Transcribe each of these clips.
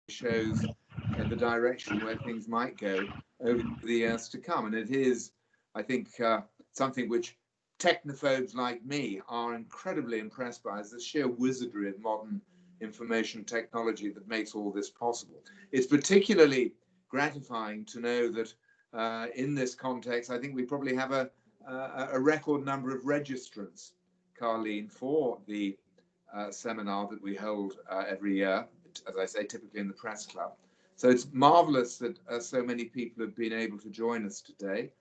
shows the direction where things might go over the years to come. And it is, I think, something which technophobes like me are incredibly impressed by, is the sheer wizardry of modern information technology that makes all this possible. It's particularly gratifying to know that in this context, I think we probably have a record number of registrants, Carleen, for the seminar that we hold every year, as I say, typically in the press club. So it's marvelous that so many people have been able to join us today.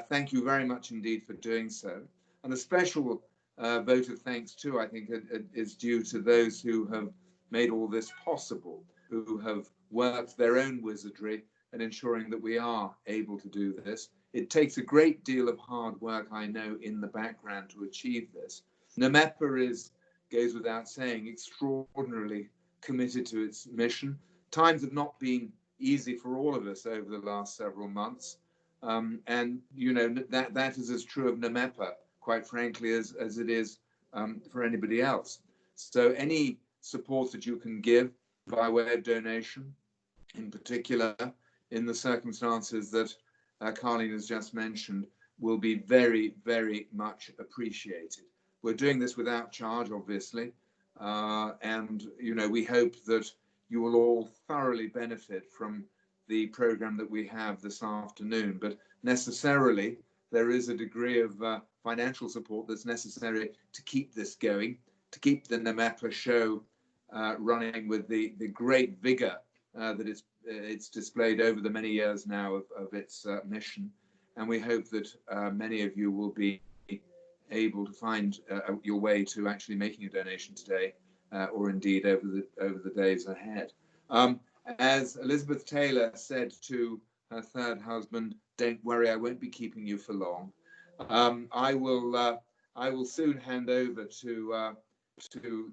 Thank you very much indeed for doing so. And a special vote of thanks too, I think, is due to those who have made all this possible, who have worked their own wizardry in ensuring that we are able to do this. It takes a great deal of hard work, I know, in the background to achieve this. NMEPA goes without saying, extraordinarily committed to its mission. Times have not been easy for all of us over the last several months. And, you know, that is as true of NMEPA, quite frankly, as it is for anybody else. So any support that you can give by way of donation, in particular, in the circumstances that Carleen has just mentioned, will be very, very much appreciated. We're doing this without charge, obviously, and you know, we hope that you will all thoroughly benefit from the program that we have this afternoon. But necessarily, there is a degree of financial support that's necessary to keep this going, to keep the NMEPA show running with the great vigor that it's displayed over the many years now of its mission. And we hope that many of you will be able to find your way to actually making a donation today, or indeed over the days ahead. As Elizabeth Taylor said to her third husband, "Don't worry, I won't be keeping you for long." I will soon hand over to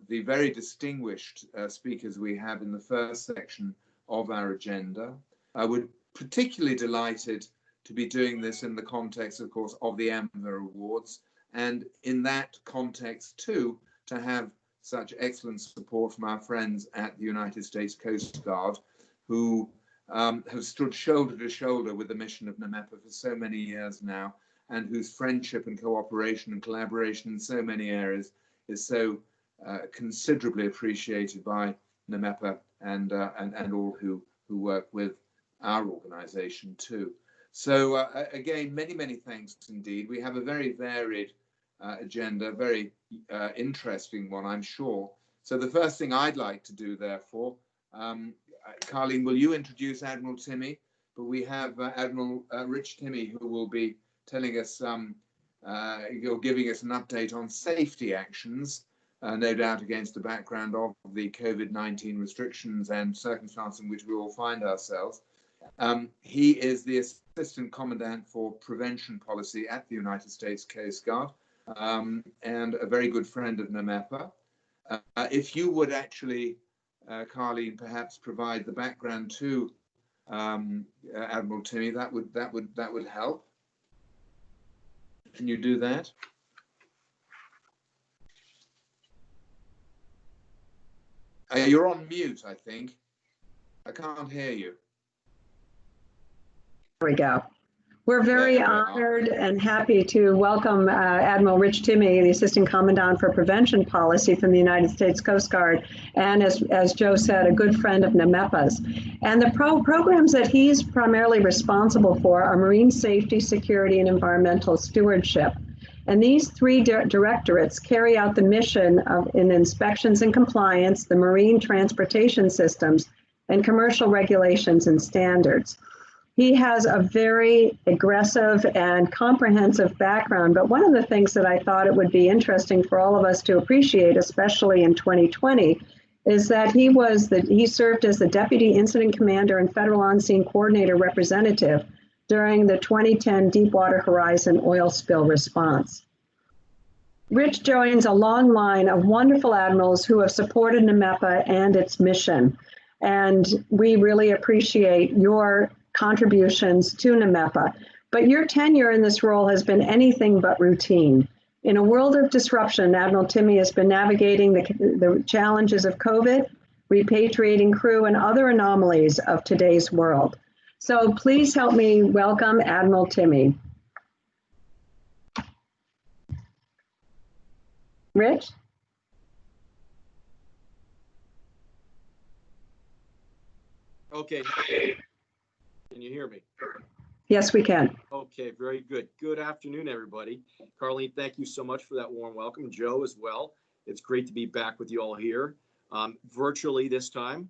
the very distinguished speakers we have in the first section of our agenda. We're particularly delighted to be doing this in the context, of course, of the AMVER Awards, and in that context too, to have such excellent support from our friends at the United States Coast Guard, who have stood shoulder to shoulder with the mission of NMEPA for so many years now, and whose friendship and cooperation and collaboration in so many areas is so considerably appreciated by NMEPA and all who work with our organization too. So again, many, many thanks indeed. We have a very varied agenda, very interesting one, I'm sure. So the first thing I'd like to do, therefore, Carleen, will you introduce Admiral Timmy? But we have Admiral Rich Timmy, who will be telling us, giving us an update on safety actions, no doubt against the background of the COVID-19 restrictions and circumstances in which we all find ourselves. He is the Assistant Commandant for Prevention Policy at the United States Coast Guard, and a very good friend of NMEPA. If you would actually, Carleen, perhaps provide the background to Admiral Timmy, that would help. Can you do that? You're on mute, I think. I can't hear you. There we go. We're very honored and happy to welcome Admiral Rich Timmy, the Assistant Commandant for Prevention Policy from the United States Coast Guard, and as Joe said, a good friend of NMEPA's. And the programs that he's primarily responsible for are marine safety, security, and environmental stewardship. And these three directorates carry out the mission in inspections and compliance, the marine transportation systems, and commercial regulations and standards. He has a very aggressive and comprehensive background, but one of the things that I thought it would be interesting for all of us to appreciate, especially in 2020, is that he served as the Deputy Incident Commander and Federal On-Scene Coordinator Representative during the 2010 Deepwater Horizon oil spill response. Rich joins a long line of wonderful admirals who have supported NMEPA and its mission, and we really appreciate your contributions to NMEPA, but your tenure in this role has been anything but routine. In a world of disruption, Admiral Timmy has been navigating the challenges of COVID, repatriating crew, and other anomalies of today's world. So please help me welcome Admiral Timmy. Rich? Okay. Can you hear me? Yes, we can. Okay, very good. Good afternoon, everybody. Carlene, thank you so much for that warm welcome. Joe as well. It's great to be back with you all here, virtually this time.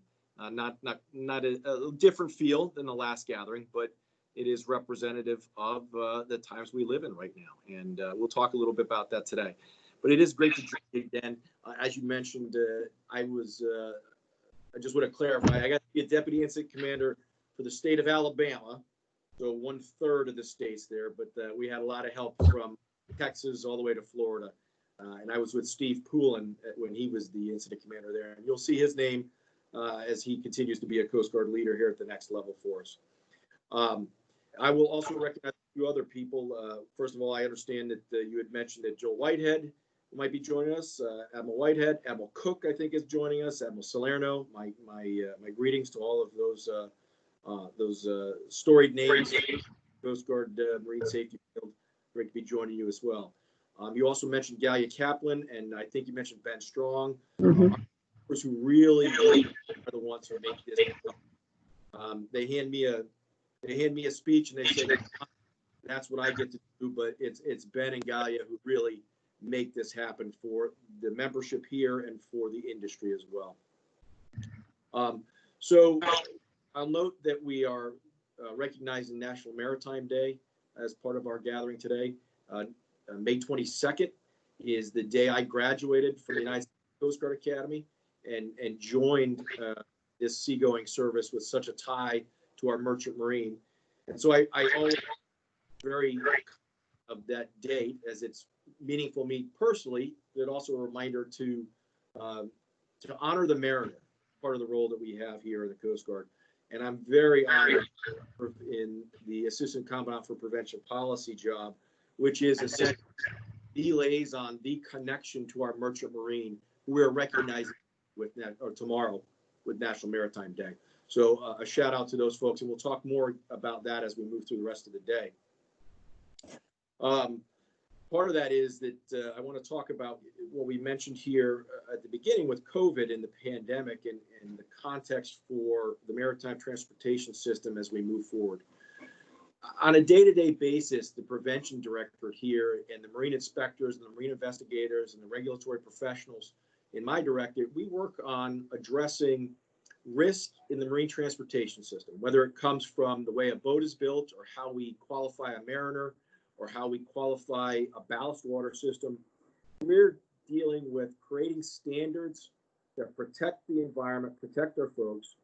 Not a different feel than the last gathering, but it is representative of the times we live in right now. And we'll talk a little bit about that today. But it is great to join you again. As you mentioned, I just want to clarify, I got to be a deputy incident commander for the state of Alabama, so 1/3 of the states there, but we had a lot of help from Texas all the way to Florida. And I was with Steve Poulin when he was the incident commander there. And you'll see his name as he continues to be a Coast Guard leader here at the next level for us. I will also recognize a few other people. First of all, I understand that you had mentioned that Joel Whitehead might be joining us. Admiral Whitehead, Admiral Cook, I think, is joining us. Admiral Salerno. My greetings to all of those storied names. Coast Guard Marine Safety Field. Great to be joining you as well. You also mentioned Gallia Kaplan, and I think you mentioned Ben Strong. Who really are the ones who make this. They hand me a speech, and they say that's what I get to do. But it's Ben and Gallia who really make this happen for the membership here and for the industry as well. So I'll note that we are recognizing National Maritime Day as part of our gathering today. May 22nd is the day I graduated from the United States Coast Guard Academy and joined this seagoing service with such a tie to our merchant marine. And so I always very of that date, as it's meaningful to me personally, but also a reminder to honor the mariner, part of the role that we have here in the Coast Guard. And I'm very honored in the Assistant Commandant for Prevention Policy job, which is essentially the liaison, the connection to our merchant marine, who we're recognizing tomorrow with National Maritime Day. So a shout out to those folks, and we'll talk more about that as we move through the rest of the day. Part of that is that I want to talk about what we mentioned here at the beginning with COVID and the pandemic and the context for the maritime transportation system as we move forward. On a day-to-day basis, the prevention director here and the marine inspectors and the marine investigators and the regulatory professionals in my directorate, we work on addressing risk in the marine transportation system, whether it comes from the way a boat is built or how we qualify a mariner or how we qualify a ballast water system. We're dealing with creating standards that protect the environment, protect our folks,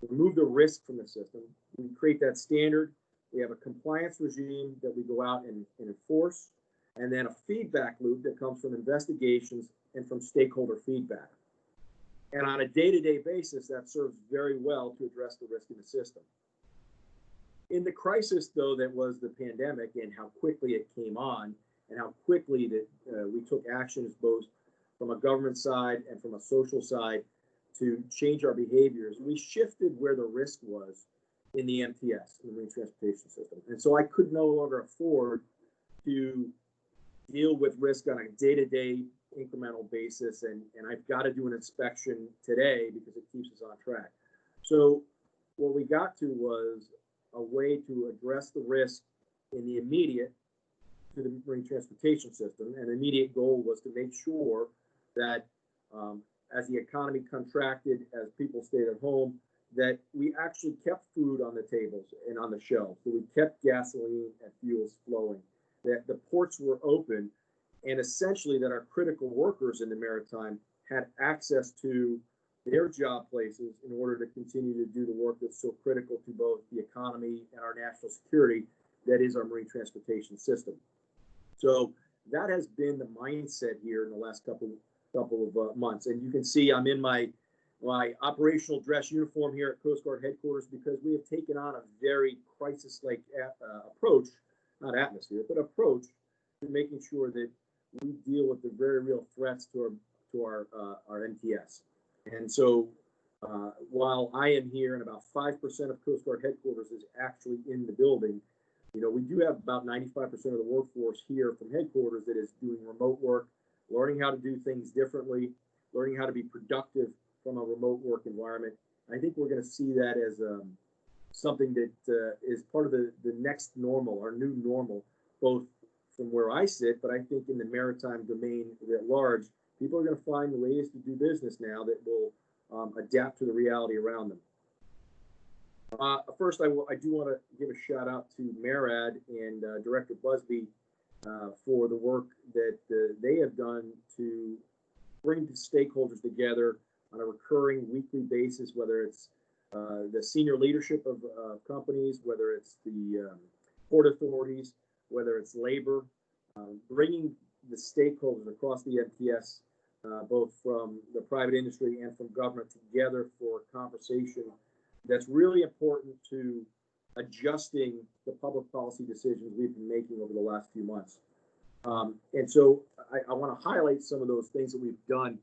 remove the risk from the system. We create that standard. We have a compliance regime that we go out and enforce, and then a feedback loop that comes from investigations and from stakeholder feedback. And on a day-to-day basis, that serves very well to address the risk in the system. In the crisis, though, that was the pandemic and how quickly it came on and how quickly that we took actions both from a government side and from a social side to change our behaviors, we shifted where the risk was in the MTS, in the marine transportation system. And so I could no longer afford to deal with risk on a day-to-day incremental basis, and I've got to do an inspection today because it keeps us on track. So what we got to was a way to address the risk in the immediate to the marine transportation system. And the immediate goal was to make sure that as the economy contracted, as people stayed at home, that we actually kept food on the tables and on the shelves. So we kept gasoline and fuels flowing, that the ports were open, and essentially that our critical workers in the maritime had access to their job places in order to continue to do the work that's so critical to both the economy and our national security, that is our marine transportation system. So that has been the mindset here in the last couple of months. And you can see I'm in my operational dress uniform here at Coast Guard headquarters because we have taken on a very crisis-like approach, not atmosphere, but approach to making sure that we deal with the very real threats to our MTS. And so While I am here and about 5% of Coast Guard headquarters is actually in the building, we do have about 95% of the workforce here from headquarters that is doing remote work, learning how to do things differently, learning how to be productive from a remote work environment. I think we're going to see that as something that is part of the next normal, our new normal, both from where I sit, but I think in the maritime domain at large, people are going to find ways to do business now that will adapt to the reality around them. First, I do want to give a shout out to MARAD and Director Busby for the work that they have done to bring the stakeholders together on a recurring weekly basis, whether it's the senior leadership of companies, whether it's the port authorities, whether it's labor, bringing the stakeholders across the MTS, both from the private industry and from government together for a conversation that's really important to adjusting the public policy decisions we've been making over the last few months. And so I want to highlight some of those things that we've done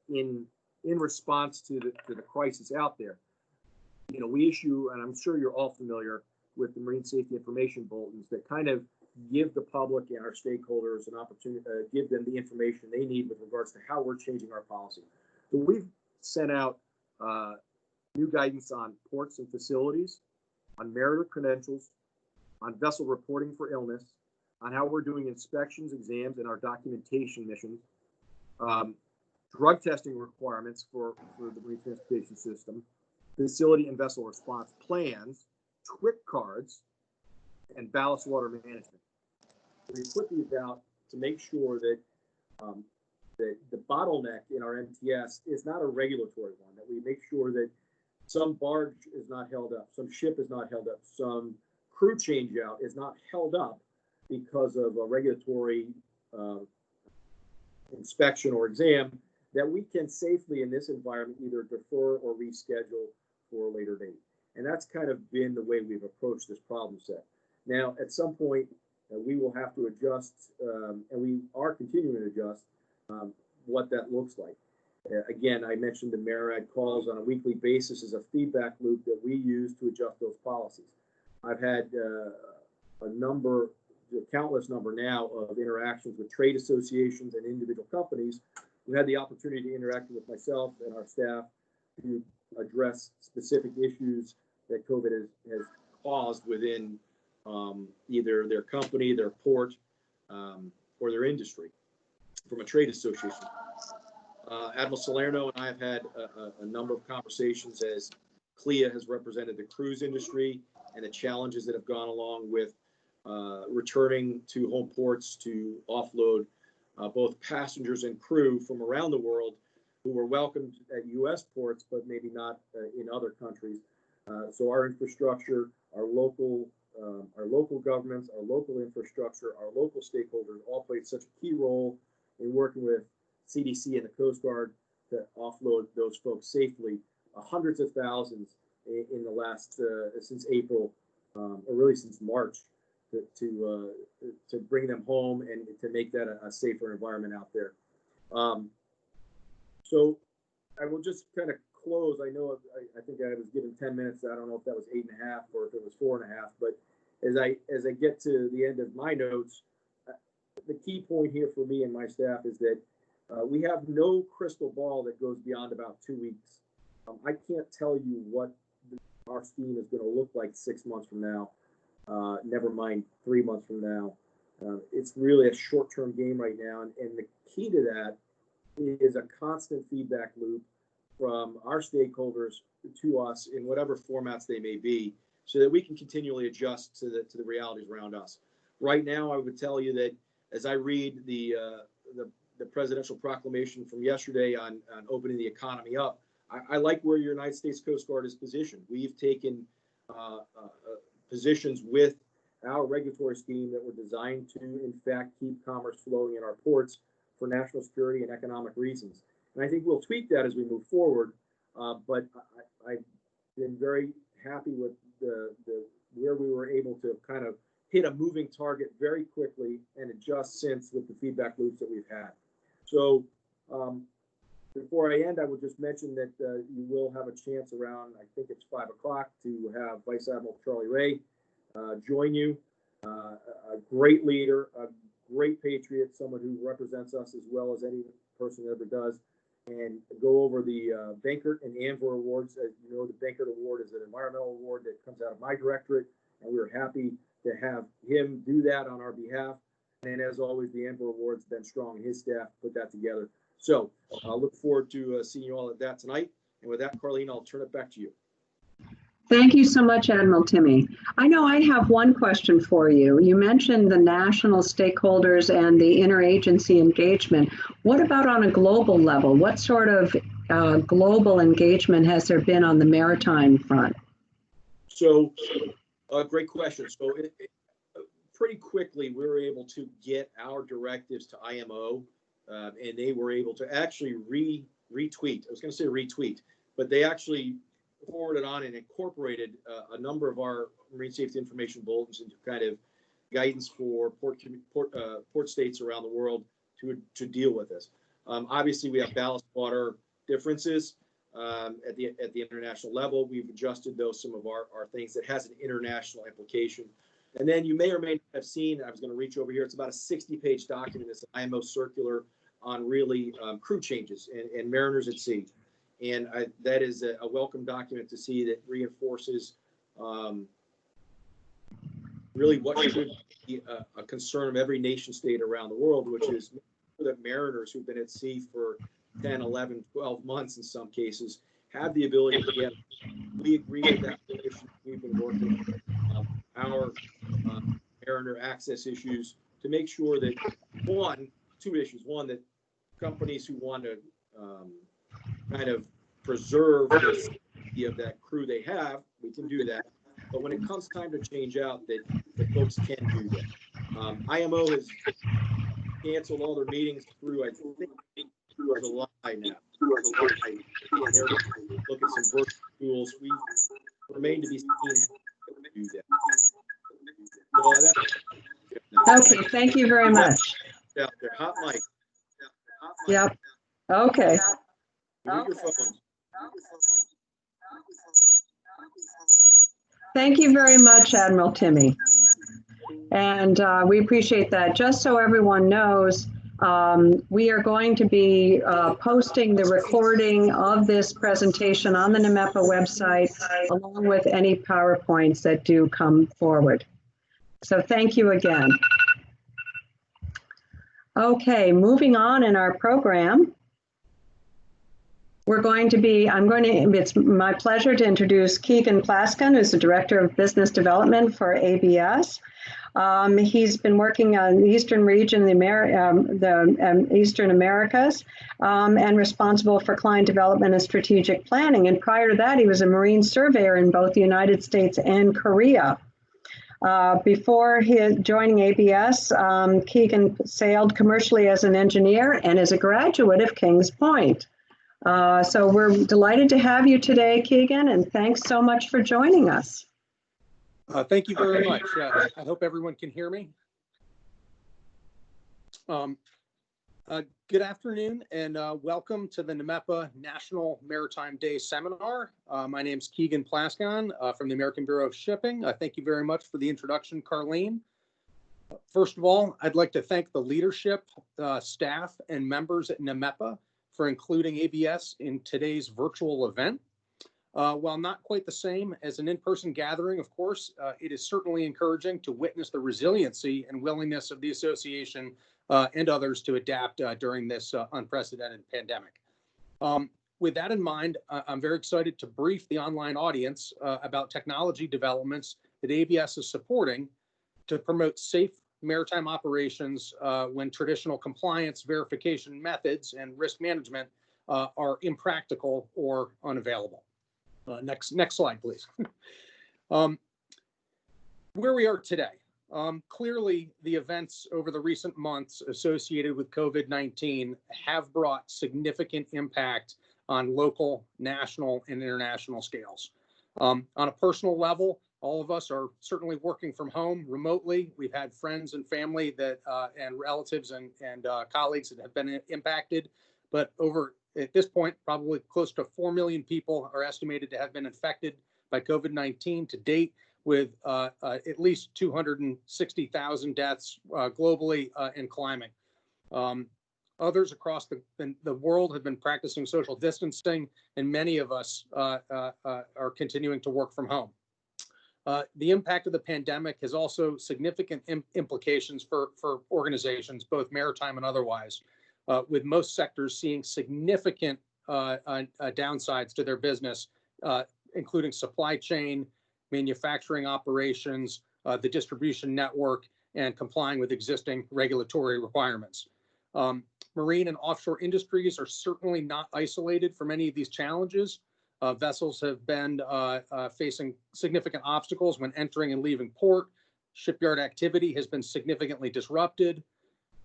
in response to the crisis out there. We issue, and I'm sure you're all familiar with the Marine Safety Information Bulletins that kind of give the public and our stakeholders an opportunity, give them the information they need with regards to how we're changing our policy. So we've sent out new guidance on ports and facilities, on mariner credentials, on vessel reporting for illness, on how we're doing inspections, exams, and our documentation missions, drug testing requirements for the marine transportation system, facility and vessel response plans, TWIC cards, and ballast water management. We put these out to make sure that that the bottleneck in our MTS is not a regulatory one, that we make sure that some barge is not held up, some ship is not held up, some crew change out is not held up because of a regulatory inspection or exam, that we can safely in this environment either defer or reschedule for a later date. And that's kind of been the way we've approached this problem set. Now, at some point, we will have to adjust, and we are continuing to adjust what that looks like. Again, I mentioned the MARAD calls on a weekly basis as a feedback loop that we use to adjust those policies. I've had countless number now of interactions with trade associations and individual companies who had the opportunity to interact with myself and our staff to address specific issues that COVID has caused within either their company, their port, or their industry from a trade association. Admiral Salerno and I have had a number of conversations as CLIA has represented the cruise industry and the challenges that have gone along with returning to home ports to offload both passengers and crew from around the world who were welcomed at U.S. ports, but maybe not in other countries. So our infrastructure, our local governments, our local infrastructure, our local stakeholders all played such a key role in working with CDC and the Coast Guard to offload those folks safely. Hundreds of thousands in the last since April, or really since March, to bring them home and to make that a safer environment out there. So I will just kind of close. I know I think I was given 10 minutes. I don't know if that was 8.5 or if it was 4.5. But as I get to the end of my notes, the key point here for me and my staff is that we have no crystal ball that goes beyond about 2 weeks. I can't tell you what our scheme is going to look like 6 months from now, never mind 3 months from now. It's really a short-term game right now. And the key to that is a constant feedback loop from our stakeholders to us in whatever formats they may be, so that we can continually adjust to the realities around us. Right now, I would tell you that as I read the presidential proclamation from yesterday on opening the economy up, I like where your United States Coast Guard is positioned. We've taken positions with our regulatory scheme that were designed to, in fact, keep commerce flowing in our ports for national security and economic reasons. And I think we'll tweak that as we move forward. But I've been very happy with where we were able to kind of hit a moving target very quickly and adjust since with the feedback loops that we've had. So Before I end, I will just mention that you will have a chance around, I think it's 5 o'clock, to have Vice Admiral Charlie Ray join you. A great leader, a great patriot, someone who represents us as well as any person ever does, and go over the Benkert and AMVER awards. As you know, the Benkert Award is an environmental award that comes out of my directorate, and we're happy to have him do that on our behalf. And as always, the AMVER Award's been strong, and his staff put that together. So I'll look forward to seeing you all at that tonight. And with that, Carlene, I'll turn it back to you. Thank you so much, Admiral Timmy. I know I have one question for you. You mentioned the national stakeholders and the interagency engagement. What about on a global level? What sort of global engagement has there been on the maritime front? So, great question. So, pretty quickly, we were able to get our directives to IMO, and they were able to actually retweet. I was going to say retweet, but they actually forwarded on and incorporated a number of our marine safety information bulletins into kind of guidance for port states around the world to deal with this. Obviously, we have ballast water differences at the international level. We've adjusted some of our things that has an international implication. And then you may or may not have seen, I was going to reach over here, it's about a 60-page document. It's an IMO circular on really crew changes and mariners at sea. And that is a welcome document to see that reinforces really what should be a concern of every nation state around the world, which is that mariners who've been at sea for 10, 11, 12 months in some cases have the ability to get. We agree with that position. We've been working our mariner access issues to make sure that two issues. One, that companies who want to kind of preserve the safety of that crew they have, we can do that. But when it comes time to change out, that folks can do that. IMO has canceled all their meetings through, I think, July now. And they're looking at some virtual tools. We remain to be seen how to do that. Okay, thank you very much. Out there, hot mic. Yep. Okay. Thank you very much, Admiral Timmy. And we appreciate that. Just so everyone knows, we are going to be posting the recording of this presentation on the NMEPA website, along with any PowerPoints that do come forward. So thank you again. Okay, moving on in our program. It's my pleasure to introduce Keegan Plaskin, who's the Director of Business Development for ABS. He's been working on the Eastern region, the Eastern Americas, and responsible for client development and strategic planning. And prior to that, he was a marine surveyor in both the United States and Korea. Before joining ABS, Keegan sailed commercially as an engineer and is a graduate of Kings Point. So we're delighted to have you today, Keegan, and thanks so much for joining us. Thank you very much. I hope everyone can hear me. Good afternoon and welcome to the NMEPA National Maritime Day Seminar. My name is Keegan Plaskin from the American Bureau of Shipping. Thank you very much for the introduction, Carlene. First of all, I'd like to thank the leadership, staff, and members at NMEPA for including ABS in today's virtual event. While not quite the same as an in-person gathering, of course, it is certainly encouraging to witness the resiliency and willingness of the association and others to adapt during this unprecedented pandemic. With that in mind, I'm very excited to brief the online audience about technology developments that ABS is supporting to promote safe maritime operations when traditional compliance verification methods and risk management are impractical or unavailable. Next slide, please. Where we are today. Clearly, the events over the recent months associated with COVID-19 have brought significant impact on local, national, and international scales. On a personal level, all of us are certainly working from home remotely. We've had friends and family that and relatives and colleagues that have been impacted. But over At this point, probably close to 4 million people are estimated to have been infected by COVID-19 to date, with at least 260,000 deaths globally and climbing. Others across the world have been practicing social distancing, and many of us are continuing to work from home. The impact of the pandemic has also significant implications for organizations, both maritime and otherwise, with most sectors seeing significant downsides to their business, including supply chain, manufacturing operations, the distribution network, and complying with existing regulatory requirements. Marine and offshore industries are certainly not isolated from any of these challenges. Vessels have been facing significant obstacles when entering and leaving port. Shipyard activity has been significantly disrupted.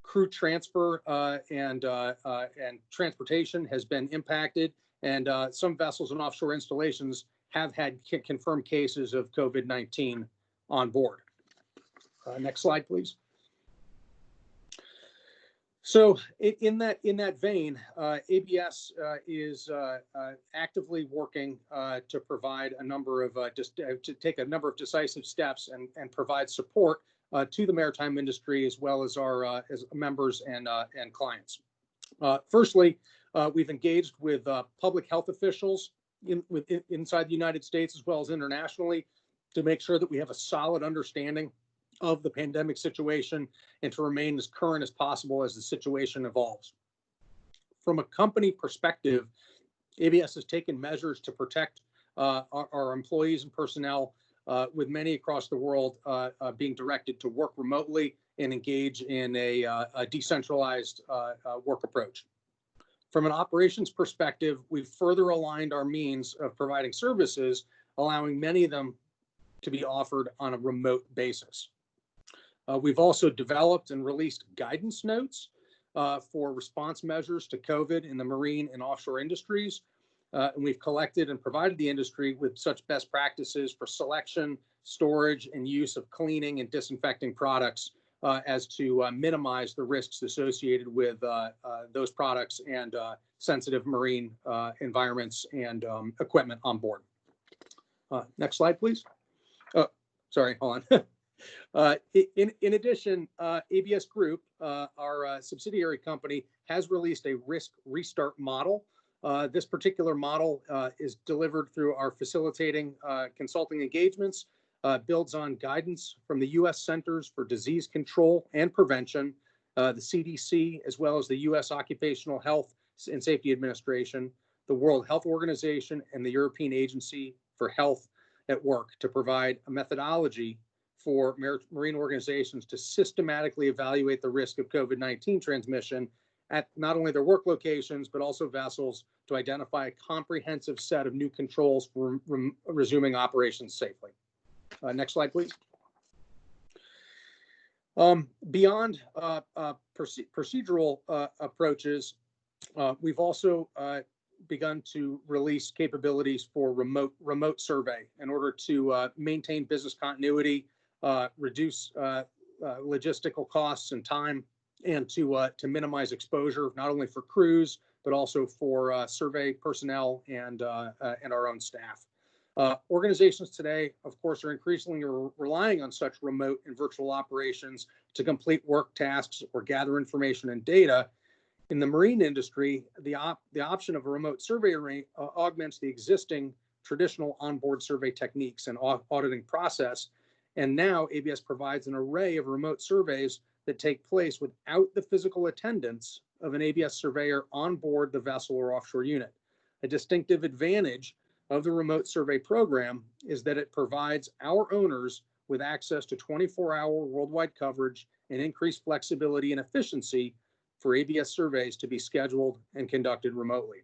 Crew transfer and transportation has been impacted, and some vessels and offshore installations have had confirmed cases of COVID-19 on board. Next slide, please. So in that vein, ABS is actively working to provide a number of to take a number of decisive steps and provide support to the maritime industry, as well as our as members and clients. Firstly, we've engaged with public health officials inside the United States as well as internationally to make sure that we have a solid understanding of the pandemic situation and to remain as current as possible as the situation evolves. From a company perspective, ABS has taken measures to protect our employees and personnel, with many across the world being directed to work remotely and engage in a decentralized work approach. From an operations perspective, we've further aligned our means of providing services, allowing many of them to be offered on a remote basis. We've also developed and released guidance notes for response measures to COVID in the marine and offshore industries. And we've collected and provided the industry with such best practices for selection, storage, and use of cleaning and disinfecting products as to minimize the risks associated with those products and sensitive marine environments and equipment on board. Next slide, please. Oh, sorry, hold on. In addition, ABS Group, our subsidiary company, has released a risk restart model. This particular model is delivered through our facilitating consulting engagements, builds on guidance from the U.S. Centers for Disease Control and Prevention, the CDC, as well as the U.S. Occupational Health and Safety Administration, the World Health Organization, and the European Agency for Health at Work to provide a methodology for marine organizations to systematically evaluate the risk of COVID-19 transmission at not only their work locations, but also vessels, to identify a comprehensive set of new controls for resuming operations safely. Next slide, please. Beyond procedural approaches, we've also begun to release capabilities for remote survey in order to maintain business continuity, reduce logistical costs and time, and to minimize exposure, not only for crews, but also for survey personnel and our own staff. Organizations today, of course, are increasingly relying on such remote and virtual operations to complete work tasks or gather information and data. In the marine industry, the option of a remote survey augments the existing traditional onboard survey techniques and auditing process. And now ABS provides an array of remote surveys that take place without the physical attendance of an ABS surveyor on board the vessel or offshore unit. A distinctive advantage of the remote survey program is that it provides our owners with access to 24-hour worldwide coverage and increased flexibility and efficiency for ABS surveys to be scheduled and conducted remotely.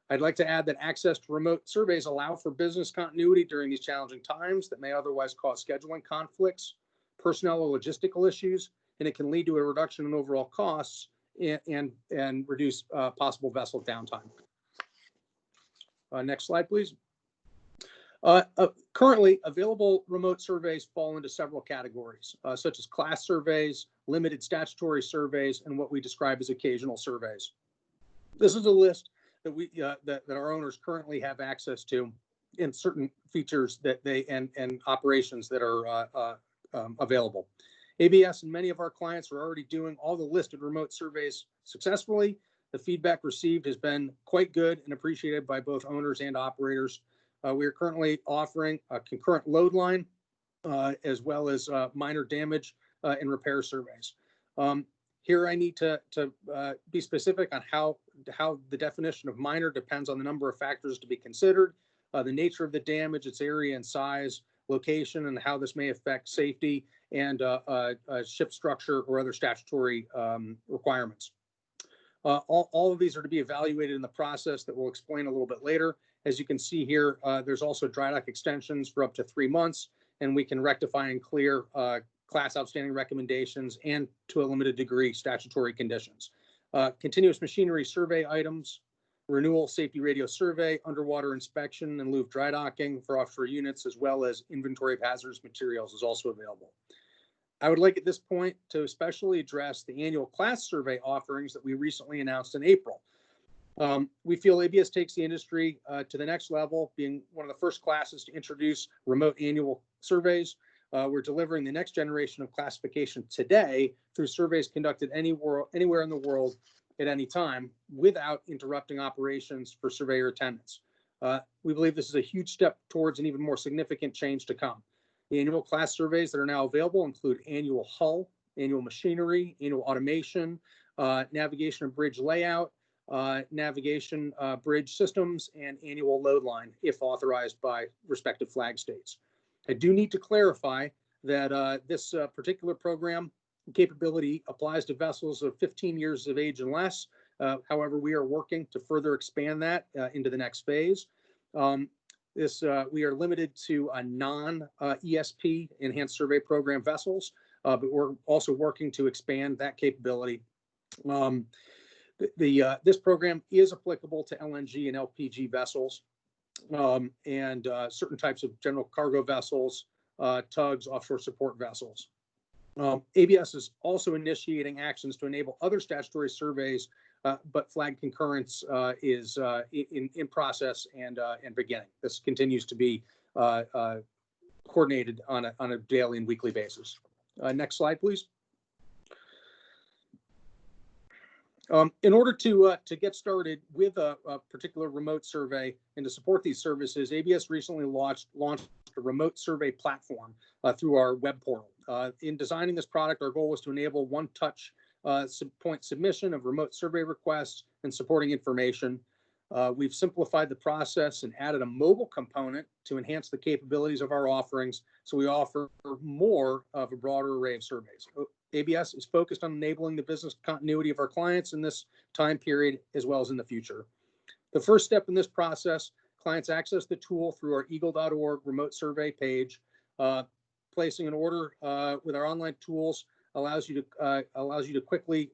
I'd like to add that access to remote surveys allow for business continuity during these challenging times that may otherwise cause scheduling conflicts, personnel or logistical issues, and it can lead to a reduction in overall costs and reduce possible vessel downtime. Next slide, please. Currently, available remote surveys fall into several categories, such as class surveys, limited statutory surveys, and what we describe as occasional surveys. This is a list that that our owners currently have access to in certain features that they and operations that are available. ABS and many of our clients are already doing all the listed remote surveys successfully. The feedback received has been quite good and appreciated by both owners and operators. We are currently offering a concurrent load line as well as minor damage and repair surveys. Here I need to be specific on how the definition of minor depends on the number of factors to be considered, the nature of the damage, its area and size, location, and how this may affect safety and ship structure or other statutory requirements. All of these are to be evaluated in the process that we'll explain a little bit later. As you can see here, there's also dry dock extensions for up to 3 months, and we can rectify and clear class outstanding recommendations and, to a limited degree, statutory conditions. Continuous machinery survey items, renewal safety radio survey, underwater inspection in lieu of dry docking for offshore units, as well as inventory of hazardous materials is also available. I would like at this point to especially address the annual class survey offerings that we recently announced in April. We feel ABS takes the industry to the next level, being one of the first classes to introduce remote annual surveys. We're delivering the next generation of classification today through surveys conducted anywhere in the world at any time without interrupting operations for surveyor attendance. We believe this is a huge step towards an even more significant change to come. The annual class surveys that are now available include annual hull, annual machinery, annual automation, navigation and bridge layout, navigation bridge systems, and annual load line if authorized by respective flag states. I do need to clarify that this particular program capability applies to vessels of 15 years of age and less. However, we are working to further expand that into the next phase. We are limited to non-ESP enhanced survey program vessels, but we're also working to expand that capability. This program is applicable to LNG and LPG vessels and certain types of general cargo vessels, tugs, offshore support vessels. ABS is also initiating actions to enable other statutory surveys, but flag concurrence is in process and beginning. This continues to be coordinated on a daily and weekly basis. Next slide, please. In order to get started with a particular remote survey and to support these services, ABS recently launched a remote survey platform through our web portal. In designing this product, our goal was to enable one-touch point submission of remote survey requests and supporting information. We've simplified the process and added a mobile component to enhance the capabilities of our offerings, so we offer more of a broader array of surveys. ABS is focused on enabling the business continuity of our clients in this time period as well as in the future. The first step in this process, clients access the tool through our eagle.org remote survey page. Placing an order with our online tools allows you to quickly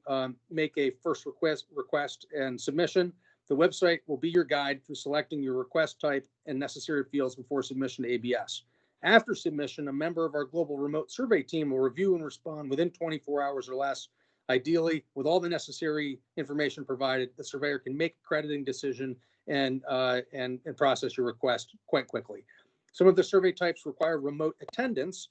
make a first request and submission. The website will be your guide through selecting your request type and necessary fields before submission to ABS. After submission, a member of our global remote survey team will review and respond within 24 hours or less. Ideally, with all the necessary information provided, the surveyor can make a crediting decision and process your request quite quickly. Some of the survey types require remote attendance,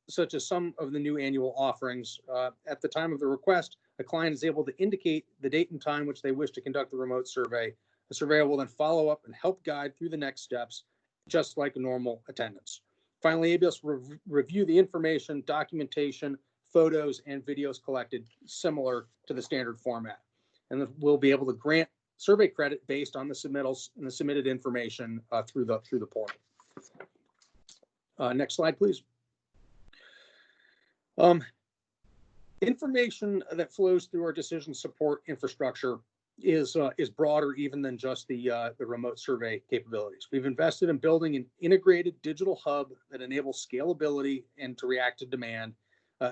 such as some of the new annual offerings. At the time of the request, the client is able to indicate the date and time which they wish to conduct the remote survey. The surveyor will then follow up and help guide through the next steps, just like a normal attendance. Finally, ABS will review the information, documentation, photos, and videos collected similar to the standard format. And then we'll be able to grant survey credit based on the submittals and the submitted information through the portal. Next slide, please. Information that flows through our decision support infrastructure is broader even than just the remote survey capabilities. We've invested in building an integrated digital hub that enables scalability and to react to demand.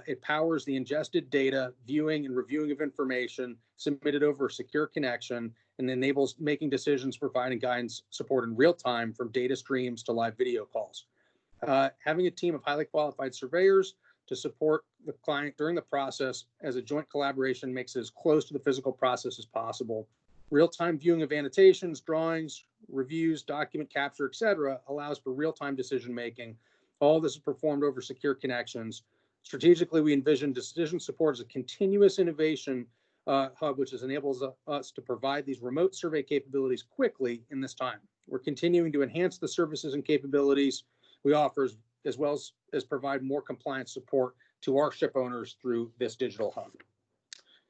It powers the ingested data, viewing and reviewing of information submitted over a secure connection, and enables making decisions, providing guidance support in real time from data streams to live video calls. Having a team of highly qualified surveyors to support the client during the process as a joint collaboration makes it as close to the physical process as possible. Real-time viewing of annotations, drawings, reviews, document capture, etc., allows for real-time decision-making. All this is performed over secure connections. Strategically, we envision decision support as a continuous innovation hub, which enables us to provide these remote survey capabilities quickly in this time. We're continuing to enhance the services and capabilities we offer, as well as provide more compliance support to our ship owners through this digital hub.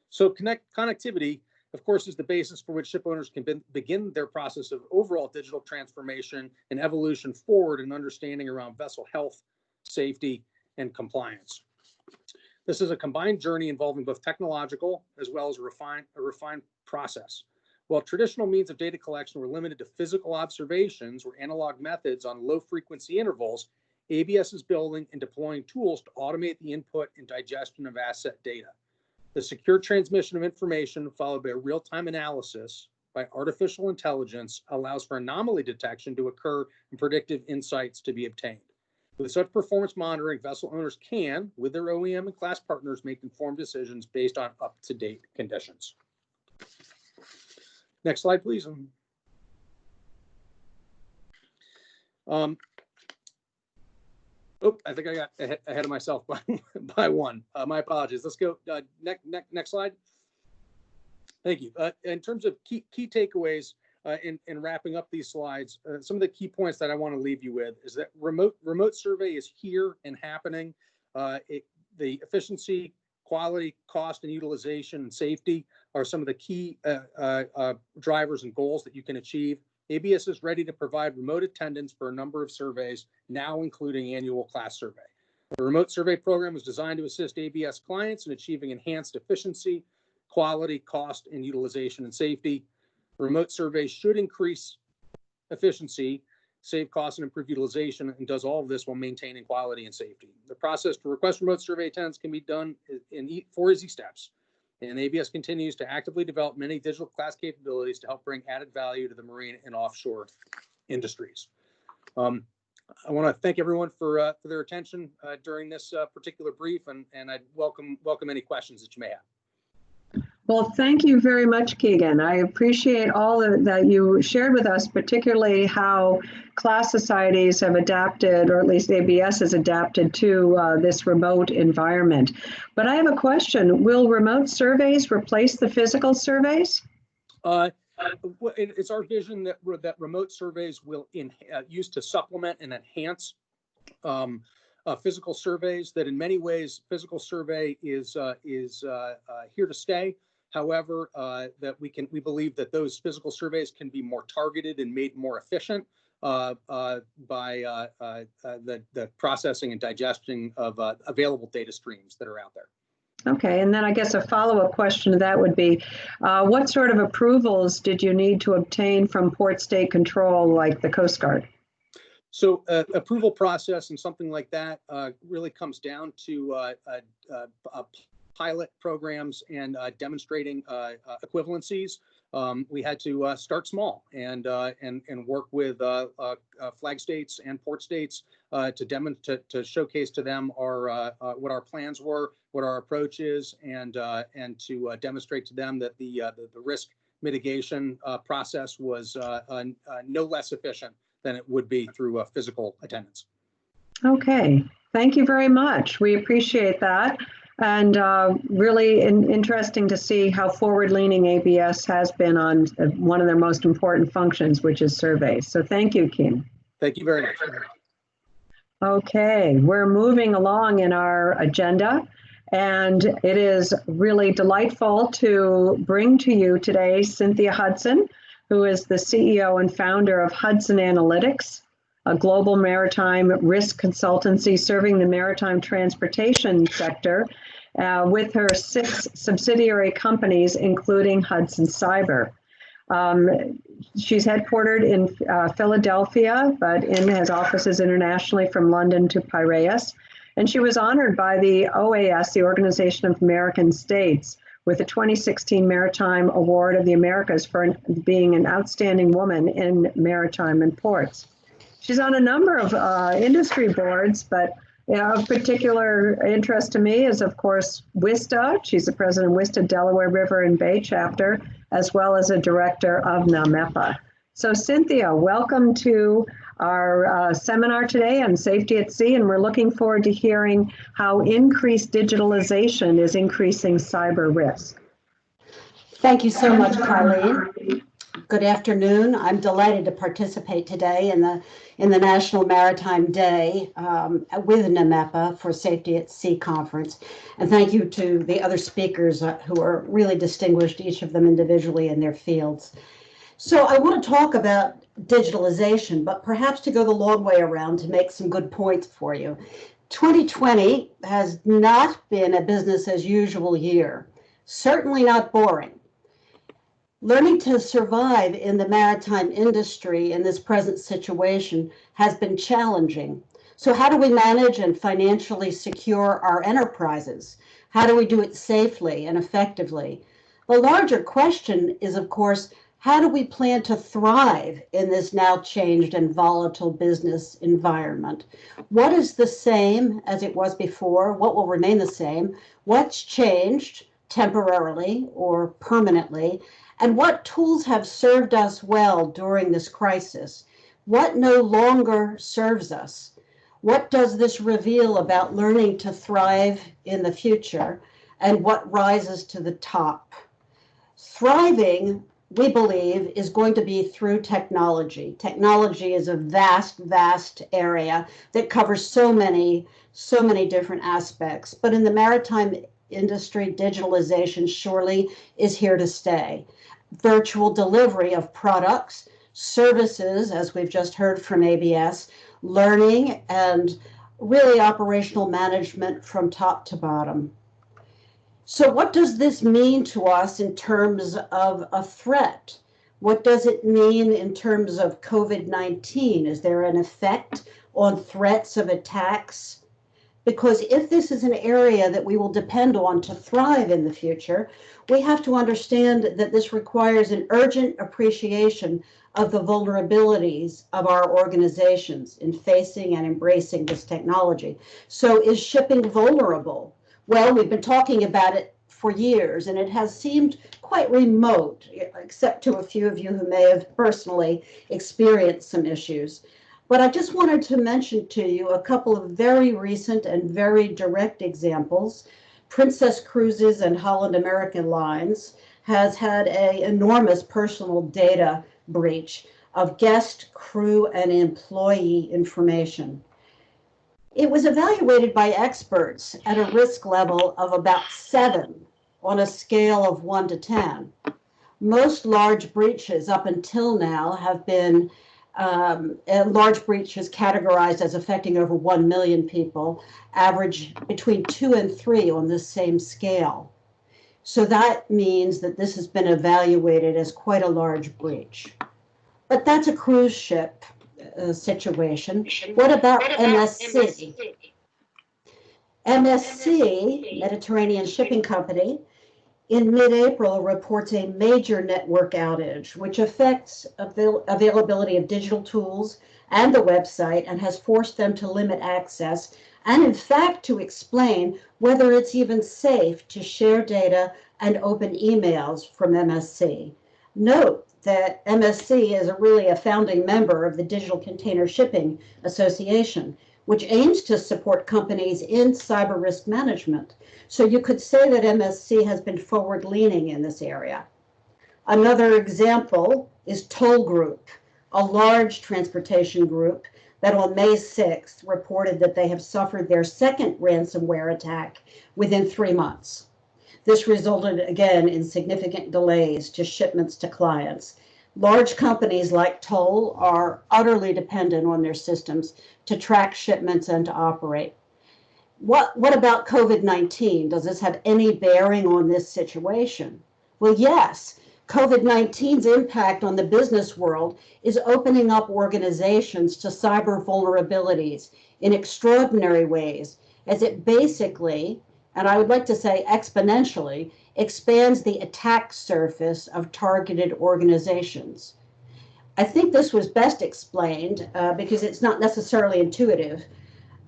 So connectivity, of course, is the basis for which ship owners can begin their process of overall digital transformation and evolution forward in understanding around vessel health, safety, and compliance. This is a combined journey involving both technological as well as a refined process. While traditional means of data collection were limited to physical observations or analog methods on low frequency intervals, ABS is building and deploying tools to automate the input and digestion of asset data. The secure transmission of information followed by real-time analysis by artificial intelligence allows for anomaly detection to occur and predictive insights to be obtained. With such performance monitoring, vessel owners can, with their OEM and class partners, make informed decisions based on up-to-date conditions. Next slide, please. Oh, I think I got ahead of myself by one. My apologies. Let's go next slide. Thank you. In terms of key takeaways in wrapping up these slides, some of the key points that I want to leave you with is that remote survey is here and happening. The efficiency, quality, cost, and utilization and safety are some of the key drivers and goals that you can achieve. ABS is ready to provide remote attendance for a number of surveys, now including annual class survey. The remote survey program was designed to assist ABS clients in achieving enhanced efficiency, quality, cost, and utilization and safety. Remote surveys should increase efficiency, save costs, and improve utilization, and does all of this while maintaining quality and safety. The process to request remote survey attendance can be done in 4 easy steps. And ABS continues to actively develop many digital class capabilities to help bring added value to the marine and offshore industries. I want to thank everyone for their attention during this particular brief, and I'd welcome any questions that you may have. Well, thank you very much, Keegan. I appreciate all that you shared with us, particularly how class societies have adapted, or at least ABS has adapted to this remote environment. But I have a question. Will remote surveys replace the physical surveys? It's our vision that remote surveys will use to supplement and enhance physical surveys, that in many ways physical survey is here to stay. However, that we believe that those physical surveys can be more targeted and made more efficient by the processing and digesting of available data streams that are out there. Okay, and then I guess a follow-up question to that would be, what sort of approvals did you need to obtain from port state control like the Coast Guard? So approval process and something like that really comes down to pilot programs and demonstrating equivalencies. We had to start small and work with flag states and port states to showcase to them what our plans were, what our approach is, and to demonstrate to them that the risk mitigation process was no less efficient than it would be through physical attendance. Okay, thank you very much. We appreciate that. And really interesting to see how forward-leaning ABS has been on one of their most important functions, which is surveys. So thank you, Kim. Thank you very much. Okay, we're moving along in our agenda, and it is really delightful to bring to you today Cynthia Hudson, who is the CEO and founder of Hudson Analytics, a global maritime risk consultancy serving the maritime transportation sector with her 6 subsidiary companies, including Hudson Cyber. She's headquartered in Philadelphia, but has offices internationally from London to Piraeus. And she was honored by the OAS, the Organization of American States, with the 2016 Maritime Award of the Americas for being an outstanding woman in maritime and ports. She's on a number of industry boards, but Yeah, of particular interest to me is, of course, WISTA. She's the president of WISTA Delaware River and Bay chapter, as well as a director of NAMEPA. So Cynthia, welcome to our seminar today on safety at sea, and we're looking forward to hearing how increased digitalization is increasing cyber risk. Thank you so much, Carlene. Good afternoon. I'm delighted to participate today in the National Maritime Day with NAMEPA for Safety at Sea Conference. And thank you to the other speakers who are really distinguished, each of them individually in their fields. So I want to talk about digitalization, but perhaps to go the long way around to make some good points for you. 2020 has not been a business as usual year, certainly not boring. Learning to survive in the maritime industry in this present situation has been challenging. So how do we manage and financially secure our enterprises? How do we do it safely and effectively? The larger question is, of course, how do we plan to thrive in this now changed and volatile business environment? What is the same as it was before? What will remain the same? What's changed temporarily or permanently? And what tools have served us well during this crisis? What no longer serves us? What does this reveal about learning to thrive in the future? And what rises to the top? Thriving, we believe, is going to be through technology. Technology is a vast, vast area that covers so many different aspects. But in the maritime industry, digitalization surely is here to stay. Virtual delivery of products, services, as we've just heard from ABS, learning, and really operational management from top to bottom. So what does this mean to us in terms of a threat? What does it mean in terms of COVID-19? Is there an effect on threats of attacks? Because if this is an area that we will depend on to thrive in the future, we have to understand that this requires an urgent appreciation of the vulnerabilities of our organizations in facing and embracing this technology. So is shipping vulnerable? Well, we've been talking about it for years, and it has seemed quite remote, except to a few of you who may have personally experienced some issues. But I just wanted to mention to you a couple of very recent and very direct examples. Princess Cruises and Holland American Lines has had an enormous personal data breach of guest, crew, and employee information. It was evaluated by experts at a risk level of about 7 on a scale of 1 to 10. Most large breaches up until now have been large breaches categorized as affecting over 1 million people, average between 2 and 3 on this same scale. So that means that this has been evaluated as quite a large breach. But that's a cruise ship situation. What about MSC? MSC, Mediterranean Shipping Company, in mid-April reports a major network outage, which affects availability of digital tools and the website and has forced them to limit access and, in fact, to explain whether it's even safe to share data and open emails from MSC. Note that MSC is really a founding member of the Digital Container Shipping Association, which aims to support companies in cyber risk management. So you could say that MSC has been forward-leaning in this area. Another example is Toll Group, a large transportation group that on May 6th reported that they have suffered their second ransomware attack within 3 months. This resulted, again, in significant delays to shipments to clients. Large companies like Toll are utterly dependent on their systems to track shipments and to operate. What about COVID-19? Does this have any bearing on this situation? Well, yes. COVID-19's impact on the business world is opening up organizations to cyber vulnerabilities in extraordinary ways, as it basically, and I would like to say exponentially, expands the attack surface of targeted organizations. I think this was best explained because it's not necessarily intuitive.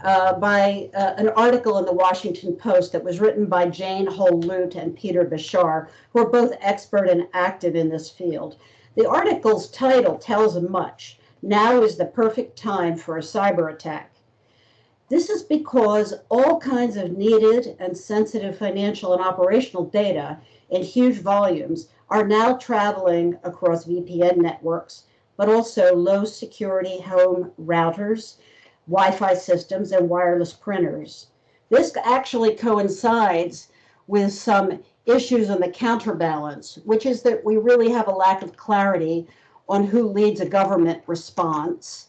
by an article in the Washington Post that was written by Jane Hull-Lute and Peter Bashar, who are both expert and active in this field. The article's title tells much. Now is the perfect time for a cyber attack. This is because all kinds of needed and sensitive financial and operational data in huge volumes are now traveling across VPN networks, but also low security home routers, Wi-Fi systems, and wireless printers. This actually coincides with some issues in the counterbalance, which is that we really have a lack of clarity on who leads a government response.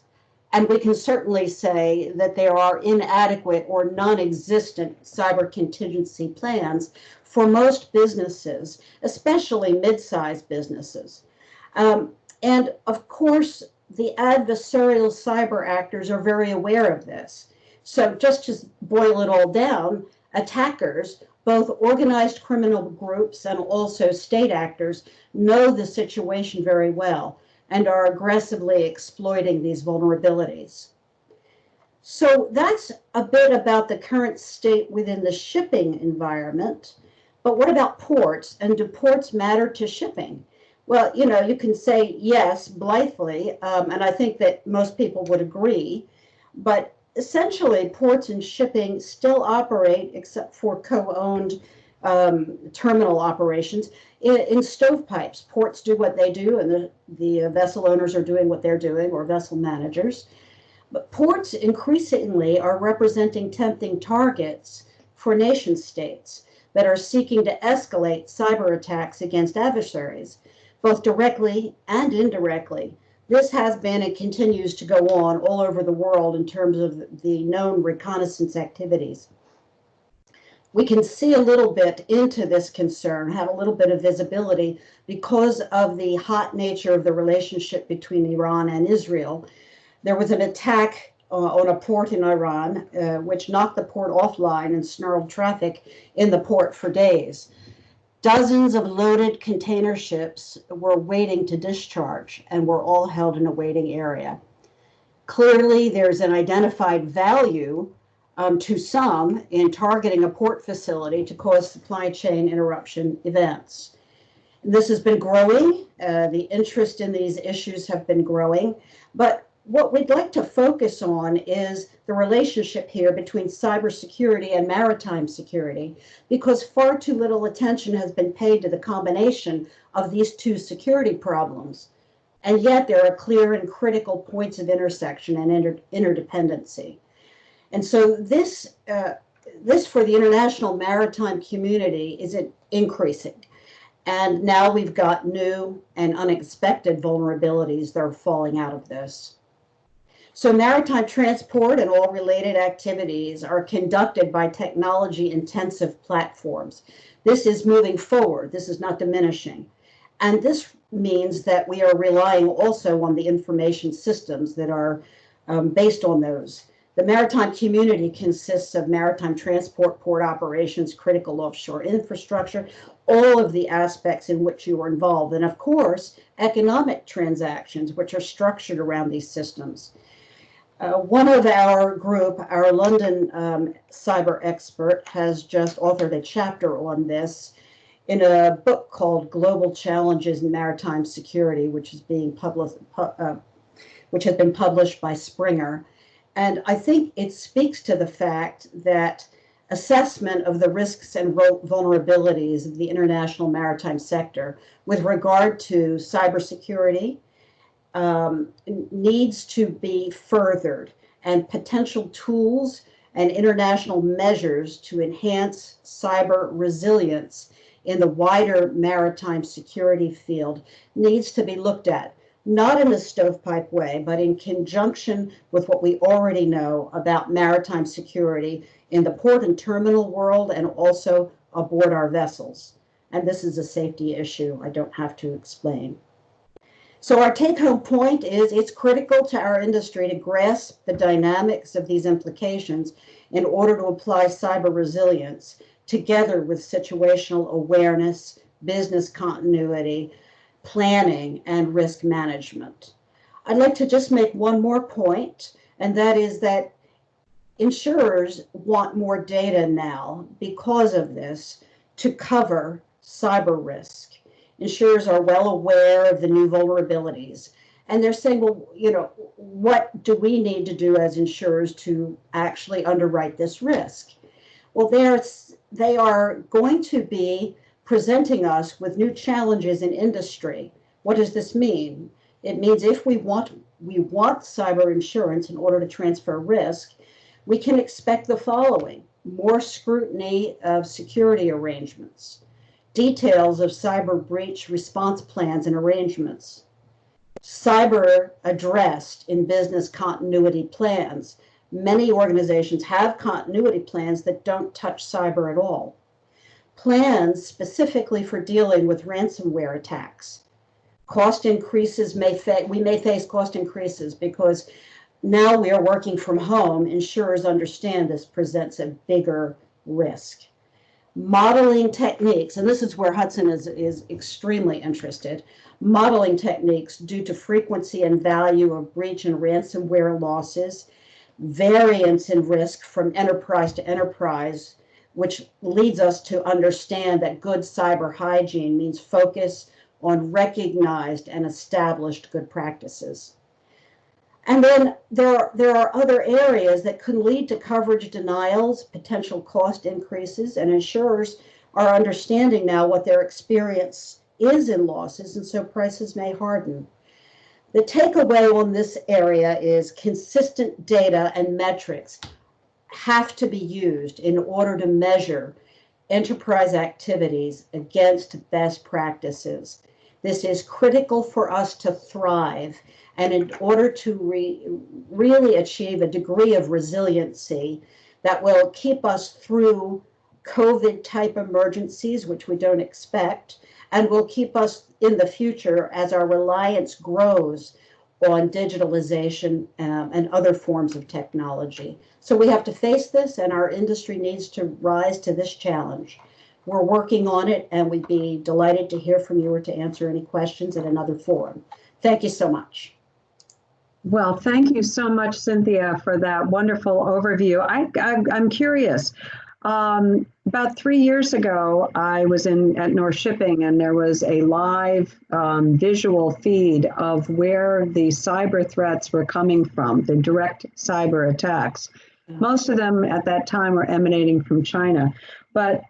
And we can certainly say that there are inadequate or non-existent cyber contingency plans for most businesses, especially mid-sized businesses. And of course, the adversarial cyber actors are very aware of this. So just to boil it all down, attackers, both organized criminal groups and also state actors, know the situation very well and are aggressively exploiting these vulnerabilities. So that's a bit about the current state within the shipping environment. But what about ports? And do ports matter to shipping? Well, you know, you can say yes, blithely, and I think that most people would agree. But essentially, ports and shipping still operate, except for co-owned terminal operations, in stovepipes. Ports do what they do, and the vessel owners are doing what they're doing, or vessel managers. But ports increasingly are representing tempting targets for nation states that are seeking to escalate cyber attacks against adversaries, both directly and indirectly. This has been and continues to go on all over the world in terms of the known reconnaissance activities. We can see a little bit into this concern, have a little bit of visibility because of the hot nature of the relationship between Iran and Israel. There was an attack on a port in Iran, which knocked the port offline and snarled traffic in the port for days. Dozens of loaded container ships were waiting to discharge and were all held in a waiting area. Clearly, there's an identified value to some in targeting a port facility to cause supply chain interruption events. This has been growing. The interest in these issues have been growing. But what we'd like to focus on is the relationship here between cybersecurity and maritime security, because far too little attention has been paid to the combination of these two security problems. And yet there are clear and critical points of intersection and interdependency. And so this for the international maritime community is increasing. And now we've got new and unexpected vulnerabilities that are falling out of this. So maritime transport and all related activities are conducted by technology-intensive platforms. This is moving forward. This is not diminishing. And this means that we are relying also on the information systems that are based on those. The maritime community consists of maritime transport, port operations, critical offshore infrastructure, all of the aspects in which you are involved. And of course, economic transactions, which are structured around these systems. One of our group, our London cyber expert, has just authored a chapter on this in a book called Global Challenges in Maritime Security, which is being which has been published by Springer. And I think it speaks to the fact that assessment of the risks and vulnerabilities of the international maritime sector with regard to cybersecurity needs to be furthered, and potential tools and international measures to enhance cyber resilience in the wider maritime security field needs to be looked at, not in a stovepipe way, but in conjunction with what we already know about maritime security in the port and terminal world and also aboard our vessels. And this is a safety issue I don't have to explain. So our take-home point is it's critical to our industry to grasp the dynamics of these implications in order to apply cyber resilience together with situational awareness, business continuity, planning, and risk management. I'd like to just make one more point, and that is that insurers want more data now because of this to cover cyber risk. Insurers are well aware of the new vulnerabilities, and they're saying, well, what do we need to do as insurers to actually underwrite this risk? Well, they are going to be presenting us with new challenges in industry. What does this mean? It means if we want cyber insurance in order to transfer risk, we can expect the following: more scrutiny of security arrangements, details of cyber breach response plans and arrangements, cyber addressed in business continuity plans. Many organizations have continuity plans that don't touch cyber at all. Plans specifically for dealing with ransomware attacks. Cost increases we may face cost increases because now we are working from home. Insurers understand this presents a bigger risk. Modeling techniques, and this is where Hudson is extremely interested. Modeling techniques due to frequency and value of breach and ransomware losses, variance in risk from enterprise to enterprise, which leads us to understand that good cyber hygiene means focus on recognized and established good practices. And then there are other areas that can lead to coverage denials, potential cost increases, and insurers are understanding now what their experience is in losses, and so prices may harden. The takeaway on this area is consistent data and metrics have to be used in order to measure enterprise activities against best practices. This is critical for us to thrive, and in order to really achieve a degree of resiliency that will keep us through COVID-type emergencies, which we don't expect, and will keep us in the future as our reliance grows on digitalization and other forms of technology. So we have to face this, and our industry needs to rise to this challenge. We're working on it, and we'd be delighted to hear from you or to answer any questions at another forum. Thank you so much. Well, thank you so much, Cynthia, for that wonderful overview. I'm curious. About 3 years ago, I was at North Shipping, and there was a live visual feed of where the cyber threats were coming from, the direct cyber attacks. Most of them at that time were emanating from China. But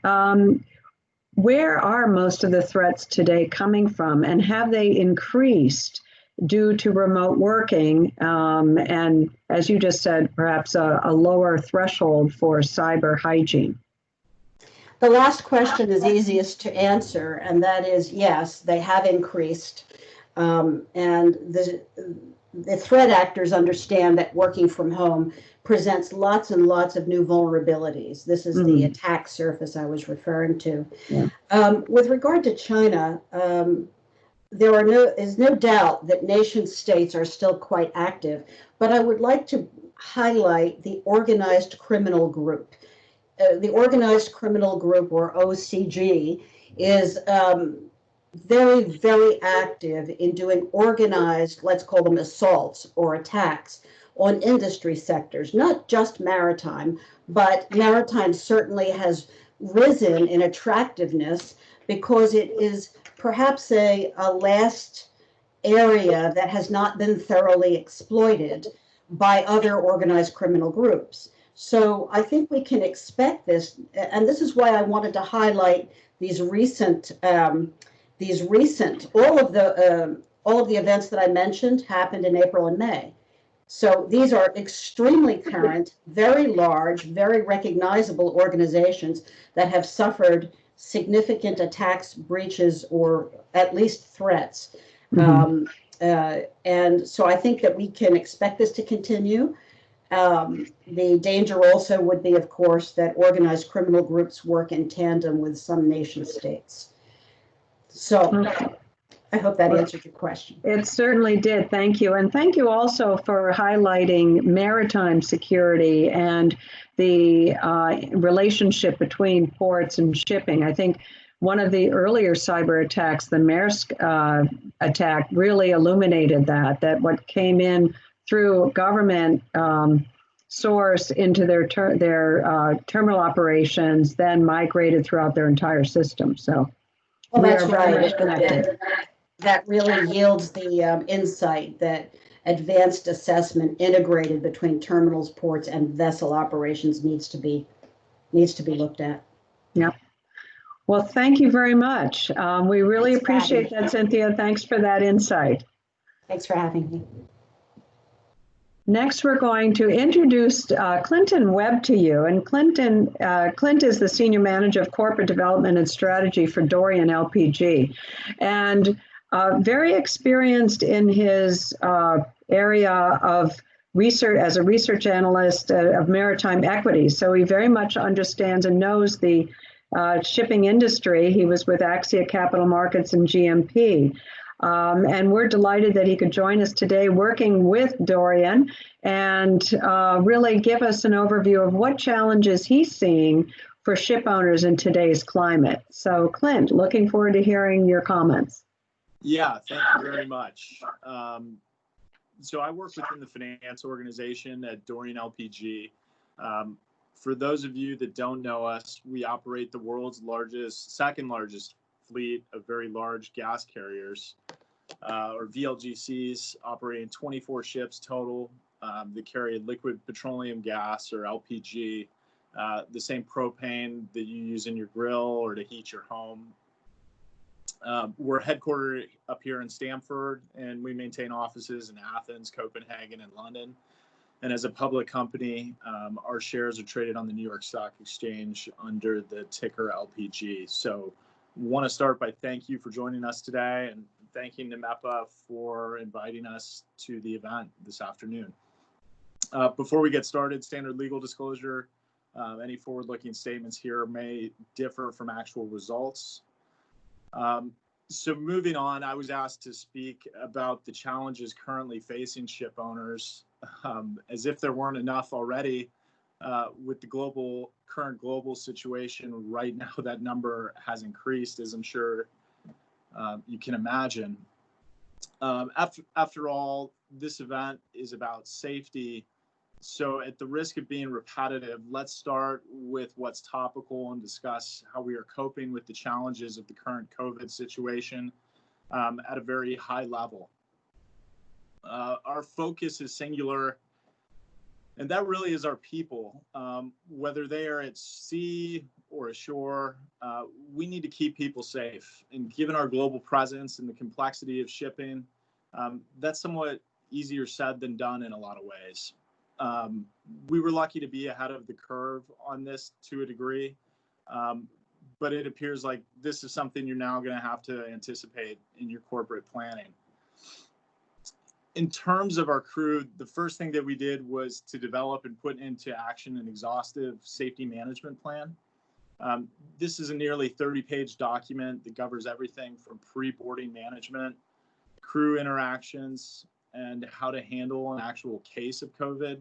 where are most of the threats today coming from, and have they increased due to remote working and, as you just said, perhaps a lower threshold for cyber hygiene? The last question is easiest to answer, and that is yes, they have increased. And the threat actors understand that working from home presents lots and lots of new vulnerabilities. This is the attack surface I was referring to. Yeah. With regard to China, there is no doubt that nation states are still quite active, but I would like to highlight the organized criminal group. The organized criminal group, or OCG, is very, very active in doing organized, let's call them assaults or attacks on industry sectors, not just maritime, but maritime certainly has risen in attractiveness because it is perhaps a last area that has not been thoroughly exploited by other organized criminal groups. So I think we can expect this, and this is why I wanted to highlight these recent, all of the events that I mentioned happened in April and May. So these are extremely current, very large, very recognizable organizations that have suffered significant attacks, breaches, or at least threats. And so I think that we can expect this to continue. The danger also would be, of course, that organized criminal groups work in tandem with some nation states. So I hope that answered your question. It certainly did. Thank you. And thank you also for highlighting maritime security and the relationship between ports and shipping. I think one of the earlier cyber attacks, the Maersk attack, really illuminated that what came in through government source into their terminal operations, then migrated throughout their entire system. So Well, we that's are very right. much connected. That really yields the insight that advanced assessment integrated between terminals, ports, and vessel operations needs to be looked at. Yeah. Well, thank you very much. We really Thanks for having appreciate that, Cynthia. Thanks for that insight. Thanks for having me. Next, we're going to introduce Clinton Webb to you. And Clint is the Senior Manager of Corporate Development and Strategy for Dorian LPG. And very experienced in his area of research as a research analyst of maritime equity. So he very much understands and knows the shipping industry. He was with Axia Capital Markets and GMP. And we're delighted that he could join us today working with Dorian and really give us an overview of what challenges he's seeing for ship owners in today's climate. So Clint, looking forward to hearing your comments. Yeah, thank you very much. So I work within the finance organization at Dorian LPG. For those of you that don't know us, we operate the world's second largest fleet of very large gas carriers, or VLGCs, operating 24 ships total that carry liquid petroleum gas, or LPG, the same propane that you use in your grill or to heat your home. We're headquartered up here in Stamford, and we maintain offices in Athens, Copenhagen, and London. And as a public company, our shares are traded on the New York Stock Exchange under the ticker LPG. So want to start by thank you for joining us today, and thanking NMEPA for inviting us to the event this afternoon. Before we get started, standard legal disclosure, any forward-looking statements here may differ from actual results. So moving on, I was asked to speak about the challenges currently facing ship owners, as if there weren't enough already. With the current global situation right now, that number has increased, as I'm sure you can imagine. After all, this event is about safety. So at the risk of being repetitive, let's start with what's topical and discuss how we are coping with the challenges of the current COVID situation at a very high level. Our focus is singular, and that really is our people. Whether they are at sea or ashore, we need to keep people safe. And given our global presence and the complexity of shipping, that's somewhat easier said than done in a lot of ways. We were lucky to be ahead of the curve on this to a degree, but it appears like this is something you're now going to have to anticipate in your corporate planning. In terms of our crew, the first thing that we did was to develop and put into action an exhaustive safety management plan. This is a nearly 30-page document that covers everything from pre-boarding management, crew interactions, and how to handle an actual case of COVID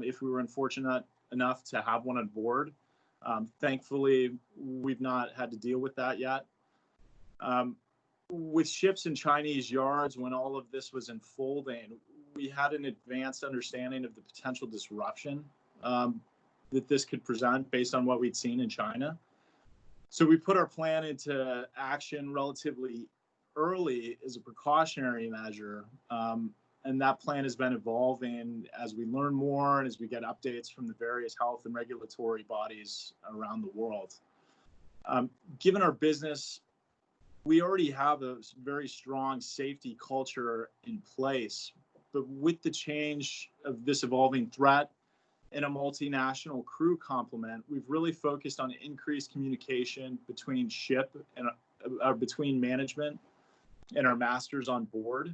if we were unfortunate enough to have one on board. Thankfully, we've not had to deal with that yet. With ships in Chinese yards, when all of this was unfolding, we had an advanced understanding of the potential disruption that this could present based on what we'd seen in China. So we put our plan into action relatively early as a precautionary measure. And that plan has been evolving as we learn more and as we get updates from the various health and regulatory bodies around the world. Given our business, we already have a very strong safety culture in place, but with the change of this evolving threat and a multinational crew complement, we've really focused on increased communication between ship and between management and our masters on board,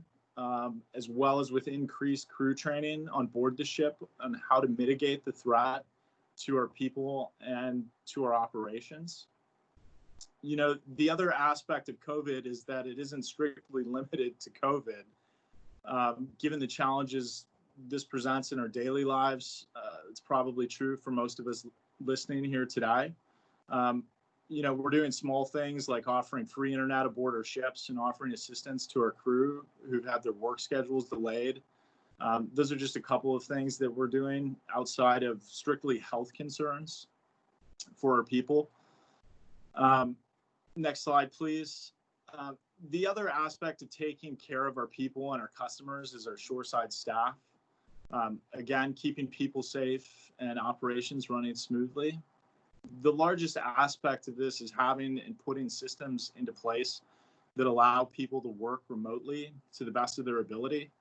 as well as with increased crew training on board the ship on how to mitigate the threat to our people and to our operations. You know, the other aspect of COVID is that it isn't strictly limited to COVID. Given the challenges this presents in our daily lives, it's probably true for most of us listening here today. You know, we're doing small things like offering free internet aboard our ships and offering assistance to our crew who've had their work schedules delayed. Those are just a couple of things that we're doing outside of strictly health concerns for our people. Next slide, please. The other aspect of taking care of our people and our customers is our shoreside staff. Again, keeping people safe and operations running smoothly. The largest aspect of this is having and putting systems into place that allow people to work remotely to the best of their ability.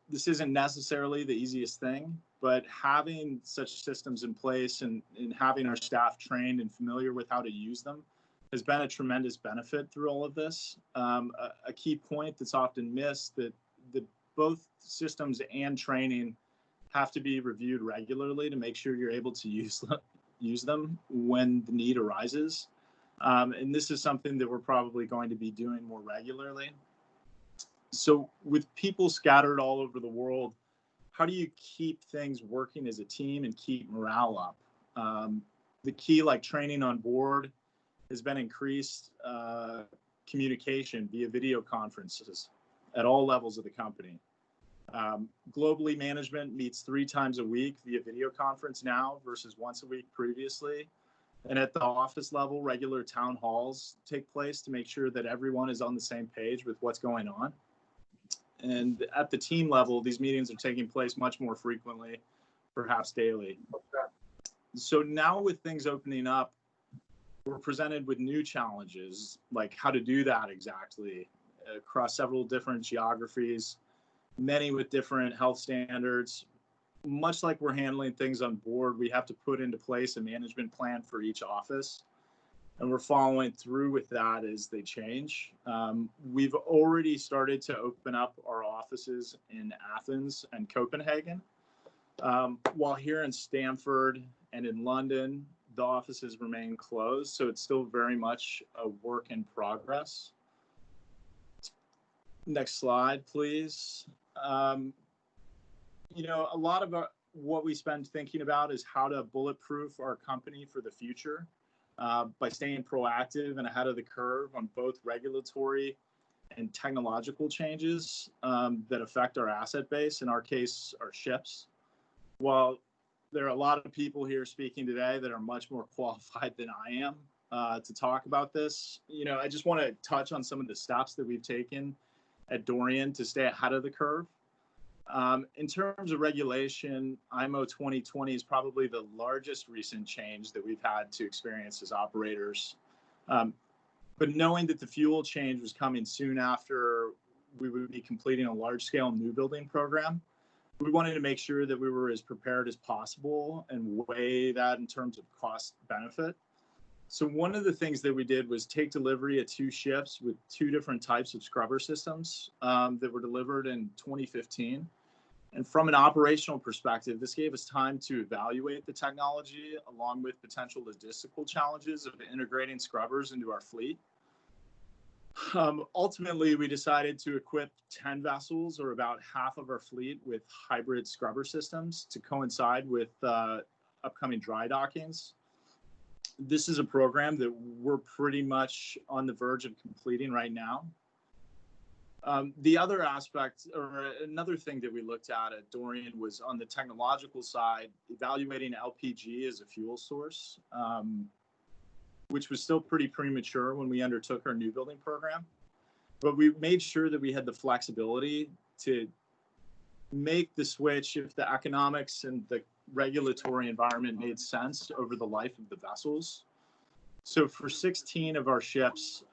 This isn't necessarily the easiest thing, but having such systems in place and having our staff trained and familiar with how to use them has been a tremendous benefit through all of this. A key point that's often missed that both systems and training have to be reviewed regularly to make sure you're able to use them when the need arises. And this is something that we're probably going to be doing more regularly. So with people scattered all over the world, how do you keep things working as a team and keep morale up? The key, like training on board, has been increased communication via video conferences at all levels of the company. Globally, management meets 3 times a week via video conference now versus once a week previously. And at the office level, regular town halls take place to make sure that everyone is on the same page with what's going on. And at the team level, these meetings are taking place much more frequently, perhaps daily. So now with things opening up, we're presented with new challenges, like how to do that exactly across several different geographies, many with different health standards. Much like we're handling things on board, we have to put into place a management plan for each office. And we're following through with that as they change. We've already started to open up our offices in Athens and Copenhagen. While here in Stamford and in London, the offices remain closed. So it's still very much a work in progress. Next slide, please. You know, a lot of what we spend thinking about is how to bulletproof our company for the future by staying proactive and ahead of the curve on both regulatory and technological changes that affect our asset base, in our case, our ships. While there are a lot of people here speaking today that are much more qualified than I am to talk about this, you know, I just want to touch on some of the steps that we've taken at Dorian to stay ahead of the curve. In terms of regulation, IMO 2020 is probably the largest recent change that we've had to experience as operators. But knowing that the fuel change was coming soon after we would be completing a large-scale new building program, we wanted to make sure that we were as prepared as possible and weigh that in terms of cost benefit. So one of the things that we did was take delivery of 2 ships with 2 different types of scrubber systems that were delivered in 2015. And from an operational perspective, this gave us time to evaluate the technology along with potential logistical challenges of integrating scrubbers into our fleet. Ultimately, we decided to equip 10 vessels, or about half of our fleet, with hybrid scrubber systems to coincide with upcoming dry dockings. This is a program that we're pretty much on the verge of completing right now. The other aspect, or another thing that we looked at Dorian, was on the technological side, evaluating LPG as a fuel source, which was still pretty premature when we undertook our new building program. But we made sure that we had the flexibility to make the switch if the economics and the regulatory environment made sense over the life of the vessels. So for 16 of our ships,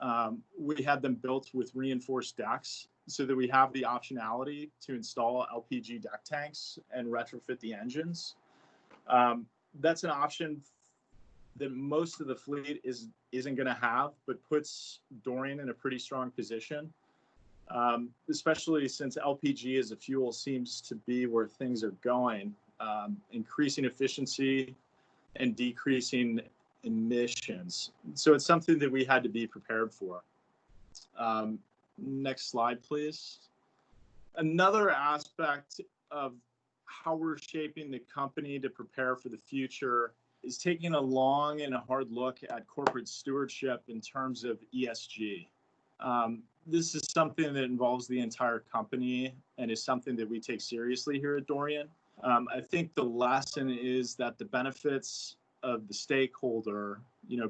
we had them built with reinforced decks so that we have the optionality to install LPG deck tanks and retrofit the engines. That's an option that most of the fleet isn't going to have, but puts Dorian in a pretty strong position, especially since LPG as a fuel seems to be where things are going, increasing efficiency and decreasing emissions. So it's something that we had to be prepared for. Next slide, please. Another aspect of how we're shaping the company to prepare for the future is taking a long and a hard look at corporate stewardship in terms of ESG. This is something that involves the entire company and is something that we take seriously here at Dorian. I think the lesson is that the benefits of the stakeholder,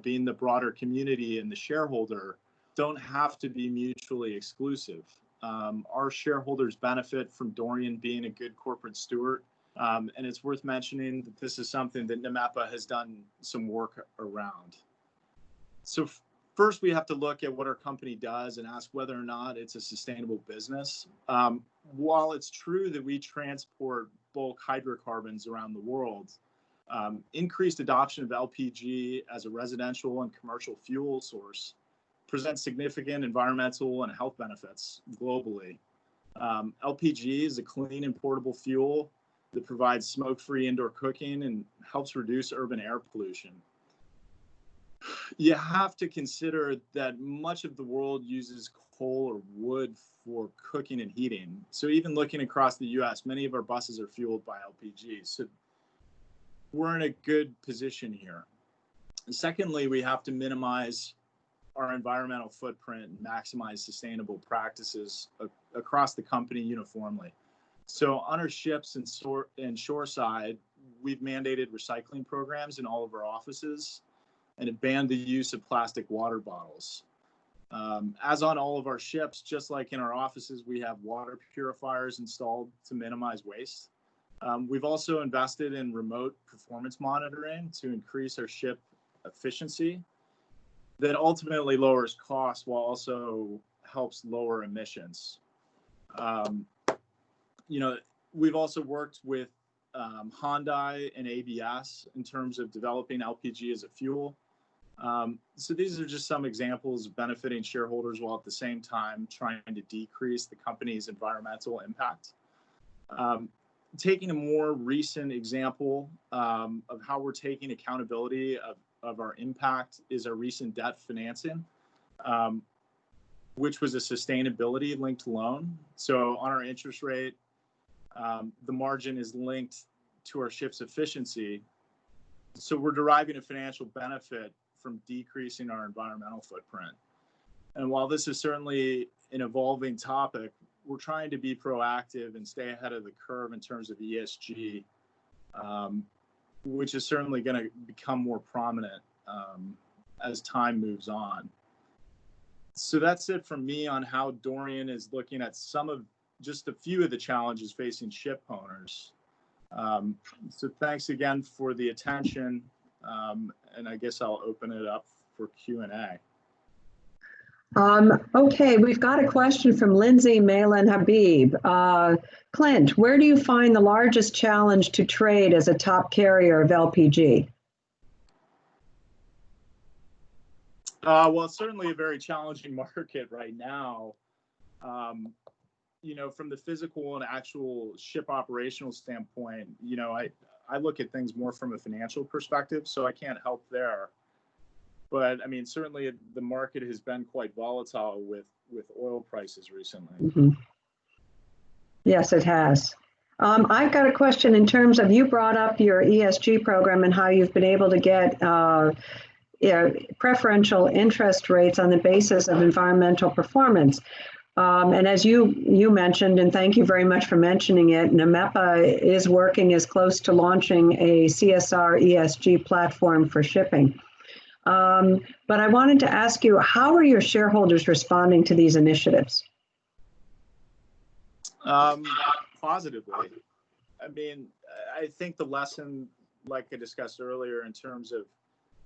being the broader community and the shareholder, don't have to be mutually exclusive. Our shareholders benefit from Dorian being a good corporate steward. And it's worth mentioning that this is something that NMEPA has done some work around. So first, we have to look at what our company does and ask whether or not it's a sustainable business. While it's true that we transport bulk hydrocarbons around the world, increased adoption of LPG as a residential and commercial fuel source presents significant environmental and health benefits globally. LPG is a clean and portable fuel that provides smoke-free indoor cooking and helps reduce urban air pollution. You have to consider that much of the world uses coal or wood for cooking and heating. So even looking across the US, many of our buses are fueled by LPG. So we're in a good position here. And secondly, we have to minimize our environmental footprint and maximize sustainable practices across the company uniformly. So on our ships and shoreside, we've mandated recycling programs in all of our offices and have banned the use of plastic water bottles. As on all of our ships, just like in our offices, we have water purifiers installed to minimize waste. We've also invested in remote performance monitoring to increase our ship efficiency that ultimately lowers costs while also helps lower emissions. We've also worked with Hyundai and ABS in terms of developing LPG as a fuel. So these are just some examples of benefiting shareholders while at the same time trying to decrease the company's environmental impact. Taking a more recent example of how we're taking accountability of our impact is our recent debt financing, which was a sustainability linked loan. So on our interest rate, the margin is linked to our ship's efficiency. So we're deriving a financial benefit from decreasing our environmental footprint. And while this is certainly an evolving topic, we're trying to be proactive and stay ahead of the curve in terms of ESG, which is certainly going to become more prominent as time moves on. So that's it from me on how Dorian is looking at just a few of the challenges facing ship owners. So thanks again for the attention. And I guess I'll open it up for Q&A. Okay, we've got a question from Lindsay Malin Habib. Clint, where do you find the largest challenge to trade as a top carrier of LPG? Well, it's certainly a very challenging market right now. From the physical and actual ship operational standpoint, I look at things more from a financial perspective, so I can't help there. But I mean, certainly the market has been quite volatile with oil prices recently. Mm-hmm. Yes, it has. I've got a question in terms of, you brought up your ESG program and how you've been able to get preferential interest rates on the basis of environmental performance. And as you mentioned, and thank you very much for mentioning it, NMEPA is working as close to launching a CSR ESG platform for shipping. But I wanted to ask you, how are your shareholders responding to these initiatives? Positively. I mean, I think the lesson, like I discussed earlier, in terms of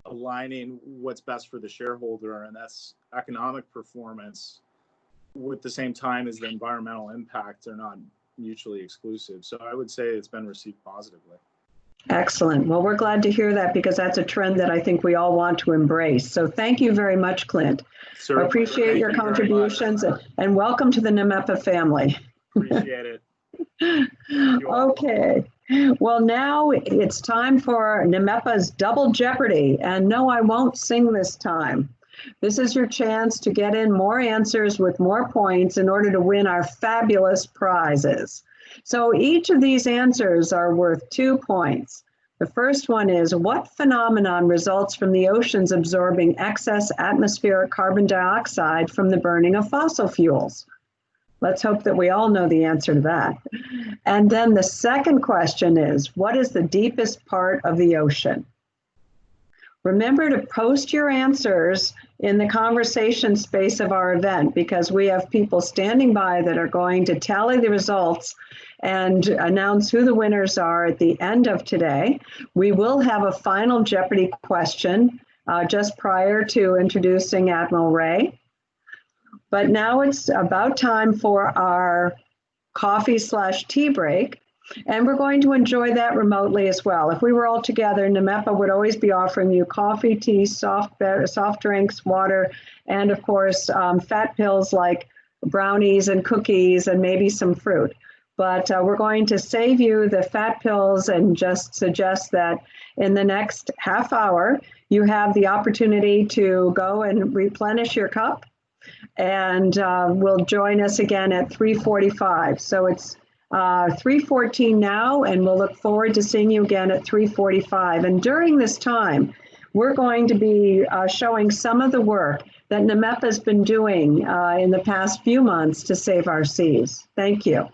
aligning what's best for the shareholder, and that's economic performance, with the same time as the environmental impact, are not mutually exclusive. So I would say it's been received positively. Excellent. Well, we're glad to hear that, because that's a trend that I think we all want to embrace. So thank you very much, Clint. Certainly. I appreciate your contributions, and welcome to the NMEPA family. Appreciate it. Okay. Well, now it's time for NMEPA's Double Jeopardy. And no, I won't sing this time. This is your chance to get in more answers with more points in order to win our fabulous prizes. So each of these answers are worth 2 points. The first one is, what phenomenon results from the oceans absorbing excess atmospheric carbon dioxide from the burning of fossil fuels? Let's hope that we all know the answer to that. And then the second question is, what is the deepest part of the ocean? Remember to post your answers in the conversation space of our event, because we have people standing by that are going to tally the results and announce who the winners are at the end of today. We will have a final Jeopardy question just prior to introducing Admiral Ray. But now it's about time for our coffee/tea break. And we're going to enjoy that remotely as well. If we were all together, NMEPA would always be offering you coffee, tea, soft drinks, water, and of course, fat pills like brownies and cookies and maybe some fruit. But we're going to save you the fat pills and just suggest that in the next half hour, you have the opportunity to go and replenish your cup, and will join us again at 3:45. So it's 3:14 now, and we'll look forward to seeing you again at 3:45. And during this time, we're going to be showing some of the work that NMEPA has been doing in the past few months to save our seas. Thank you.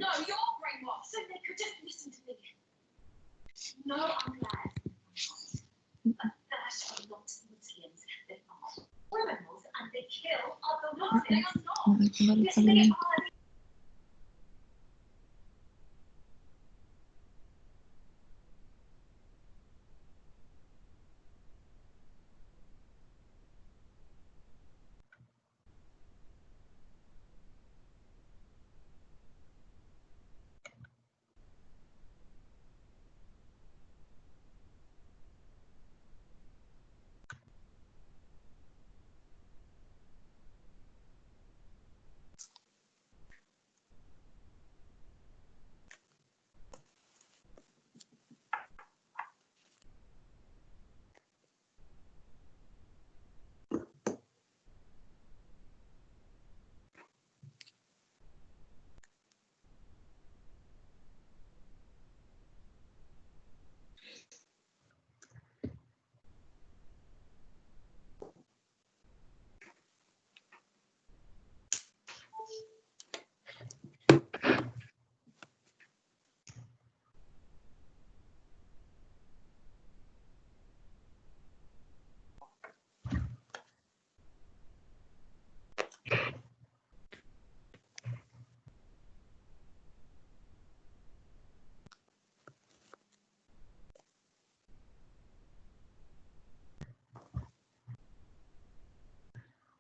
Great. No, you're brainwashed. So they could just listen to me. No, I'm glad. But that's why lots of Muslims, they are criminals and they kill other Muslims. They are not. Yes, they are.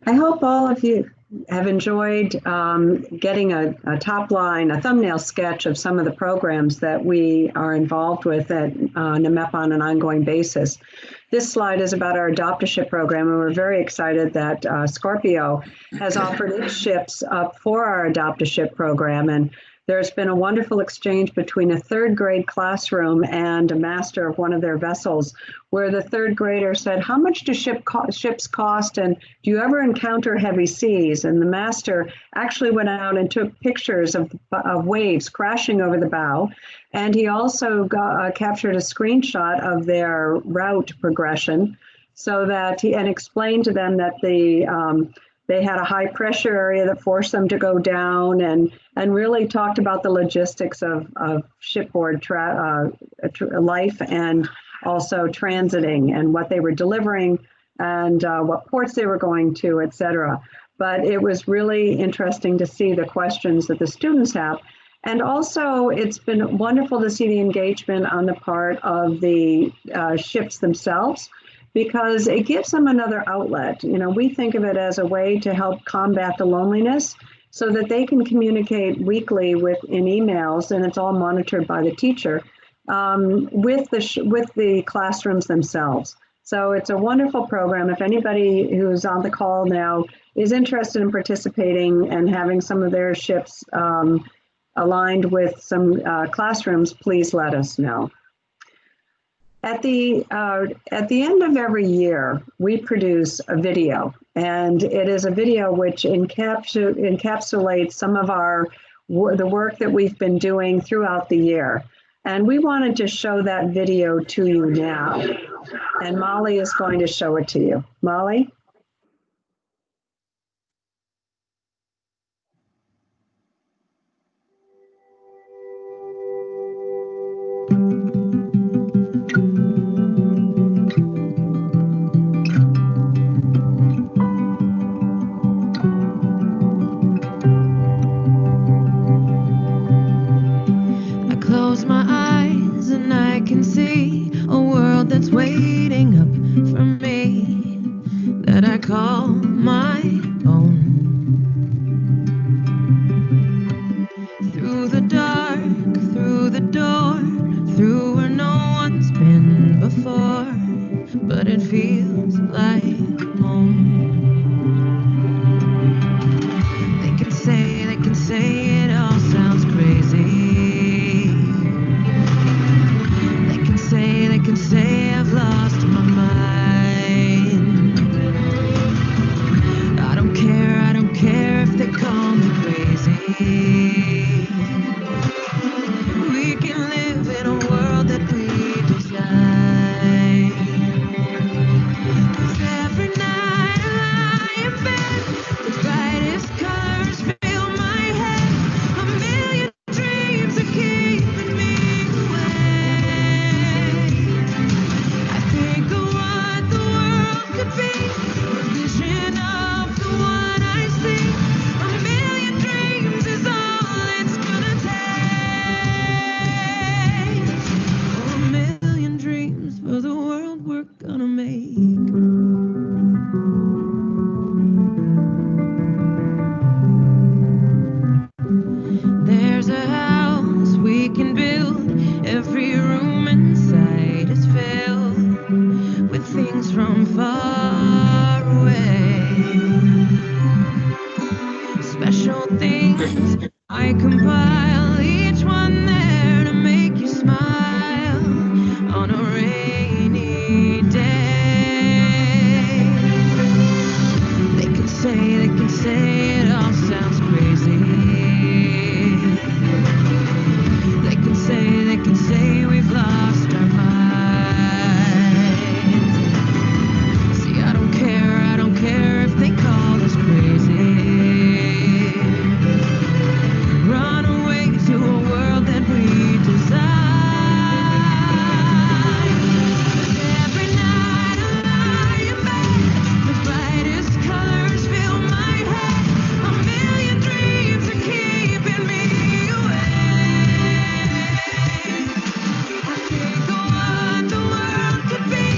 I hope all of you have enjoyed getting a top line, a thumbnail sketch of some of the programs that we are involved with at NMEP on an ongoing basis. This slide is about our adoptership program, and we're very excited that Scorpio has offered its ships up for our adoptership program. And there's been a wonderful exchange between a third grade classroom and a master of one of their vessels, where the third grader said, "How much do ships cost, and do you ever encounter heavy seas?" And the master actually went out and took pictures of waves crashing over the bow. And he also captured a screenshot of their route progression, so that and explained to them that they had a high pressure area that forced them to go down, and really talked about the logistics of shipboard life, and also transiting, and what they were delivering, and what ports they were going to, etc. But it was really interesting to see the questions that the students have. And also, it's been wonderful to see the engagement on the part of the ships themselves, because it gives them another outlet. You know, we think of it as a way to help combat the loneliness, so that they can communicate weekly in emails, and it's all monitored by the teacher, with the classrooms themselves. So it's a wonderful program. If anybody who's on the call now is interested in participating and having some of their ships aligned with some classrooms, please let us know. At the end of every year, we produce a video, and it is a video which encapsulates some of the work that we've been doing throughout the year. And we wanted to show that video to you now. And Molly is going to show it to you. Molly? Close my eyes and I can see a world that's waiting up for me, that I call my own. Through the dark, through the door, through where no one's been before, but it feels like home. They can say it all sounds crazy. They can say I've lost my mind. I don't care if they call me crazy. We can live in a world that we design. 'Cause every night I lie in bed, the brightest colors fill my head. make. There's a house we can build, every room inside is filled with things from far away. Special things I compile, each one there to make you smile on a rainy day. They can say it all sounds crazy. They can say we've lost our minds. See, I don't care if they call us crazy. Run away to a world that we design. Every night I lie in bed, the brightest colors fill my head. A million dreams are keeping me awake. I think of what the world could be,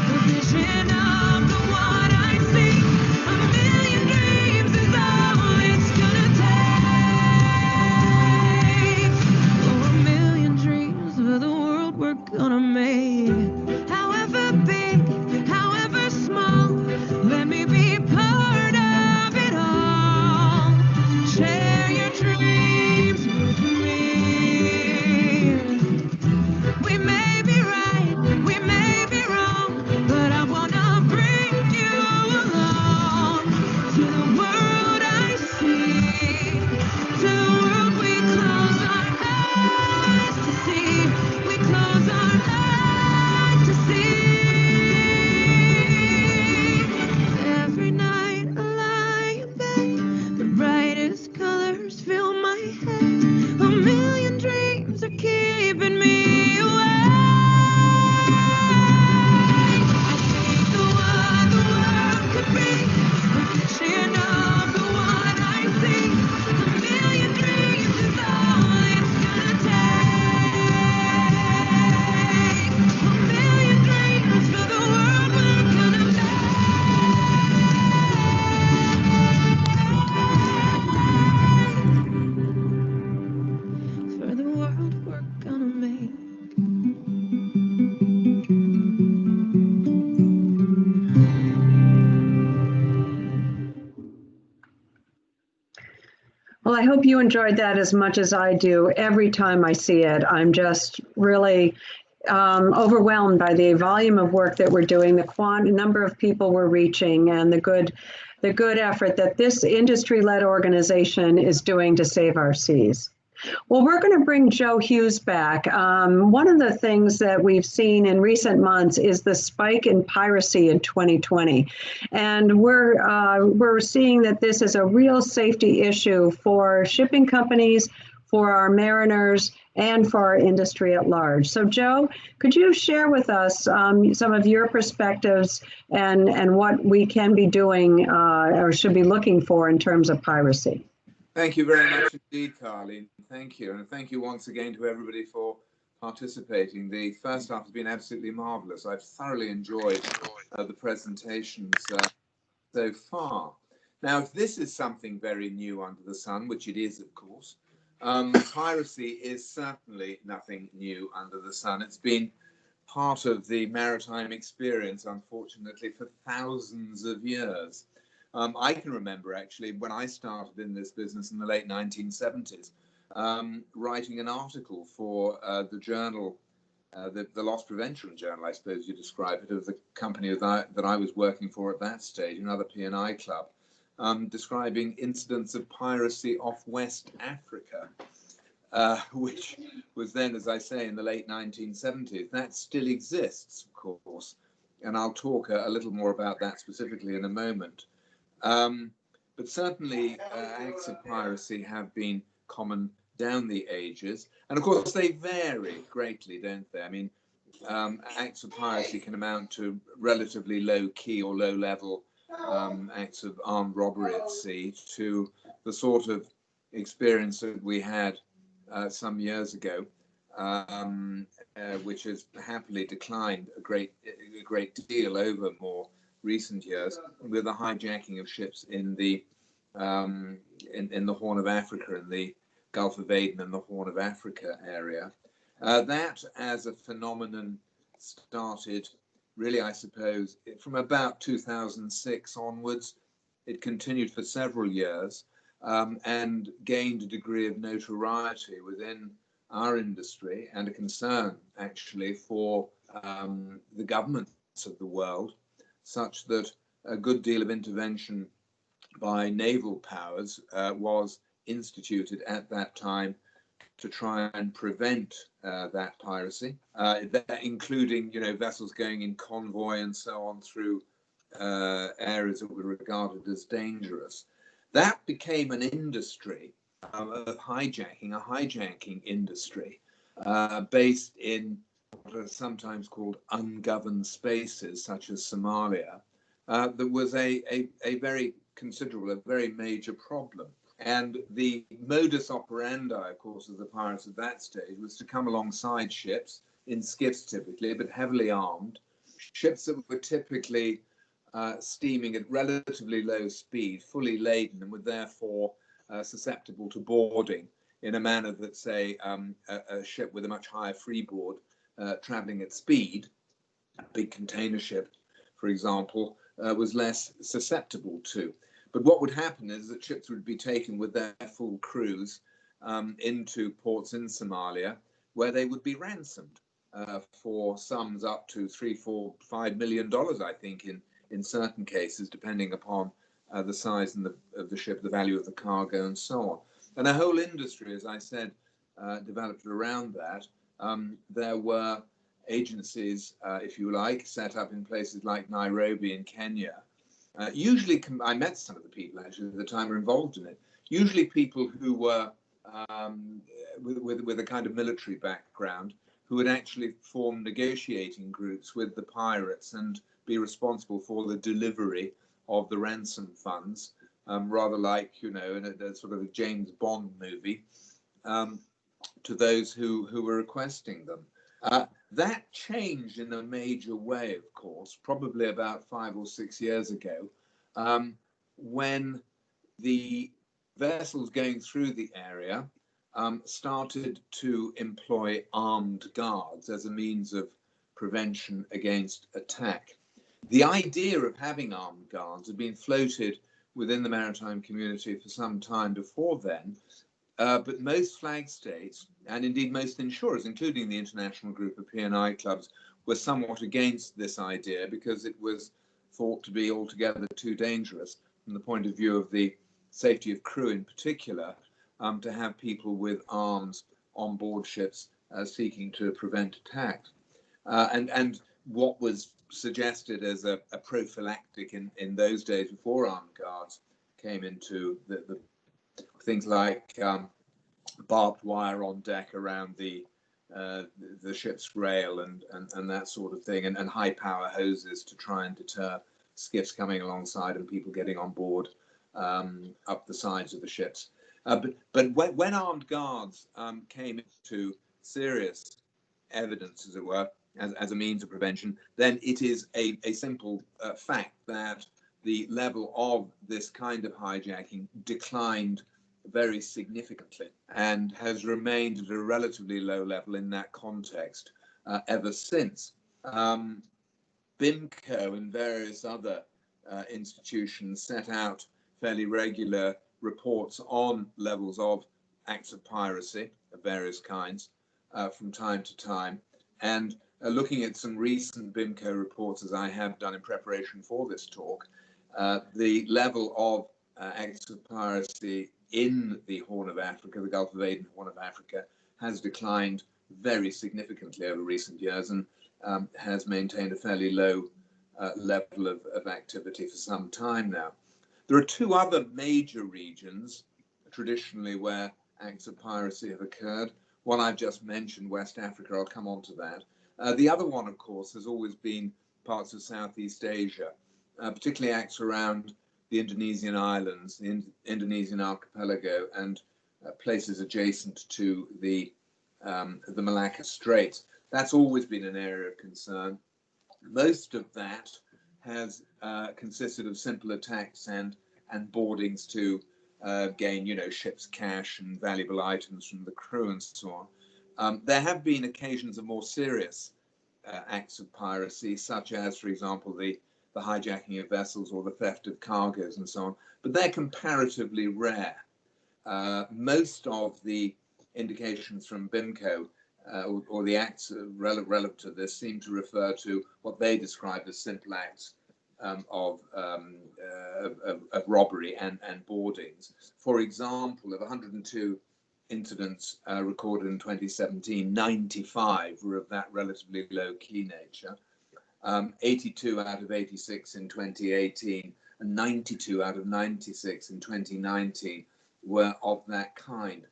the vision of the one I see. A million dreams is all it's gonna take. Oh, a million dreams for the world we're gonna make. However big, however small, let me be part of it all. Share your dreams with me. We may be right, we may be wrong, but I wanna bring you along to the world I see, to the world we close our eyes to see, we close our eyes to see. Every night I lie in bed, the brightest colors fill my head. A million dreams are keeping me awake. I think of what the world could be, a vision of the one I see. A million dreams is all it's gonna take. A million dreams for the world we're gonna make. For the world we're gonna make. Well, I hope you enjoyed that as much as I do. Every time I see it, I'm just really overwhelmed by the volume of work that we're doing, the number of people we're reaching, and the good effort that this industry-led organization is doing to save our seas. Well, we're going to bring Joe Hughes back. One of the things that we've seen in recent months is the spike in piracy in 2020. And we're seeing that this is a real safety issue for shipping companies, for our mariners, and for our industry at large. So Joe, could you share with us some of your perspectives and what we can be doing or should be looking for in terms of piracy? Thank you very much indeed, Carlene. Thank you. And thank you once again to everybody for participating. The first half has been absolutely marvelous. I've thoroughly enjoyed the presentations so far. Now, if this is something very new under the sun, which it is, of course, piracy is certainly nothing new under the sun. It's been part of the maritime experience, unfortunately, for thousands of years. I can remember, actually, when I started in this business in the late 1970s, writing an article for the journal, the Loss Prevention Journal, I suppose you describe it, of the company that I was working for at that stage, another P&I club, describing incidents of piracy off West Africa, which was then, as I say, in the late 1970s. That still exists, of course, and I'll talk a little more about that specifically in a moment. But certainly acts of piracy have been common down the ages, and of course they vary greatly, don't they? I mean, acts of piracy can amount to relatively low key or low level acts of armed robbery at sea, to the sort of experience that we had some years ago which has happily declined a great deal over more recent years, with the hijacking of ships in the Horn of Africa, in the Gulf of Aden and the Horn of Africa area. That as a phenomenon started really, I suppose, from about 2006 onwards. It continued for several years and gained a degree of notoriety within our industry and a concern actually for the governments of the world, such that a good deal of intervention by naval powers was instituted at that time to try and prevent that piracy, including, vessels going in convoy and so on through areas that were regarded as dangerous. That became an industry of hijacking, a hijacking industry based in what are sometimes called ungoverned spaces, such as Somalia. That was a very considerable, a very major problem. And the modus operandi, of course, of the pirates at that stage was to come alongside ships, in skiffs typically, but heavily armed, ships that were typically steaming at relatively low speed, fully laden, and were therefore susceptible to boarding in a manner that, say, a ship with a much higher freeboard traveling at speed, a big container ship, for example, was less susceptible to. But what would happen is that ships would be taken with their full crews into ports in Somalia, where they would be ransomed for sums up to $3, $4, $5 million, I think, in certain cases, depending upon the size of the ship, the value of the cargo, and so on. And a whole industry, as I said, developed around that. There were agencies, if you like, set up in places like Nairobi in Kenya. Usually, I met some of the people actually at the time were involved in it. Usually people who were with a kind of military background, who would actually form negotiating groups with the pirates and be responsible for the delivery of the ransom funds, rather like, in a sort of a James Bond movie, to those who were requesting them. That changed in a major way, of course, probably about 5 or 6 years ago, when the vessels going through the area started to employ armed guards as a means of prevention against attack. The idea of having armed guards had been floated within the maritime community for some time before then, but most flag states, and indeed most insurers, including the International Group of P&I Clubs, were somewhat against this idea because it was thought to be altogether too dangerous from the point of view of the safety of crew in particular, to have people with arms on board ships seeking to prevent attack. And what was suggested as a prophylactic in those days before armed guards came into the things like barbed wire on deck around the ship's rail and that sort of thing, and high power hoses to try and deter skiffs coming alongside and people getting on board up the sides of the ships. But when armed guards came into serious evidence, as it were, as a means of prevention, then it is a simple fact that the level of this kind of hijacking declined very significantly and has remained at a relatively low level in that context ever since. BIMCO and various other institutions set out fairly regular reports on levels of acts of piracy of various kinds from time to time. And looking at some recent BIMCO reports, as I have done in preparation for this talk, the level of acts of piracy in the Horn of Africa, the Gulf of Aden, Horn of Africa, has declined very significantly over recent years and has maintained a fairly low level of activity for some time now. There are two other major regions traditionally where acts of piracy have occurred. One I've just mentioned, West Africa, I'll come on to that. The other one, of course, has always been parts of Southeast Asia, particularly acts around the Indonesian islands, the Indonesian archipelago, and places adjacent to the the Malacca Straits. That's always been an area of concern. Most of that has consisted of simple attacks and boardings to gain, ships' cash and valuable items from the crew and so on. There have been occasions of more serious acts of piracy, such as, for example, the hijacking of vessels or the theft of cargoes and so on, but they're comparatively rare. Most of the indications from BIMCO or the acts relevant to this seem to refer to what they describe as simple acts of robbery and boardings. For example, of 102 incidents recorded in 2017, 95 were of that relatively low-key nature. 82 out of 86 in 2018, and 92 out of 96 in 2019 were of that kind.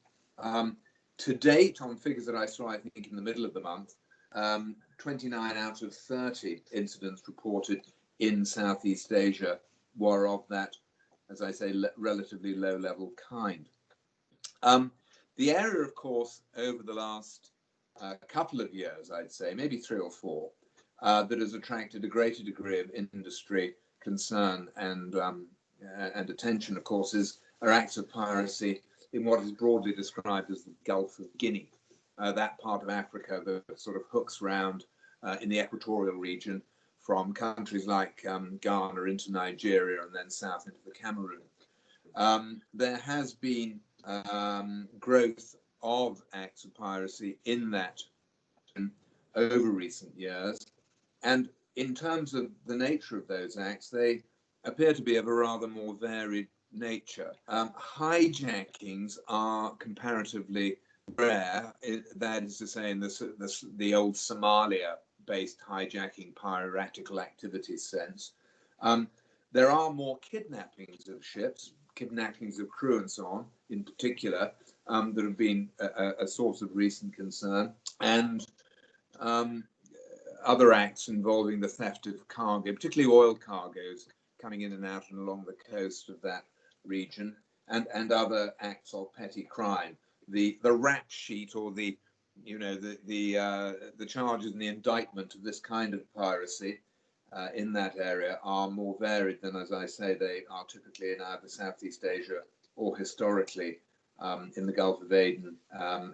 To date, on figures that I saw, I think in the middle of the month, 29 out of 30 incidents reported in Southeast Asia were of that, as I say, relatively low-level kind. The area, of course, over the last couple of years, I'd say, maybe 3 or 4, that has attracted a greater degree of industry concern and attention, of course, are acts of piracy in what is broadly described as the Gulf of Guinea, that part of Africa that sort of hooks round in the equatorial region from countries like Ghana into Nigeria and then south into the Cameroon. There has been growth of acts of piracy in that over recent years. And in terms of the nature of those acts, they appear to be of a rather more varied nature. Hijackings are comparatively rare, that is to say, in the old Somalia-based hijacking piratical activity sense. There are more kidnappings of ships, kidnappings of crew and so on, in particular, that have been a source of recent concern, and other acts involving the theft of cargo, particularly oil cargoes coming in and out and along the coast of that region, and other acts of petty crime. The rap sheet or the charges and the indictment of this kind of piracy in that area are more varied than, as I say, they are typically in either Southeast Asia or historically in the Gulf of Aden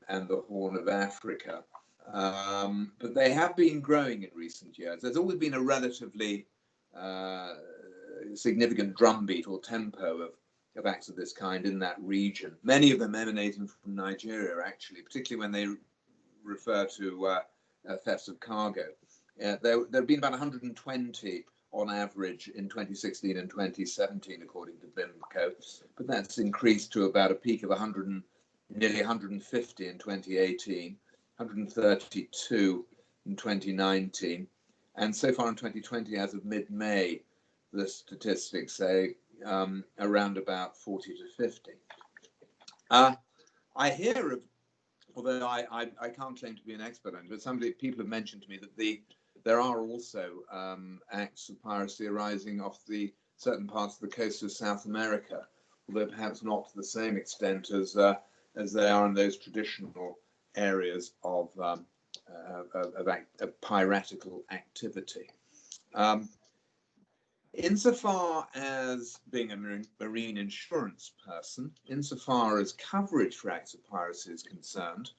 and the Horn of Africa. But they have been growing in recent years. There's always been a relatively significant drumbeat or tempo of acts of this kind in that region, many of them emanating from Nigeria, actually, particularly when they refer to thefts of cargo. There have been about 120 on average in 2016 and 2017, according to BIMCO, but that's increased to about a peak of nearly 150 in 2018, 132 in 2019, and so far in 2020, as of mid-May, the statistics say around about 40 to 50. I hear of, although I can't claim to be an expert on it, but people have mentioned to me that there are also acts of piracy arising off certain parts of the coast of South America, although perhaps not to the same extent as they are in those traditional areas of piratical activity. Insofar as being a marine insurance person, insofar as coverage for acts of piracy is concerned,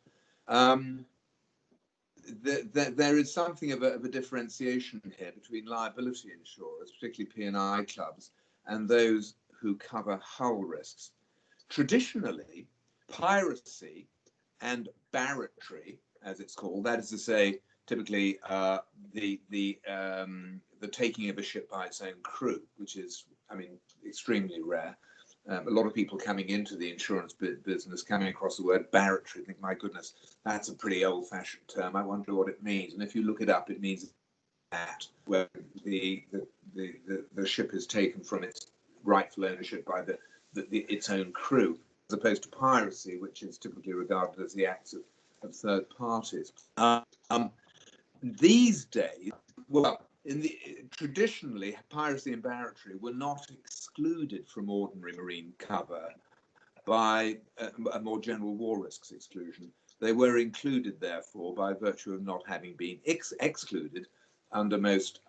there is something of a differentiation here between liability insurers, particularly P&I clubs, and those who cover hull risks. Traditionally, piracy and barratry, as it's called, that is to say, typically the taking of a ship by its own crew, which is, extremely rare. A lot of people coming into the insurance business, coming across the word barratry, think, my goodness, that's a pretty old-fashioned term. I wonder what it means. And if you look it up, it means that where the ship is taken from its rightful ownership by its own crew, as opposed to piracy, which is typically regarded as the acts of third parties. These days, traditionally, piracy and barratry were not excluded from ordinary marine cover by a more general war risks exclusion. they were included, therefore, by virtue of not having been excluded under most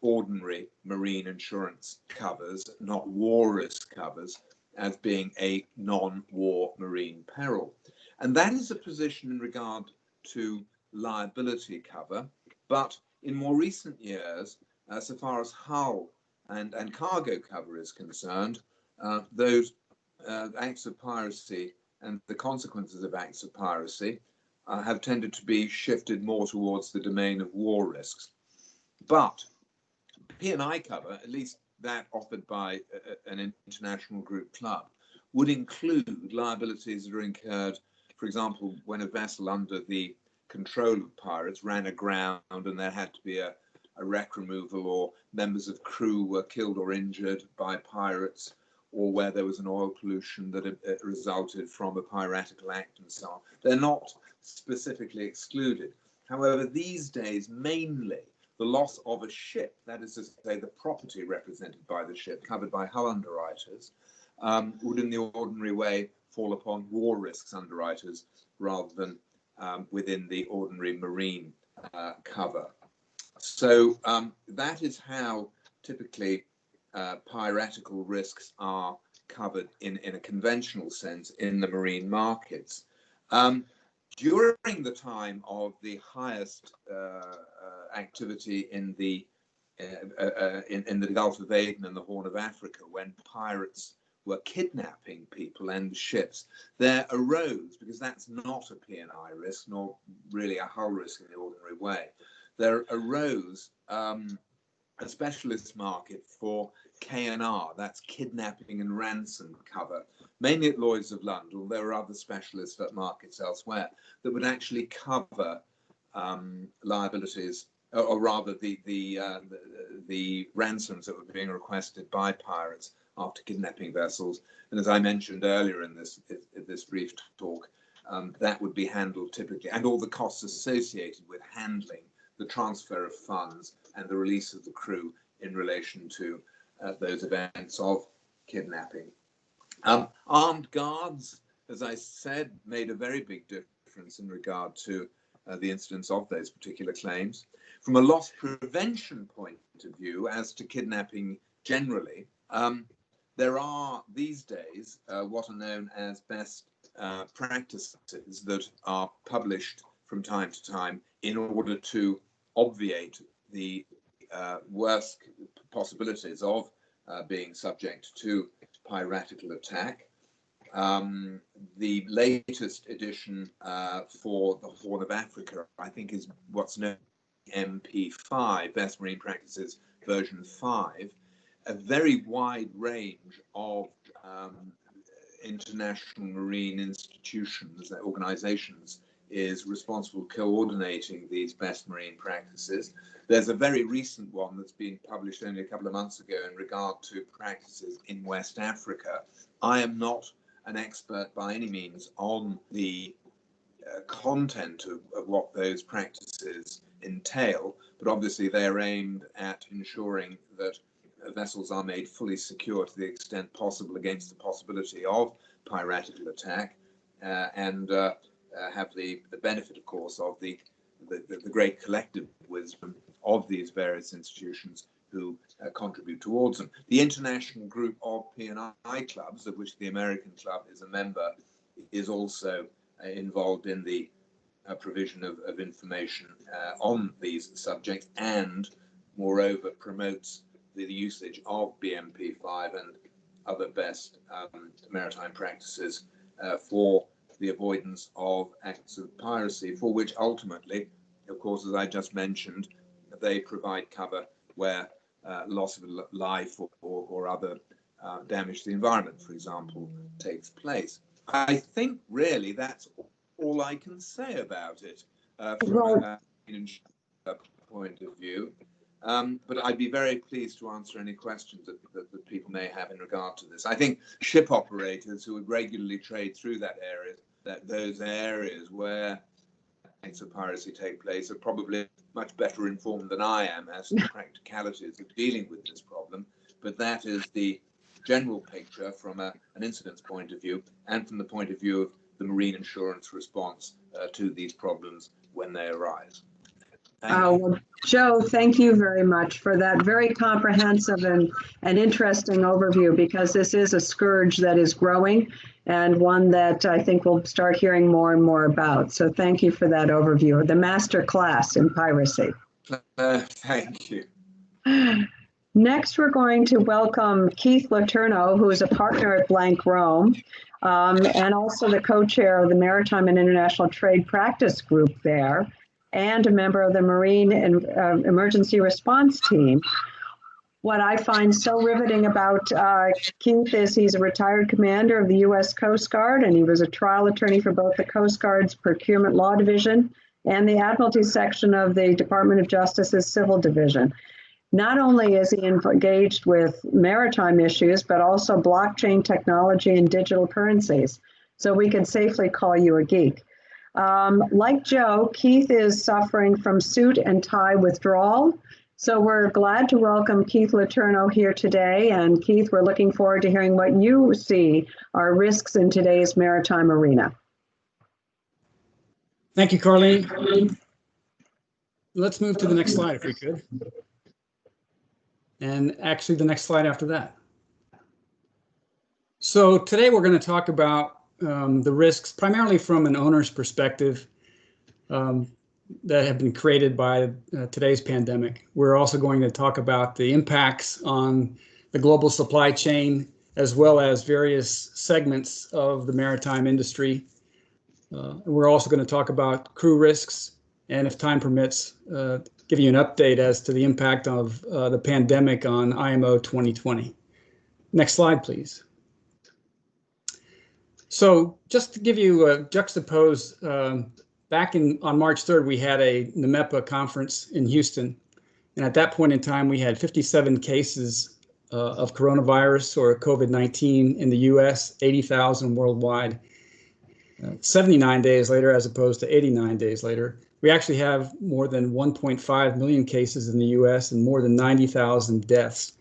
ordinary marine insurance covers, not war risk covers, as being a non-war marine peril. And that is a position in regard to liability cover. But in more recent years, so far as hull and cargo cover is concerned, those acts of piracy and the consequences of acts of piracy have tended to be shifted more towards the domain of war risks. But P&I cover, at least that offered by an international group club, would include liabilities that are incurred, for example, when a vessel under the control of pirates ran aground and there had to be a wreck removal, or members of crew were killed or injured by pirates, or where there was an oil pollution that resulted from a piratical act and so on. They're not specifically excluded. However, these days, mainly the loss of a ship, that is to say the property represented by the ship, covered by hull underwriters, would in the ordinary way fall upon war risks underwriters rather than within the ordinary marine cover. So that is how typically piratical risks are covered in a conventional sense in the marine markets. During the time of the highest activity in the Gulf of Aden and the Horn of Africa, when pirates were kidnapping people and ships, there arose, because that's not a P&I risk, nor really a hull risk in the ordinary way, there arose a specialist market for K&R, that's kidnapping and ransom cover, mainly at Lloyd's of London, although there are other specialist markets elsewhere that would actually cover liabilities, or rather the ransoms that were being requested by pirates after kidnapping vessels. And as I mentioned earlier in this brief talk, that would be handled typically, and all the costs associated with handling the transfer of funds and the release of the crew in relation to those events of kidnapping. Armed guards, as I said, made a very big difference in regard to the incidence of those particular claims. From a loss prevention point of view, as to kidnapping generally, there are these days what are known as best practices that are published from time to time in order to obviate the worst possibilities of being subject to piratical attack. The latest edition for the Horn of Africa, I think, is what's known as MP5, Best Marine Practices version 5. A very wide range of international marine institutions, organizations, is responsible for coordinating these best marine practices. There's a very recent one that's been published only a couple of months ago in regard to practices in West Africa. I am not an expert by any means on the content of what those practices entail, but obviously they are aimed at ensuring that vessels are made fully secure to the extent possible against the possibility of piratical attack, and have the benefit, of course, of the great collective wisdom of these various institutions who contribute towards them. The international group of P&I clubs, of which the American club is a member, is also involved in the provision of information on these subjects, and moreover promotes the usage of BMP5 and other best maritime practices for the avoidance of acts of piracy, for which ultimately, of course, as I just mentioned, they provide cover where loss of life or other damage to the environment, for example, takes place. I think really that's all I can say about it from a point of view. But I'd be very pleased to answer any questions that people may have in regard to this. I think ship operators who would regularly trade through those areas where acts of piracy take place are probably much better informed than I am as to the practicalities of dealing with this problem. But that is the general picture from an incidence point of view, and from the point of view of the marine insurance response to these problems when they arise. Well, Joe, thank you very much for that very comprehensive and interesting overview, because this is a scourge that is growing and one that I think we'll start hearing more and more about. So thank you for that overview, the master class in piracy. Thank you. Next, we're going to welcome Keith Letourneau, who is a partner at Blank Rome, and also the co-chair of the Maritime and International Trade Practice Group there, and a member of the Marine Emergency Response Team. What I find so riveting about Keith is he's a retired commander of the U.S. Coast Guard, and he was a trial attorney for both the Coast Guard's Procurement Law Division and the Admiralty section of the Department of Justice's Civil Division. Not only is he engaged with maritime issues, but also blockchain technology and digital currencies. So we can safely call you a geek. Like Joe, Keith is suffering from suit and tie withdrawal. So we're glad to welcome Keith Letourneau here today. And Keith, we're looking forward to hearing what you see are risks in today's maritime arena. Thank you, Carlene. Let's move to the next slide if we could. And actually the next slide after that. So today we're going to talk about the risks primarily from an owner's perspective that have been created by today's pandemic. We're also going to talk about the impacts on the global supply chain, as well as various segments of the maritime industry. We're also going to talk about crew risks, and if time permits, give you an update as to the impact of the pandemic on IMO 2020. Next slide, please. So just to give you a juxtapose, back on March 3rd, we had a NMEPA conference in Houston. And at that point in time, we had 57 cases of coronavirus or COVID-19 in the US, 80,000 worldwide. 79 days later, as opposed to 89 days later, we actually have more than 1.5 million cases in the US and more than 90,000 deaths.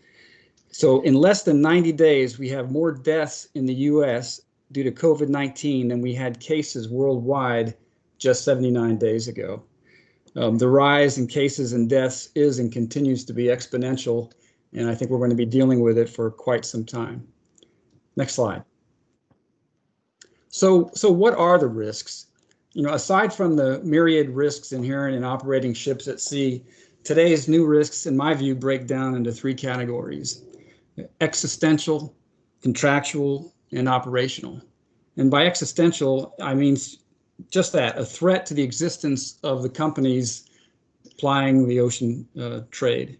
So in less than 90 days, we have more deaths in the US due to COVID-19 than we had cases worldwide just 79 days ago. The rise in cases and deaths is and continues to be exponential, and I think we're going to be dealing with it for quite some time. Next slide. So what are the risks? Aside from the myriad risks inherent in operating ships at sea, today's new risks, in my view, break down into three categories: existential, contractual, and operational. And by existential, I mean just that, a threat to the existence of the companies plying the ocean trade.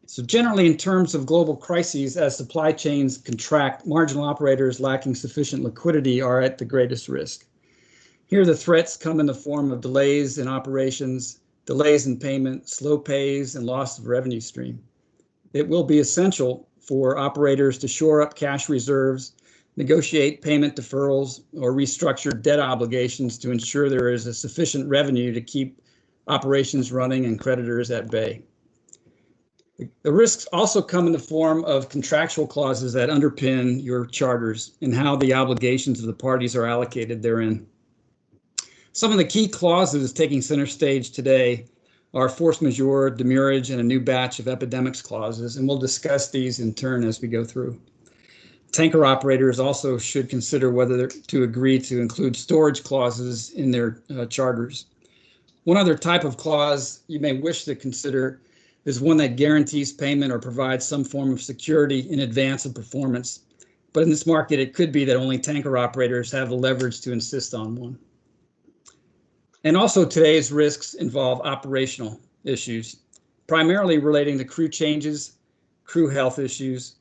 So generally, in terms of global crises, as supply chains contract, marginal operators lacking sufficient liquidity are at the greatest risk. Here, the threats come in the form of delays in operations, delays in payment, slow pays, and loss of revenue stream. It will be essential for operators to shore up cash reserves, negotiate payment deferrals, or restructure debt obligations to ensure there is a sufficient revenue to keep operations running and creditors at bay. The risks also come in the form of contractual clauses that underpin your charters and how the obligations of the parties are allocated therein. Some of the key clauses taking center stage today are force majeure, demurrage, and a new batch of epidemics clauses, and we'll discuss these in turn as we go through. Tanker operators also should consider whether to agree to include storage clauses in their charters. One other type of clause you may wish to consider is one that guarantees payment or provides some form of security in advance of performance. But in this market, it could be that only tanker operators have the leverage to insist on one. And also today's risks involve operational issues, primarily relating to crew changes, crew health issues,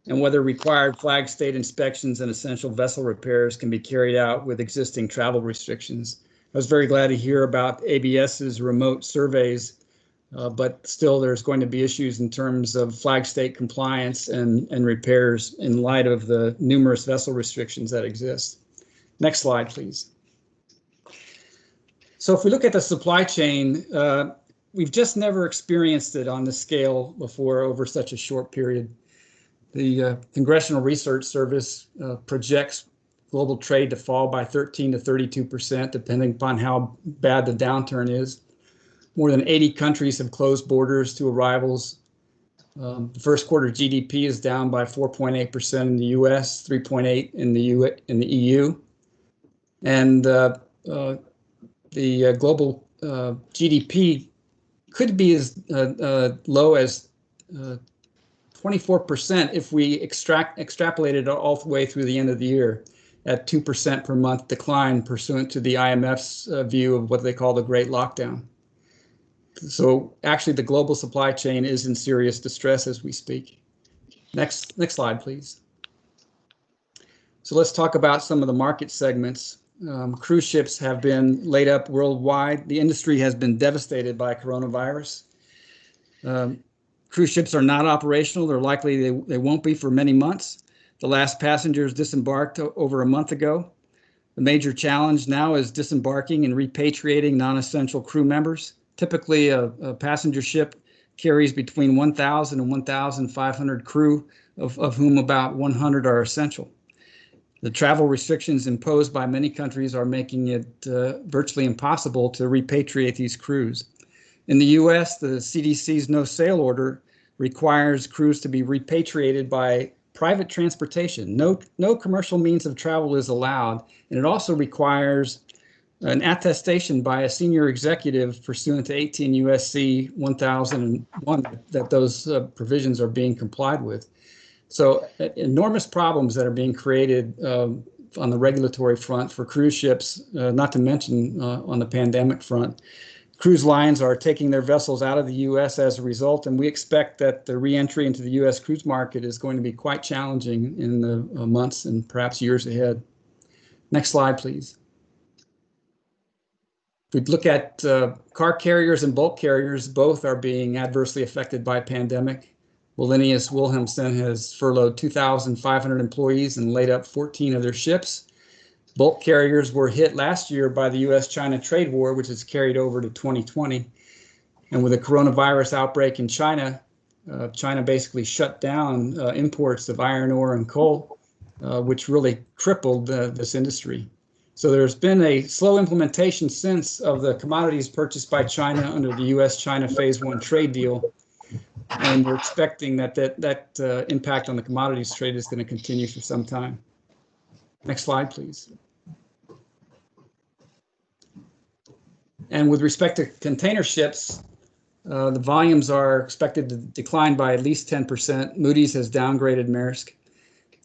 and whether required flag state inspections and essential vessel repairs can be carried out with existing travel restrictions. I was very glad to hear about ABS's remote surveys, but still there's going to be issues in terms of flag state compliance and repairs in light of the numerous vessel restrictions that exist. Next slide, please. So if we look at the supply chain, we've just never experienced it on this scale before over such a short period. The Congressional Research Service projects global trade to fall by 13 to 32%, depending upon how bad the downturn is. More than 80 countries have closed borders to arrivals. The first quarter GDP is down by 4.8% in the US, 3.8% in the EU. And the global GDP could be as low as 24% if we extrapolate it all the way through the end of the year at 2% per month decline pursuant to the IMF's view of what they call the Great Lockdown. So actually the global supply chain is in serious distress as we speak. Next slide, please. So let's talk about some of the market segments. Cruise ships have been laid up worldwide. The industry has been devastated by coronavirus. Cruise ships are not operational. They're likely they won't be for many months. The last passengers disembarked over a month ago. The major challenge now is disembarking and repatriating non-essential crew members. Typically, a passenger ship carries between 1,000 and 1,500 crew, of whom about 100 are essential. The travel restrictions imposed by many countries are making it virtually impossible to repatriate these crews. In the US, the CDC's no sail order requires crews to be repatriated by private transportation. No commercial means of travel is allowed, and it also requires an attestation by a senior executive pursuant to 18 USC 1001 that those provisions are being complied with. So enormous problems that are being created on the regulatory front for cruise ships, not to mention on the pandemic front. Cruise lines are taking their vessels out of the U.S. as a result, and we expect that the reentry into the U.S. cruise market is going to be quite challenging in the months and perhaps years ahead. Next slide, please. If we look at car carriers and bulk carriers, both are being adversely affected by pandemic. Wallenius Wilhelmsen has furloughed 2,500 employees and laid up 14 of their ships. Bulk carriers were hit last year by the US-China trade war, which is carried over to 2020. And with the coronavirus outbreak in China, China basically shut down imports of iron ore and coal, which really crippled this industry. So there's been a slow implementation since of the commodities purchased by China under the US-China Phase 1 trade deal. And we're expecting that impact on the commodities trade is going to continue for some time. Next slide, please. And with respect to container ships, the volumes are expected to decline by at least 10%. Moody's has downgraded Maersk.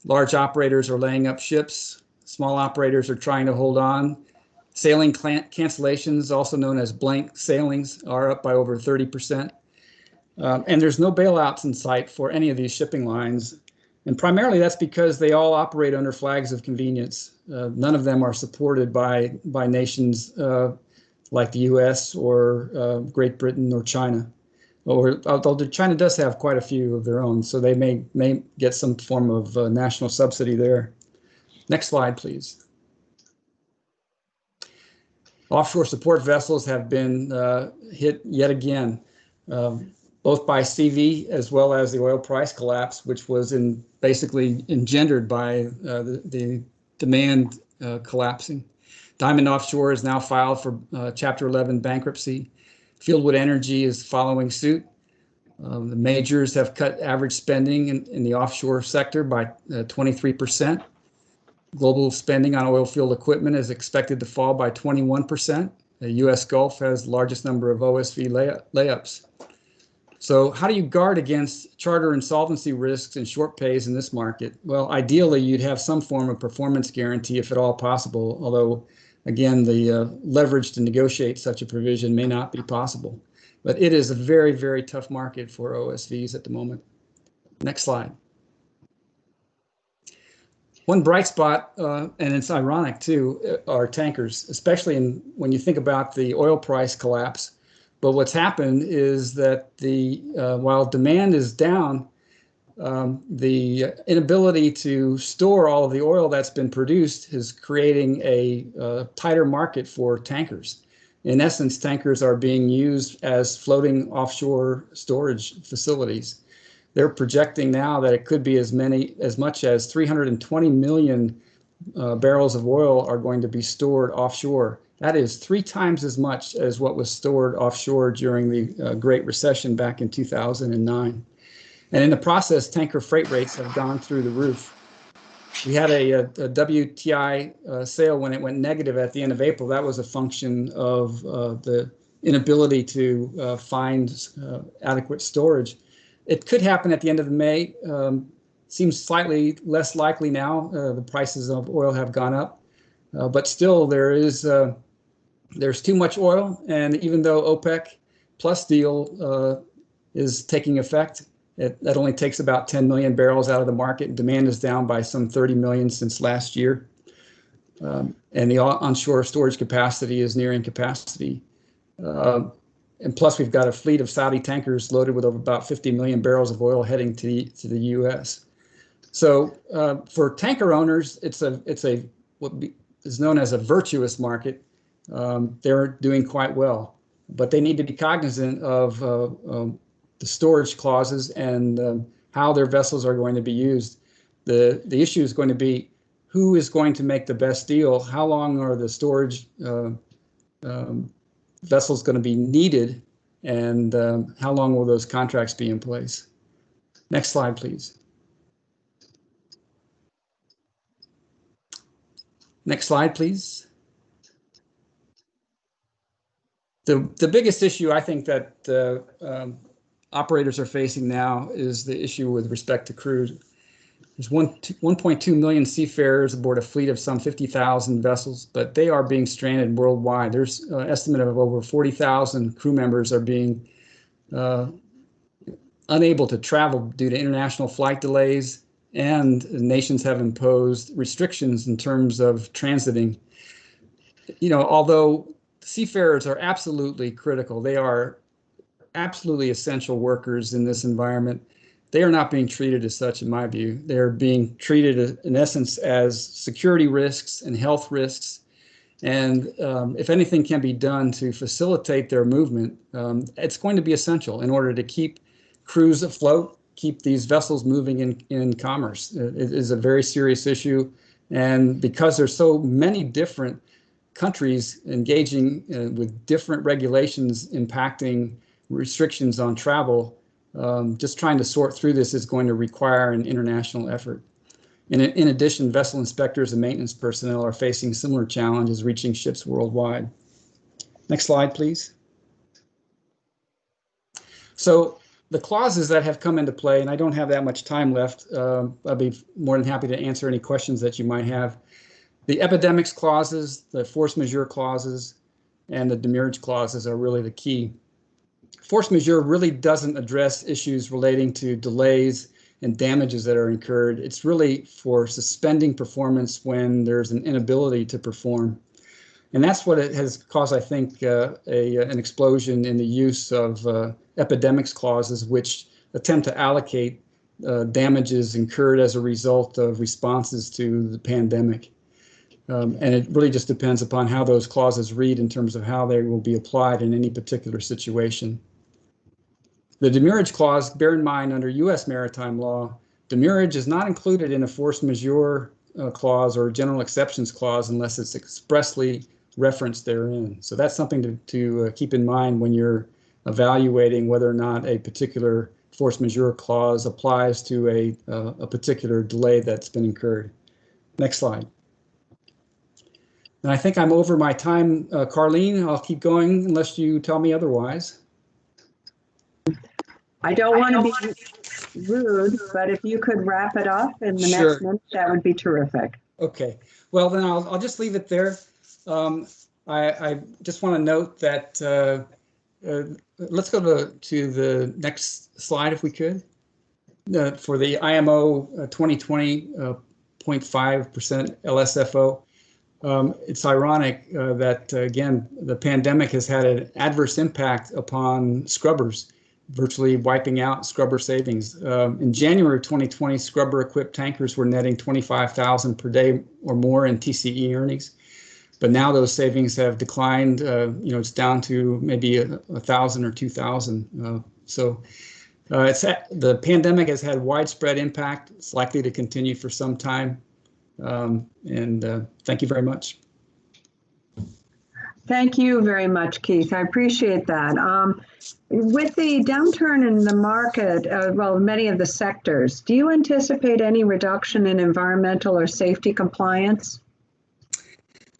Large operators are laying up ships. Small operators are trying to hold on. Sailing cancellations, also known as blank sailings, are up by over 30%. And there's no bailouts in sight for any of these shipping lines. And primarily that's because they all operate under flags of convenience. None of them are supported by nations like the US or Great Britain or China. Although China does have quite a few of their own, so they may get some form of national subsidy there. Next slide, please. Offshore support vessels have been hit yet again, both by CV as well as the oil price collapse, which was basically engendered by the demand collapsing. Diamond Offshore is now filed for Chapter 11 bankruptcy. Fieldwood Energy is following suit. The majors have cut average spending in the offshore sector by 23%. Global spending on oil field equipment is expected to fall by 21%. The U.S. Gulf has the largest number of OSV layups. So how do you guard against charter insolvency risks and short pays in this market? Well, ideally, you'd have some form of performance guarantee if at all possible, although, again, the leverage to negotiate such a provision may not be possible. But it is a very, very tough market for OSVs at the moment. Next slide. One bright spot, and it's ironic too, are tankers, especially when you think about the oil price collapse. But what's happened is that while demand is down, the inability to store all of the oil that's been produced is creating a tighter market for tankers. In essence, tankers are being used as floating offshore storage facilities. They're projecting now that it could be as much as 320 million barrels of oil are going to be stored offshore. That is 3 times as much as what was stored offshore during the Great Recession back in 2009. And in the process, tanker freight rates have gone through the roof. We had a WTI sale when it went negative at the end of April. That was a function of the inability to find adequate storage. It could happen at the end of May. Seems slightly less likely now. The prices of oil have gone up, but still there's too much oil. And even though OPEC plus deal is taking effect, that only takes about 10 million barrels out of the market. Demand is down by some 30 million since last year. And the onshore storage capacity is nearing capacity. And plus, we've got a fleet of Saudi tankers loaded with over about 50 million barrels of oil heading to the U.S. So for tanker owners, it's what is known as a virtuous market. They're doing quite well, but they need to be cognizant of the storage clauses and how their vessels are going to be used. The issue is going to be who is going to make the best deal. How long are the storage vessels going to be needed, and how long will those contracts be in place? Next slide, please. Next slide, please. The biggest issue I think that operators are facing now is the issue with respect to crude. There's 1.2 million seafarers aboard a fleet of some 50,000 vessels, but they are being stranded worldwide. There's an estimate of over 40,000 crew members are being unable to travel due to international flight delays, and nations have imposed restrictions in terms of transiting. You know, although seafarers are absolutely critical, they are absolutely essential workers in this environment. They are not being treated as such, in my view. They're being treated, in essence, as security risks and health risks. And if anything can be done to facilitate their movement, it's going to be essential in order to keep crews afloat, keep these vessels moving in commerce. It is a very serious issue. And because there's so many different countries engaging with different regulations impacting restrictions on travel, just trying to sort through this is going to require an international effort. In addition, vessel inspectors and maintenance personnel are facing similar challenges reaching ships worldwide. Next slide, please. So the clauses that have come into play, and I don't have that much time left, I'll be more than happy to answer any questions that you might have. The epidemics clauses, the force majeure clauses, and the demurrage clauses are really the key. Force majeure really doesn't address issues relating to delays and damages that are incurred. It's really for suspending performance when there's an inability to perform. And that's what it has caused, I think, an explosion in the use of epidemics clauses, which attempt to allocate damages incurred as a result of responses to the pandemic. And it really just depends upon how those clauses read in terms of how they will be applied in any particular situation. The demurrage clause, bear in mind, under U.S. maritime law, demurrage is not included in a force majeure clause or general exceptions clause unless it's expressly referenced therein. So that's something to keep in mind when you're evaluating whether or not a particular force majeure clause applies to a particular delay that's been incurred. Next slide. And I think I'm over my time, Carlene. I'll keep going unless you tell me otherwise. I don't want to be rude, but if you could wrap it up in the Sure. next minute, that would be terrific. Okay. Well, then I'll just leave it there. I just want to note that let's go to the next slide if we could. For the IMO 2020.5% LSFO. It's ironic that, again, the pandemic has had an adverse impact upon scrubbers, virtually wiping out scrubber savings. In January of 2020, scrubber-equipped tankers were netting 25,000 per day or more in TCE earnings. But now those savings have declined. It's down to maybe 1,000 or 2,000. The pandemic has had widespread impact. It's likely to continue for some time. Thank you very much. Thank you very much, Keith. I appreciate that. With the downturn in the market, well, many of the sectors, do you anticipate any reduction in environmental or safety compliance?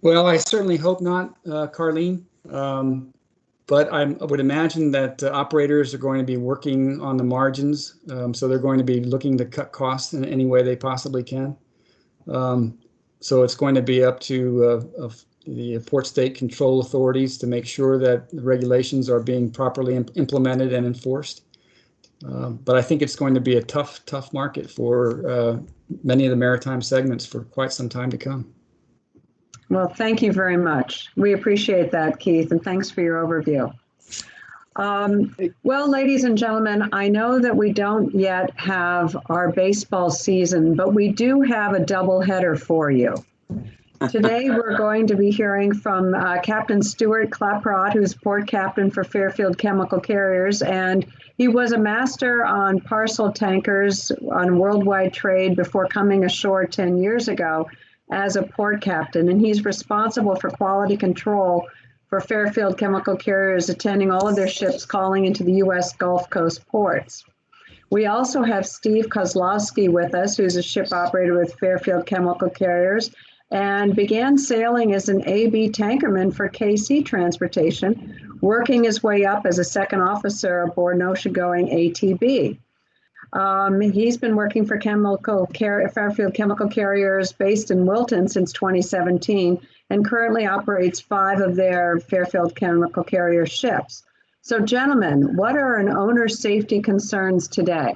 Well, I certainly hope not, Carlene. But I would imagine that operators are going to be working on the margins. So they're going to be looking to cut costs in any way they possibly can. So it's going to be up to the port state control authorities to make sure that the regulations are being properly implemented and enforced. But I think it's going to be a tough market for many of the maritime segments for quite some time to come. Well, thank you very much. We appreciate that, Keith, and thanks for your overview. Well, ladies and gentlemen, I know that we don't yet have our baseball season, but we do have a doubleheader for you. Today, we're going to be hearing from Captain Stuart Klaproth, who's port captain for Fairfield Chemical Carriers, and he was a master on parcel tankers on worldwide trade before coming ashore 10 years ago as a port captain, and he's responsible for quality control for Fairfield Chemical Carriers, attending all of their ships calling into the U.S. Gulf Coast ports. We also have Steve Kozlowski with us, who's a ship operator with Fairfield Chemical Carriers, and began sailing as an AB tankerman for KC Transportation, working his way up as a second officer aboard an ocean-going ATB. He's been working for Fairfield Chemical Carriers based in Wilton since 2017 and currently operates 5 of their Fairfield Chemical Carrier ships. So, gentlemen, what are an owner's safety concerns today?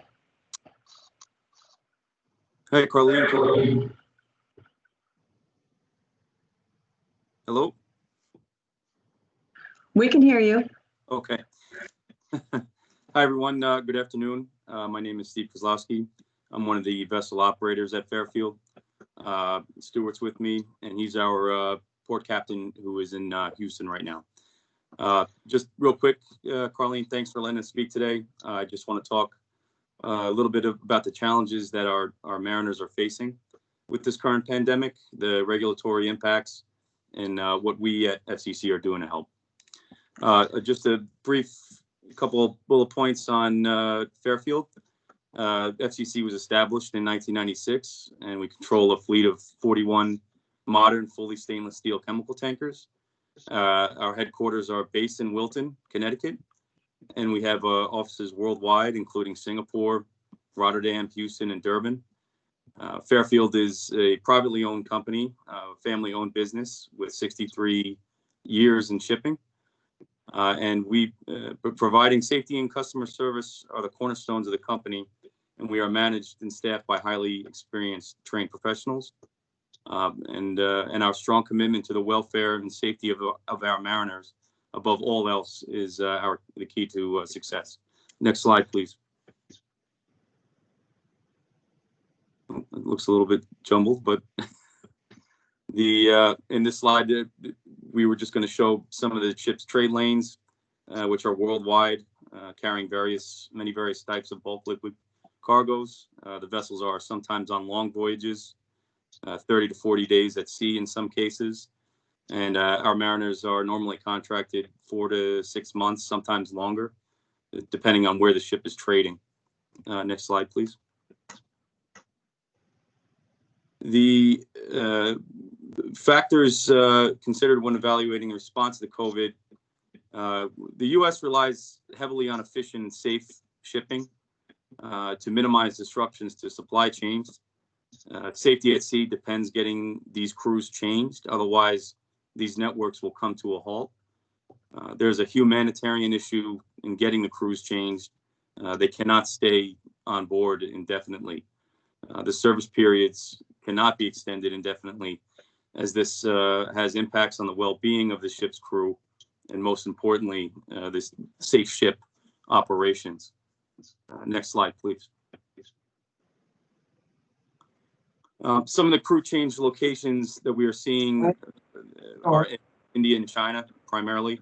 Hey, Carlene. Hello? We can hear you. Okay. Hi, everyone. Good afternoon. My name is Steve Kozlowski. I'm one of the vessel operators at Fairfield. Stuart's with me, and he's our port captain who is in Houston right now. Just real quick, Carlene, thanks for letting us speak today. I just want to talk a little bit about the challenges that our mariners are facing with this current pandemic, the regulatory impacts, and what we at FCC are doing to help. Just a brief couple of bullet points on Fairfield. FCC was established in 1996, and we control a fleet of 41 modern, fully stainless steel chemical tankers. Our headquarters are based in Wilton, Connecticut, and we have offices worldwide, including Singapore, Rotterdam, Houston, and Durban. Fairfield is a privately owned company, family-owned business with 63 years in shipping. And we providing safety and customer service are the cornerstones of the company, and we are managed and staffed by highly experienced, trained professionals. And our strong commitment to the welfare and safety of our mariners, above all else, is the key to success. Next slide, please. It looks a little bit jumbled, but in this slide, we were just going to show some of the ship's trade lanes, which are worldwide, carrying many various types of bulk liquid cargoes. The vessels are sometimes on long voyages, 30 to 40 days at sea in some cases. And our mariners are normally contracted 4 to 6 months, sometimes longer, depending on where the ship is trading. Next slide, please. The factors considered when evaluating the response to COVID, the U.S. relies heavily on efficient and safe shipping to minimize disruptions to supply chains. Safety at sea depends getting these crews changed. Otherwise, these networks will come to a halt. There's a humanitarian issue in getting the crews changed. They cannot stay on board indefinitely. The service periods cannot be extended indefinitely, as this has impacts on the well-being of the ship's crew, and most importantly, this safe ship operations. Next slide, please. Some of the crew change locations that we are seeing are in India and China primarily,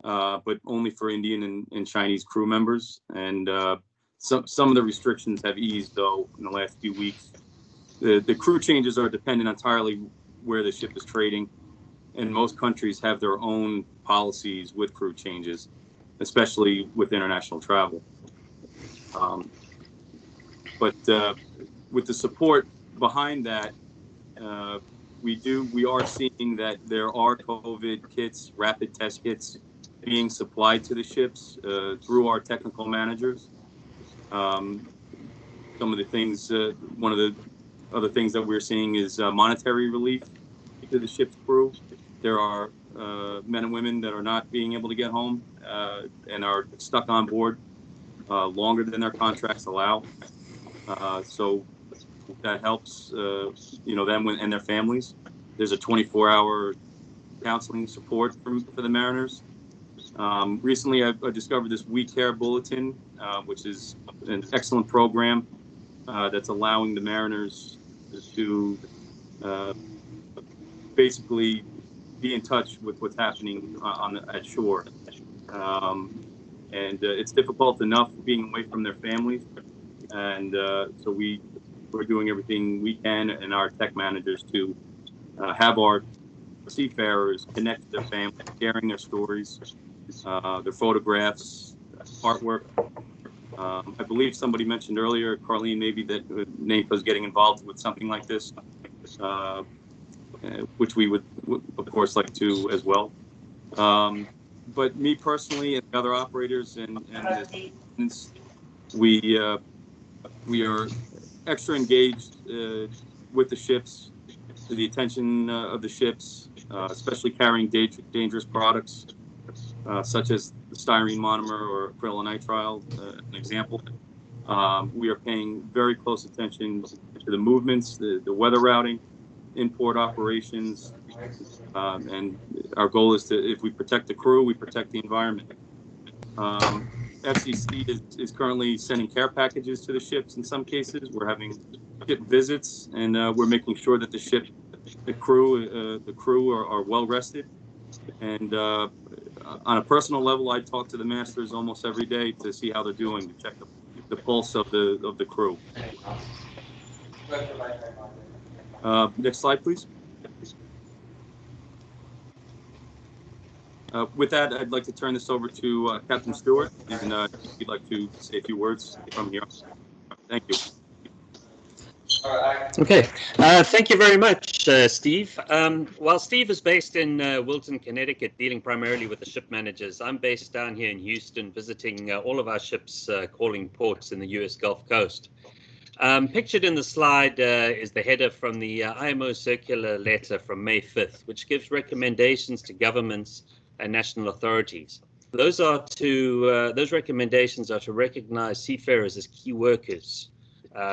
but only for Indian and Chinese crew members. And some of the restrictions have eased, though, in the last few weeks. the crew changes are dependent entirely where the ship is trading, and most countries have their own policies with crew changes, especially with international travel. But with the support behind that, we are seeing that there are COVID kits, rapid test kits being supplied to the ships through our technical managers. Some of the things, one of the other things that we're seeing is monetary relief to the ship's crew. There are men and women that are not being able to get home and are stuck on board longer than their contracts allow. So that helps, them and their families. There's a 24-hour counseling support for the mariners. Recently, I discovered this We Care Bulletin, which is an excellent program that's allowing the mariners to basically be in touch with what's happening at shore. And it's difficult enough being away from their families. And so we're doing everything we can and our tech managers to have our seafarers connect to their families, sharing their stories, their photographs, artwork. I believe somebody mentioned earlier, Carlene, maybe that NAPA is getting involved with something like this, which we would, of course, like to as well. But me personally and the other operators and the students, we are extra engaged with the ships, to the attention of the ships, especially carrying dangerous products, such as the styrene monomer or acrylonitrile, an example. We are paying very close attention to the movements, the weather routing, import operations, and our goal is to, if we protect the crew, we protect the environment. FCC is currently sending care packages to the ships in some cases. We're having ship visits, and we're making sure that the crew are well rested. And on a personal level, I talk to the masters almost every day to see how they're doing, to check the pulse of the crew. Next slide, please. With that, I'd like to turn this over to Captain Stewart, and if you'd like to say a few words from here. Thank you. Okay, thank you very much, Steve. While Steve is based in Wilton, Connecticut, dealing primarily with the ship managers, I'm based down here in Houston, visiting all of our ships calling ports in the U.S. Gulf Coast. Pictured in the slide is the header from the IMO circular letter from May 5th, which gives recommendations to governments and national authorities. Those recommendations are to recognize seafarers as key workers.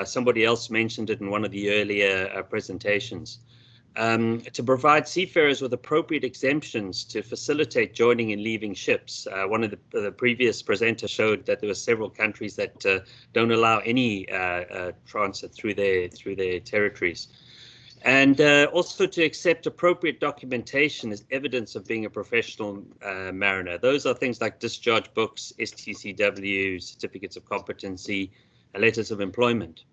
Somebody else mentioned it in one of the earlier presentations. To provide seafarers with appropriate exemptions to facilitate joining and leaving ships. One of the previous presenters showed that there were several countries that don't allow any transit through their territories. And also to accept appropriate documentation as evidence of being a professional mariner. Those are things like discharge books, STCW, certificates of competency, letters of employment.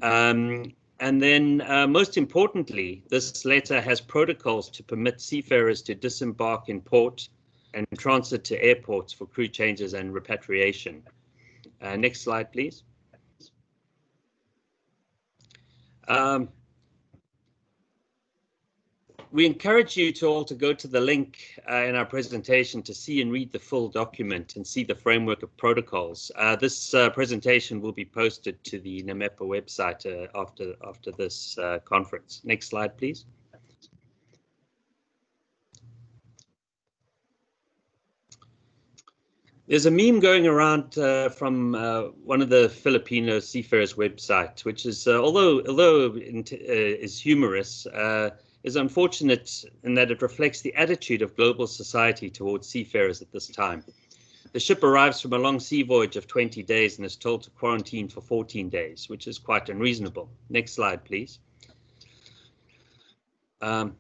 And then most importantly, this letter has protocols to permit seafarers to disembark in port and transit to airports for crew changes and repatriation. Next slide, please. We encourage you all to go to the link in our presentation to see and read the full document and see the framework of protocols. This presentation will be posted to the NMEPA website after this conference. Next slide, please. There's a meme going around from one of the Filipino seafarers websites, which is, although is humorous, is unfortunate in that it reflects the attitude of global society towards seafarers at this time. The ship arrives from a long sea voyage of 20 days and is told to quarantine for 14 days, which is quite unreasonable. Next slide, please. My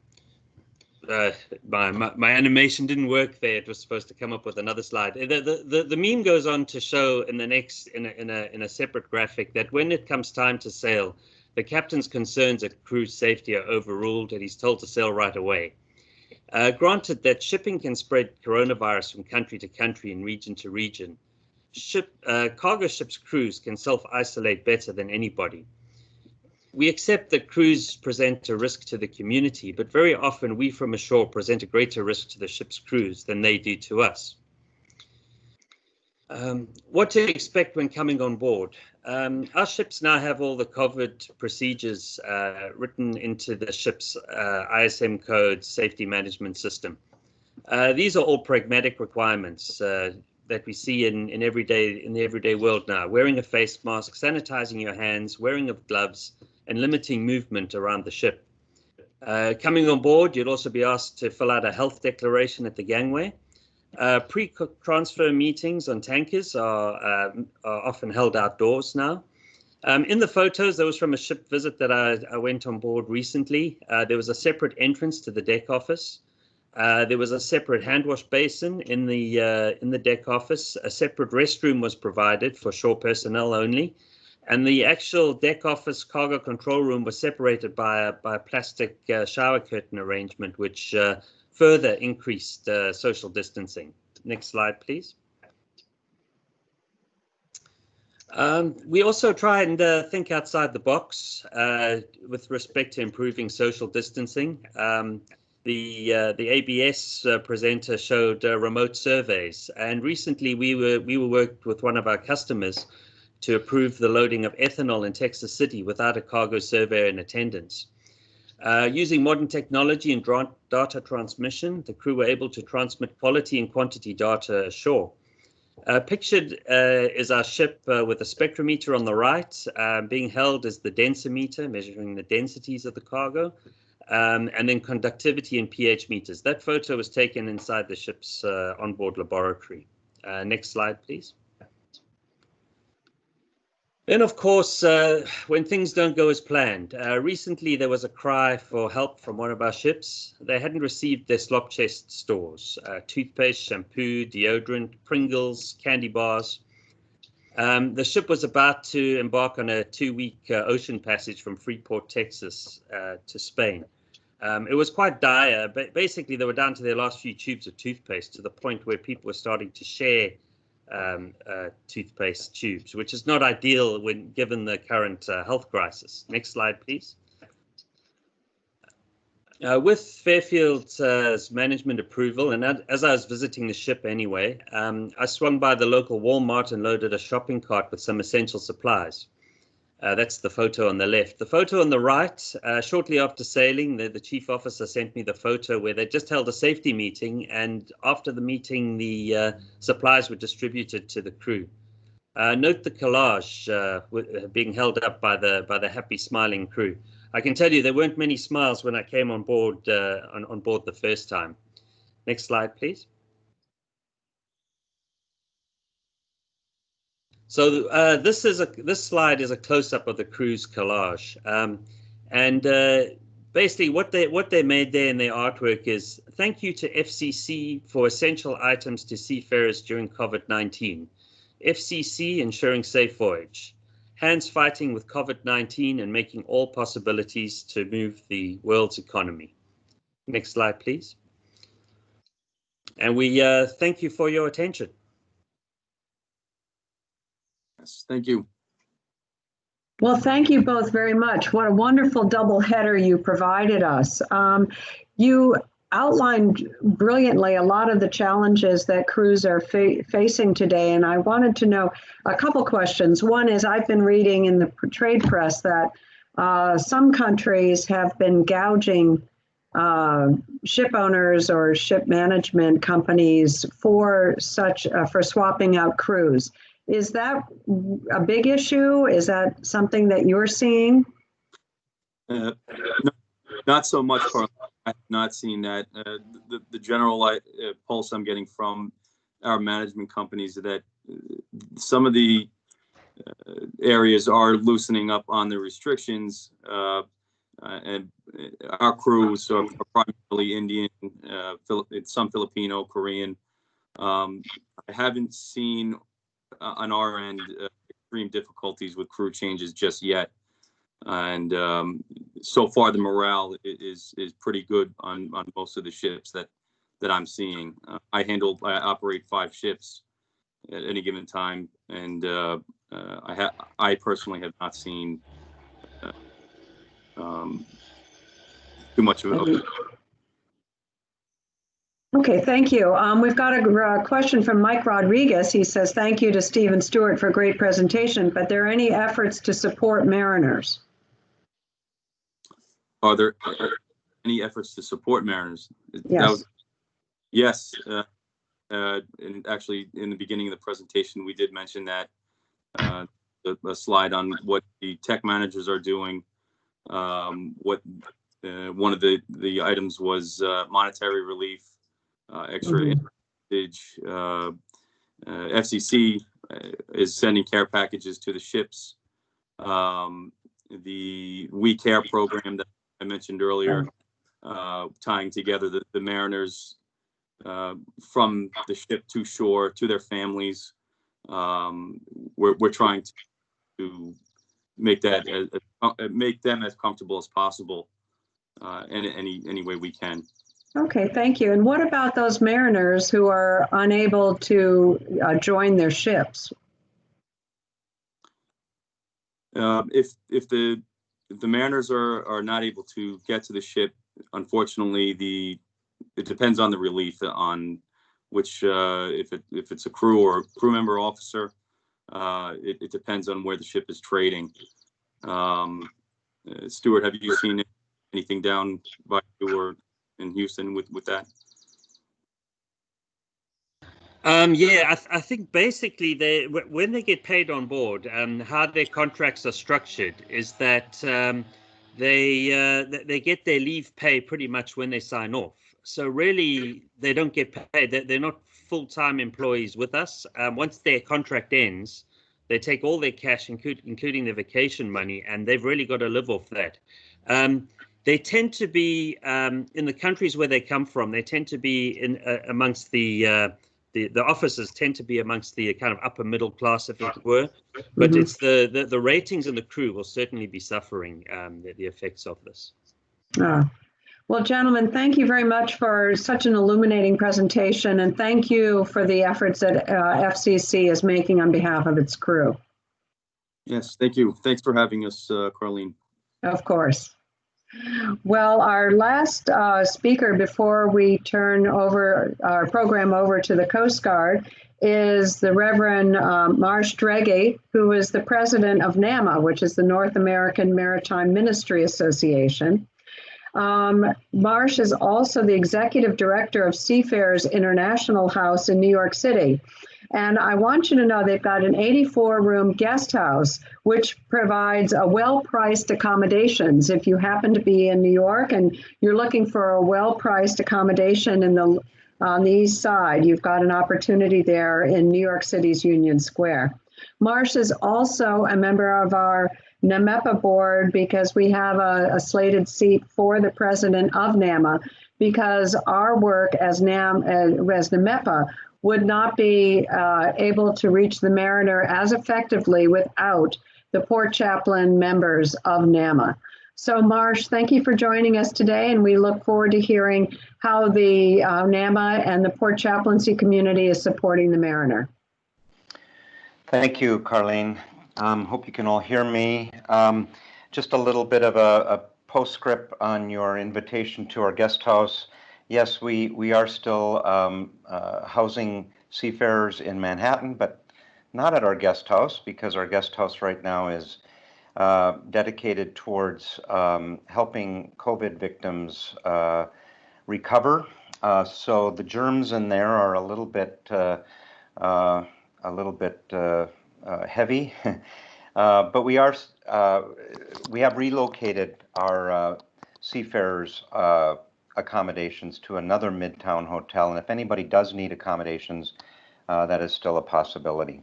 animation didn't work there. It was supposed to come up with another slide. The meme goes on to show in the next in a separate graphic that when it comes time to sail, The captain's concerns at cruise safety are overruled, and he's told to sail right away. Granted that shipping can spread coronavirus from country to country and region to region, cargo ships' crews can self-isolate better than anybody. We accept that crews present a risk to the community, but very often we from ashore present a greater risk to the ship's crews than they do to us. What to expect when coming on board? Our ships now have all the COVID procedures written into the ship's ISM code safety management system. These are all pragmatic requirements that we see in the everyday world now. Wearing a face mask, sanitizing your hands, wearing of gloves, and limiting movement around the ship. Coming on board, you'll also be asked to fill out a health declaration at the gangway. Pre-transfer meetings on tankers are often held outdoors now. In the photos, that was from a ship visit that I went on board recently. There was a separate entrance to the deck office. There was a separate hand wash basin in the deck office. A separate restroom was provided for shore personnel only. And the actual deck office cargo control room was separated by a plastic shower curtain arrangement, which further increased social distancing. Next slide, please. We also try and think outside the box with respect to improving social distancing. The ABS presenter showed remote surveys, and recently we were worked with one of our customers to approve the loading of ethanol in Texas City without a cargo surveyor in attendance. Using modern technology and data transmission, the crew were able to transmit quality and quantity data ashore. Pictured is our ship with a spectrometer on the right. Being held is the densimeter, measuring the densities of the cargo, and then conductivity and pH meters. That photo was taken inside the ship's onboard laboratory. Next slide, please. Then, of course, when things don't go as planned, recently there was a cry for help from one of our ships. They hadn't received their slop chest stores, toothpaste, shampoo, deodorant, Pringles, candy bars. The ship was about to embark on a 2-week ocean passage from Freeport, Texas to Spain. It was quite dire, but basically they were down to their last few tubes of toothpaste, to the point where people were starting to share toothpaste tubes, which is not ideal when given the current health crisis. Next slide, please. With Fairfield's management approval, and as I was visiting the ship anyway, I swung by the local Walmart and loaded a shopping cart with some essential supplies. That's the photo on the left. The photo on the right, shortly after sailing, the chief officer sent me the photo where they just held a safety meeting, and after the meeting, the supplies were distributed to the crew. Note the collage being held up by the happy, smiling crew. I can tell you there weren't many smiles when I came on board on board the first time. Next slide, please. So this slide is a close-up of the cruise collage, and basically what they made there in their artwork is thank you to FCC for essential items to seafarers during COVID-19. FCC ensuring safe voyage. Hands fighting with COVID-19 and making all possibilities to move the world's economy. Next slide, please. And we thank you for your attention. Yes, thank you. Well, thank you both very much. What a wonderful double header you provided us. You outlined brilliantly a lot of the challenges that crews are facing today, and I wanted to know a couple questions. One is, I've been reading in the trade press that some countries have been gouging ship owners or ship management companies for swapping out crews. Is that a big issue? Is that something that you're seeing? No, not so much, Carl. I have not seen that. The general pulse I'm getting from our management companies is that some of the areas are loosening up on the restrictions, and our crews are primarily Indian, some Filipino, Korean. I haven't seen on our end extreme difficulties with crew changes just yet. and so far the morale is pretty good on most of the ships that I'm seeing. I operate 5 ships at any given time, and I personally have not seen too much of it. Okay, thank you. We've got a question from Mike Rodriguez. He says, thank you to Stephen Stewart for a great presentation, but there are any efforts to support mariners? Are there any efforts to support mariners? Yes. Yes. And actually, in the beginning of the presentation, we did mention that a slide on what the tech managers are doing. What one of the items was monetary relief, extra usage. FCC is sending care packages to the ships. The We Care program that I mentioned earlier, tying together the mariners from the ship to shore to their families. We're trying to make make them as comfortable as possible in any way we can. Okay, thank you. And what about those mariners who are unable to join their ships? If the mariners are not able to get to the ship, unfortunately, it depends on the relief on which if it's a crew or a crew member or officer. It depends on where the ship is trading. Stuart, have you seen anything down by you or in Houston with that? Yeah, I think basically when they get paid on board, how their contracts are structured is that they get their leave pay pretty much when they sign off. So really, they don't get paid. They're not full-time employees with us. Once their contract ends, they take all their cash, including their vacation money, and they've really got to live off that. They tend to be in the countries where they come from. They tend to be amongst the officers tend to be amongst the kind of upper middle class, if it were. But it's the ratings and the crew will certainly be suffering the effects of this. Well, gentlemen, thank you very much for such an illuminating presentation, and thank you for the efforts that FCC is making on behalf of its crew. Yes, thank you. Thanks for having us, Carlene. Of course. Well, our last speaker before we turn over our program over to the Coast Guard is the Reverend Marsh Dregge, who is the president of NAMA, which is the North American Maritime Ministry Association. Marsh is also the executive director of Seafarers International House in New York City. And I want you to know they've got an 84-room guest house, which provides a well-priced accommodations. If you happen to be in New York and you're looking for a well-priced accommodation on the east side, you've got an opportunity there in New York City's Union Square. Marsh is also a member of our NMEPA board because we have a slated seat for the president of NAMA, because our work as NMEPA would not be able to reach the mariner as effectively without the port chaplain members of NAMA. So Marsh, thank you for joining us today, and we look forward to hearing how the NAMA and the port chaplaincy community is supporting the mariner. Thank you, Carlene. Hope you can all hear me. Just a little bit of a postscript on your invitation to our guest house. Yes, we are still housing seafarers in Manhattan, but not at our guest house, because our guest house right now is dedicated towards helping COVID victims recover. So the germs in there are a little bit heavy, but we have relocated our seafarers accommodations to another Midtown hotel, and if anybody does need accommodations, that is still a possibility.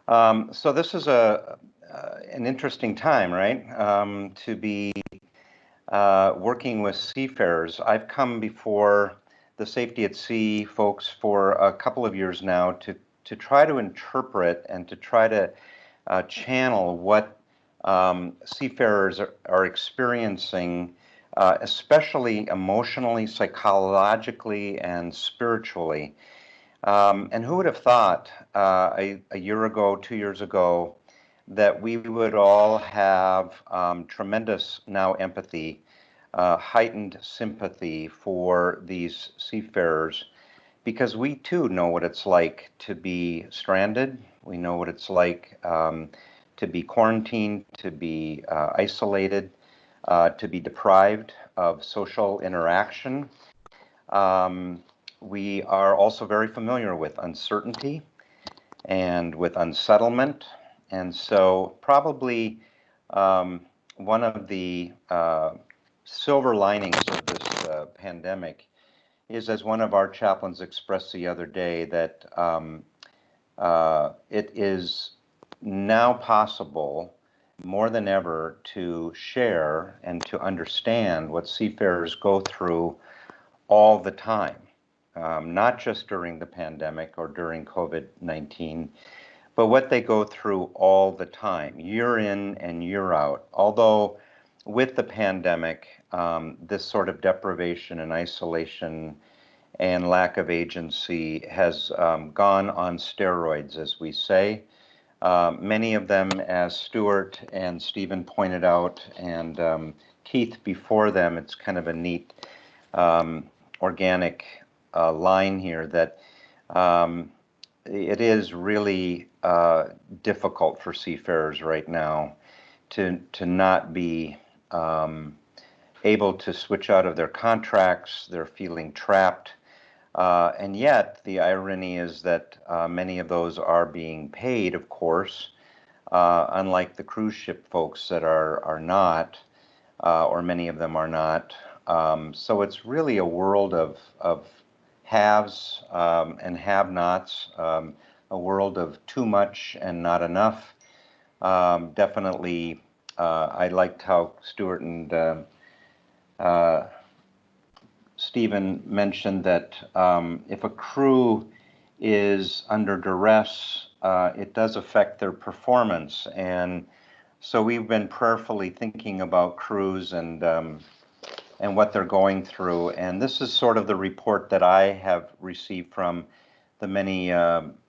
So this is an interesting time, right? To be working with seafarers. I've come before the Safety at Sea folks for a couple of years now to try to interpret and to try to channel what seafarers are experiencing, especially emotionally, psychologically, and spiritually. And who would have thought a year ago, 2 years ago, that we would all have tremendous now empathy, heightened sympathy for these seafarers, because we too know what it's like to be stranded. We know what it's like to be quarantined, to be isolated, to be deprived of social interaction. We are also very familiar with uncertainty and with unsettlement. And so probably one of the silver linings of this pandemic is, as one of our chaplains expressed the other day, that it is now possible more than ever to share and to understand what seafarers go through all the time, not just during the pandemic or during COVID-19, but what they go through all the time, year in and year out. Although with the pandemic, this sort of deprivation and isolation and lack of agency has gone on steroids, as we say. Many of them, as Stuart and Stephen pointed out, and Keith before them, it's kind of a neat organic line here that it is really difficult for seafarers right now to not be able to switch out of their contracts. They're feeling trapped. And yet, the irony is that many of those are being paid, of course, unlike the cruise ship folks that are not, or many of them are not. So it's really a world of haves and have-nots, a world of too much and not enough. Definitely, I liked how Stuart and Stephen mentioned that if a crew is under duress, it does affect their performance. And so we've been prayerfully thinking about crews and what they're going through. And this is sort of the report that I have received from the many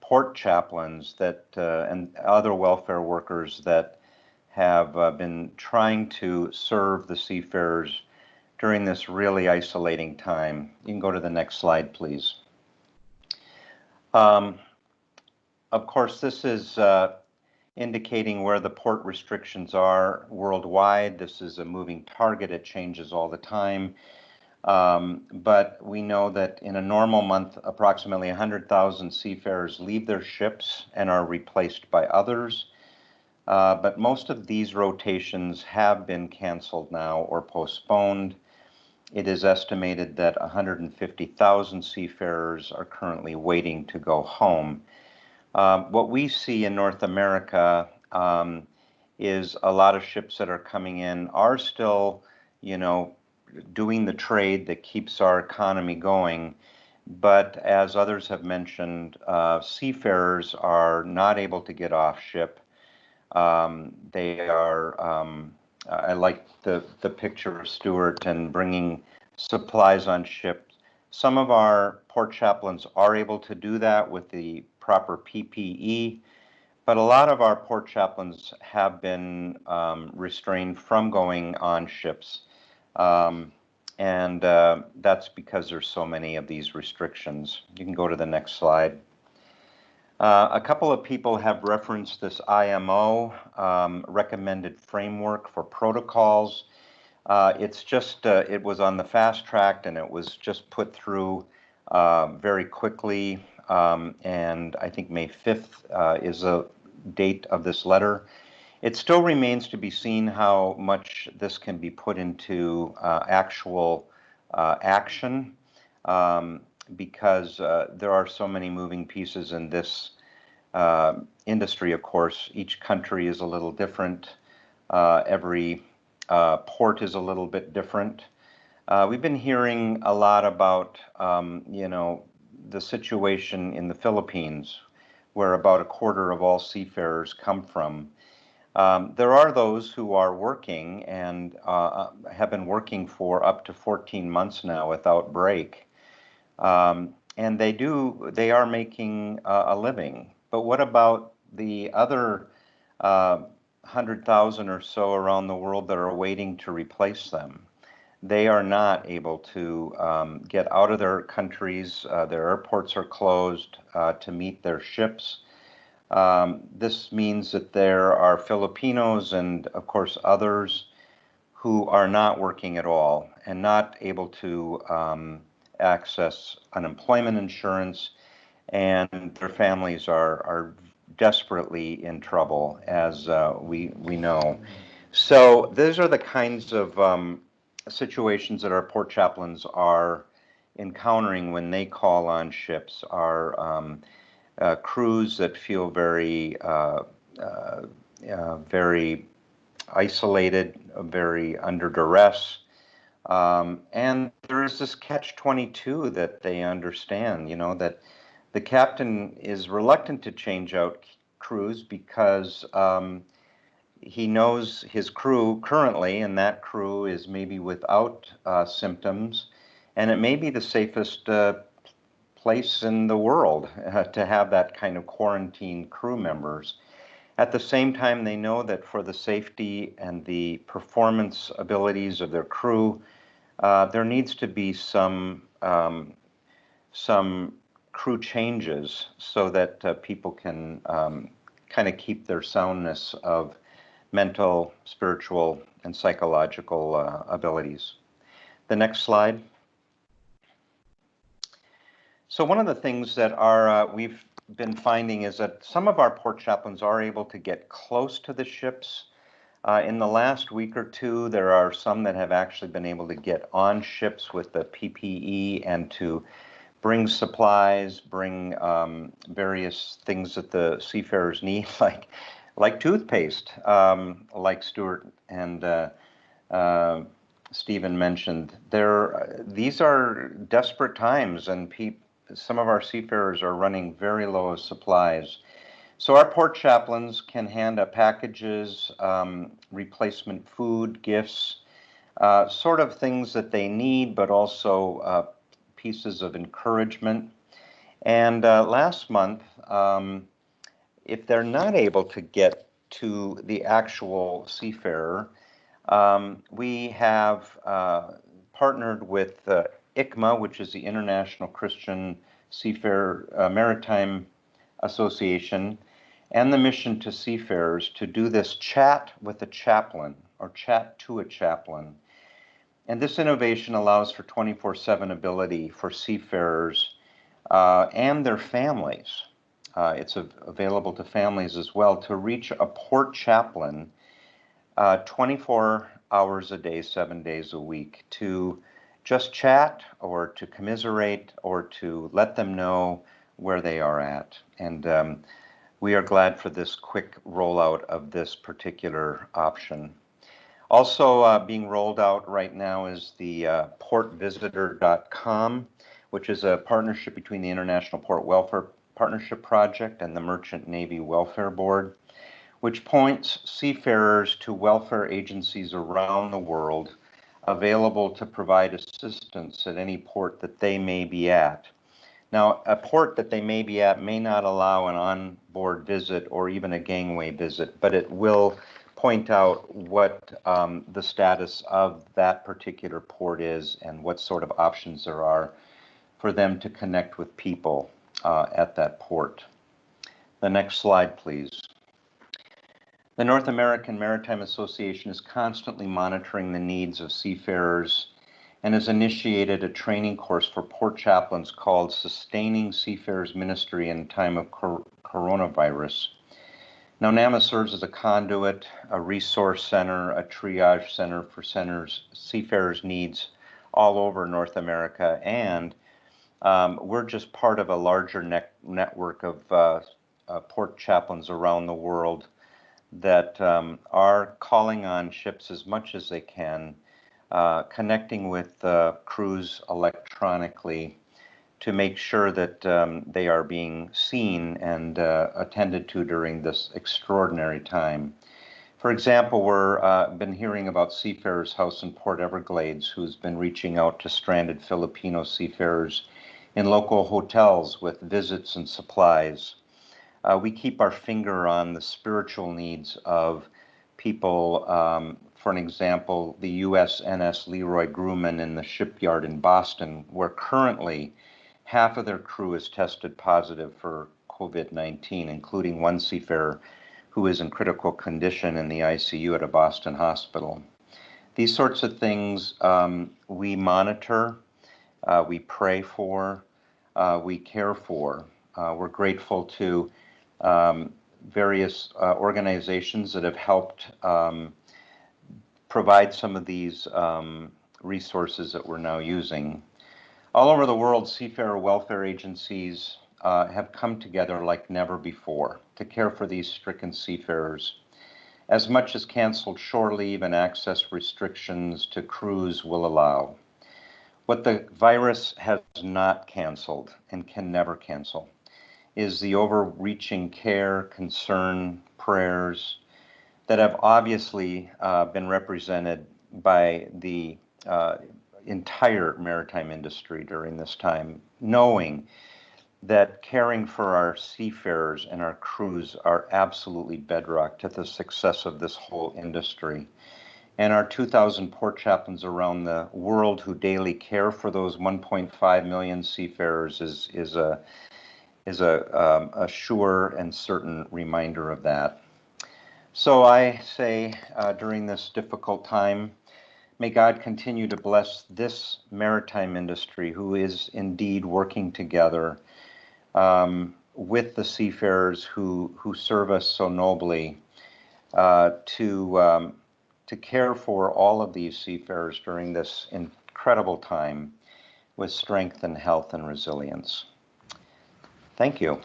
port chaplains that and other welfare workers that have been trying to serve the seafarers during this really isolating time. You can go to the next slide, please. Of course, this is indicating where the port restrictions are worldwide. This is a moving target. It changes all the time. But we know that in a normal month, approximately 100,000 seafarers leave their ships and are replaced by others. But most of these rotations have been canceled now or postponed. It is estimated that 150,000 seafarers are currently waiting to go home. What we see in North America is a lot of ships that are coming in are still, doing the trade that keeps our economy going. But as others have mentioned, seafarers are not able to get off ship. They are, I like the picture of Stuart and bringing supplies on ship. Some of our port chaplains are able to do that with the proper PPE, but a lot of our port chaplains have been restrained from going on ships. And that's because there's so many of these restrictions. You can go to the next slide. A couple of people have referenced this IMO recommended framework for protocols. It's just, it was on the fast track and it was just put through very quickly. And I think May 5th is a date of this letter. It still remains to be seen how much this can be put into actual action. Because there are so many moving pieces in this industry, of course. Each country is a little different. Every port is a little bit different. We've been hearing a lot about, the situation in the Philippines, where about a quarter of all seafarers come from. There are those who are working and have been working for up to 14 months now without break. And they are making a living. But what about the other 100,000 or so around the world that are waiting to replace them? They are not able to get out of their countries. Their airports are closed to meet their ships. This means that there are Filipinos and, of course, others who are not working at all and not able to access unemployment insurance, and their families are desperately in trouble, as we know. So those are the kinds of situations that our port chaplains are encountering when they call on ships. Are crews that feel very very isolated, very under duress. And there is this catch-22 that they understand, that the captain is reluctant to change out crews because he knows his crew currently, and that crew is maybe without symptoms, and it may be the safest place in the world to have that kind of quarantine crew members. At the same time, they know that for the safety and the performance abilities of their crew, there needs to be some crew changes so that people can kind of keep their soundness of mental, spiritual, and psychological abilities. The next slide. So one of the things that we've been finding is that some of our port chaplains are able to get close to the ships. In the last week or two, there are some that have actually been able to get on ships with the PPE and to bring supplies, bring various things that the seafarers need, like toothpaste, like Stuart and Stephen mentioned. These are desperate times, and some of our seafarers are running very low of supplies. So our port chaplains can hand up packages, replacement food, gifts, sort of things that they need, but also pieces of encouragement. And last month, if they're not able to get to the actual seafarer, we have partnered with ICMA, which is the International Christian Seafarer Maritime Association, and the Mission to Seafarers to do this chat with a chaplain, or chat to a chaplain. And this innovation allows for 24/7 ability for seafarers and their families. It's available to families as well to reach a port chaplain 24 hours a day, 7 days a week, to just chat or to commiserate or to let them know where they are at. And we are glad for this quick rollout of this particular option. Also being rolled out right now is the portvisitor.com, which is a partnership between the International Port Welfare Partnership Project and the Merchant Navy Welfare Board, which points seafarers to welfare agencies around the world available to provide assistance at any port that they may be at. Now, a port that they may be at may not allow an on-board visit or even a gangway visit, but it will point out what the status of that particular port is and what sort of options there are for them to connect with people at that port. The next slide, please. The North American Maritime Association is constantly monitoring the needs of seafarers and has initiated a training course for port chaplains called Sustaining Seafarers Ministry in Time of Coronavirus. Now, NAMA serves as a conduit, a resource center, a triage center for seafarers' needs all over North America, and we're just part of a larger network of port chaplains around the world that are calling on ships as much as they can, connecting with crews electronically to make sure that they are being seen and attended to during this extraordinary time. For example, we're been hearing about Seafarers House in Port Everglades, who's been reaching out to stranded Filipino seafarers in local hotels with visits and supplies. We keep our finger on the spiritual needs of people. For an example, the USNS Leroy Grumman in the shipyard in Boston, where currently half of their crew is tested positive for COVID-19, including one seafarer who is in critical condition in the ICU at a Boston hospital. These sorts of things we monitor, we pray for, we care for. We're grateful to various organizations that have helped provide some of these resources that we're now using. All over the world, seafarer welfare agencies have come together like never before to care for these stricken seafarers. As much as canceled shore leave and access restrictions to crews will allow. What the virus has not canceled and can never cancel is the overreaching care, concern, prayers that have obviously been represented by the entire maritime industry during this time, knowing that caring for our seafarers and our crews are absolutely bedrock to the success of this whole industry. And our 2,000 port chaplains around the world who daily care for those 1.5 million seafarers is a sure and certain reminder of that. So I say during this difficult time, may God continue to bless this maritime industry who is indeed working together with the seafarers who serve us so nobly to care for all of these seafarers during this incredible time with strength and health and resilience. Thank you.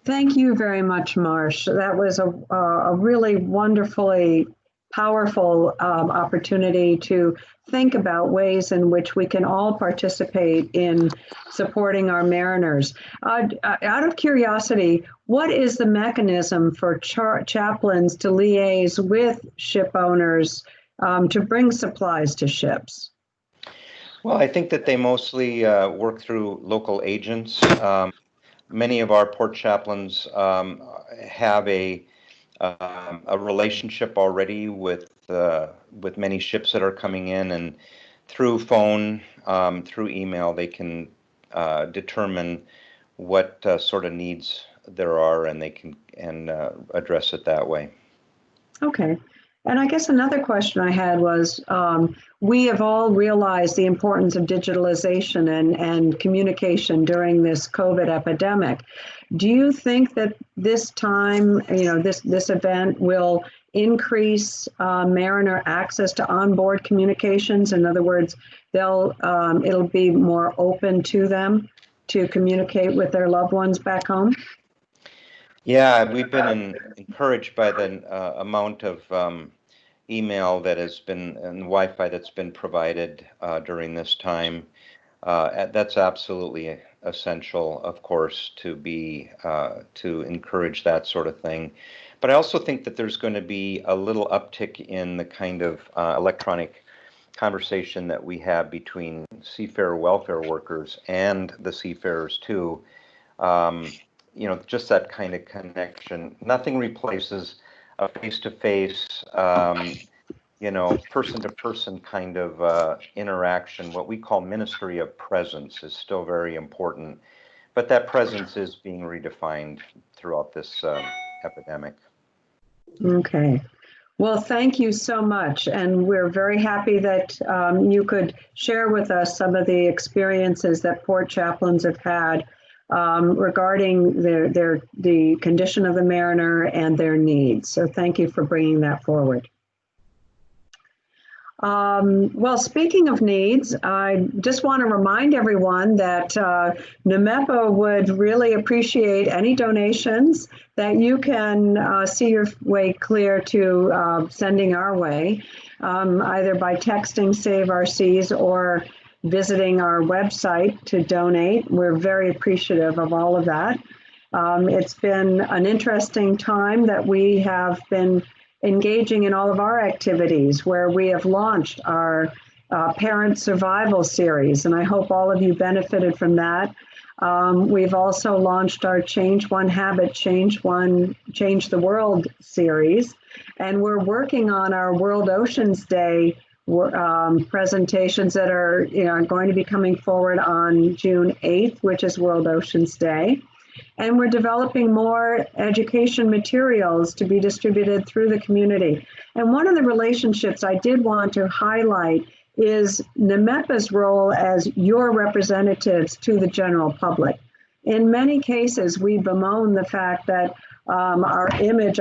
Thank you very much, Marsh. That was a really wonderfully powerful opportunity to think about ways in which we can all participate in supporting our mariners. Out of curiosity, what is the mechanism for chaplains to liaise with ship owners to bring supplies to ships? Well, I think that they mostly work through local agents. Many of our port chaplains have a relationship already with many ships that are coming in, and through phone, through email, they can determine what sort of needs there are, and they can address it that way. Okay. And I guess another question I had was, we have all realized the importance of digitalization and communication during this COVID epidemic. Do you think that this time, this event will increase mariner access to onboard communications? In other words, it'll be more open to them to communicate with their loved ones back home? Yeah, we've been encouraged by the amount of email that has been and Wi-Fi that's been provided during this time. That's absolutely essential, of course, to encourage that sort of thing. But I also think that there's going to be a little uptick in the kind of electronic conversation that we have between seafarer welfare workers and the seafarers too. Just that kind of connection. Nothing replaces a face-to-face, person-to-person kind of interaction. What we call ministry of presence is still very important, but that presence is being redefined throughout this epidemic. Okay. Well, thank you so much. And we're very happy that you could share with us some of the experiences that port chaplains have had regarding the condition of the mariner and their needs. So thank you for bringing that forward. Well, speaking of needs, I just want to remind everyone that NMEPA would really appreciate any donations that you can see your way clear to sending our way, either by texting Save Our Seas or visiting our website to donate. We're very appreciative of all of that. It's been an interesting time that we have been engaging in all of our activities, where we have launched our parent survival series, and I hope all of you benefited from that. We've also launched our Change One Habit, Change the World series, and we're working on our World Oceans Day presentations that are going to be coming forward on June 8th, which is World Oceans Day. And we're developing more education materials to be distributed through the community. And one of the relationships I did want to highlight is NMEPA's role as your representatives to the general public. In many cases, we bemoan the fact that our image.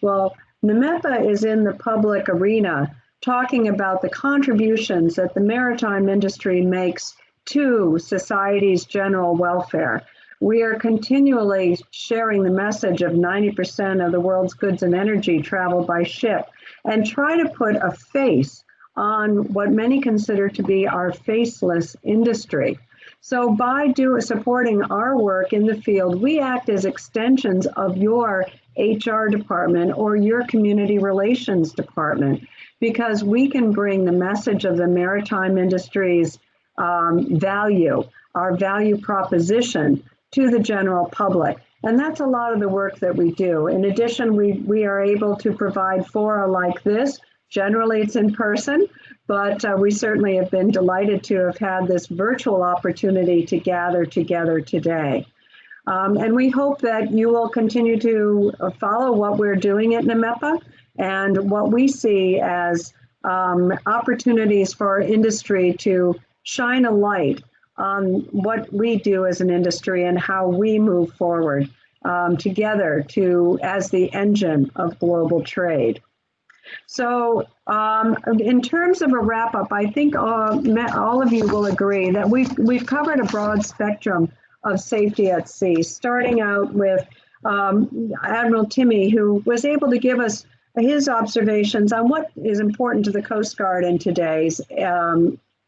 Well, NMEPA is in the public arena talking about the contributions that the maritime industry makes to society's general welfare. We are continually sharing the message of 90% of the world's goods and energy travel by ship, and try to put a face on what many consider to be our faceless industry. So by supporting our work in the field, we act as extensions of your HR department or your community relations department, because we can bring the message of the maritime industry's value, our value proposition, to the general public. And that's a lot of the work that we do. In addition, we are able to provide fora like this. Generally, it's in person, but we certainly have been delighted to have had this virtual opportunity to gather together today. And we hope that you will continue to follow what we're doing at NMEPA and what we see as opportunities for our industry to shine a light on what we do as an industry and how we move forward together as the engine of global trade. So in terms of a wrap up, I think all of you will agree that we've covered a broad spectrum of safety at sea, starting out with Admiral Timmy, who was able to give us his observations on what is important to the Coast Guard in today's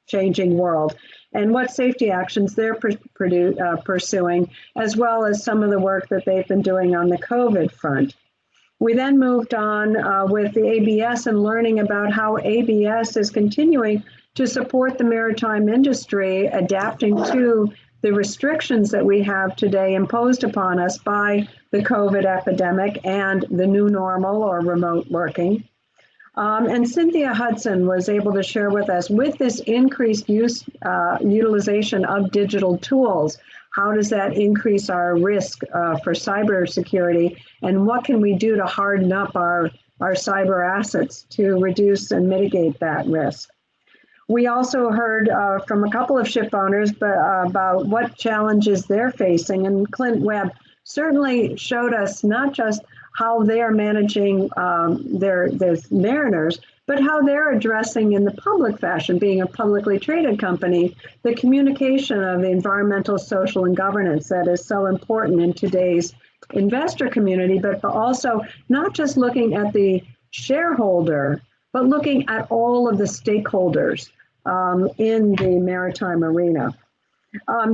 changing world, and what safety actions they're pursuing, as well as some of the work that they've been doing on the COVID front. We then moved on with the ABS and learning about how ABS is continuing to support the maritime industry, adapting to the restrictions that we have today imposed upon us by the COVID epidemic and the new normal or remote working. And Cynthia Hudson was able to share with us, with this increased utilization of digital tools, how does that increase our risk for cybersecurity, and what can we do to harden up our cyber assets to reduce and mitigate that risk? We also heard from a couple of ship owners about what challenges they're facing, and Clint Webb certainly showed us not just how they are managing their mariners, but how they're addressing in the public fashion, being a publicly traded company, the communication of the environmental, social, and governance that is so important in today's investor community, but also not just looking at the shareholder, but looking at all of the stakeholders in the maritime arena.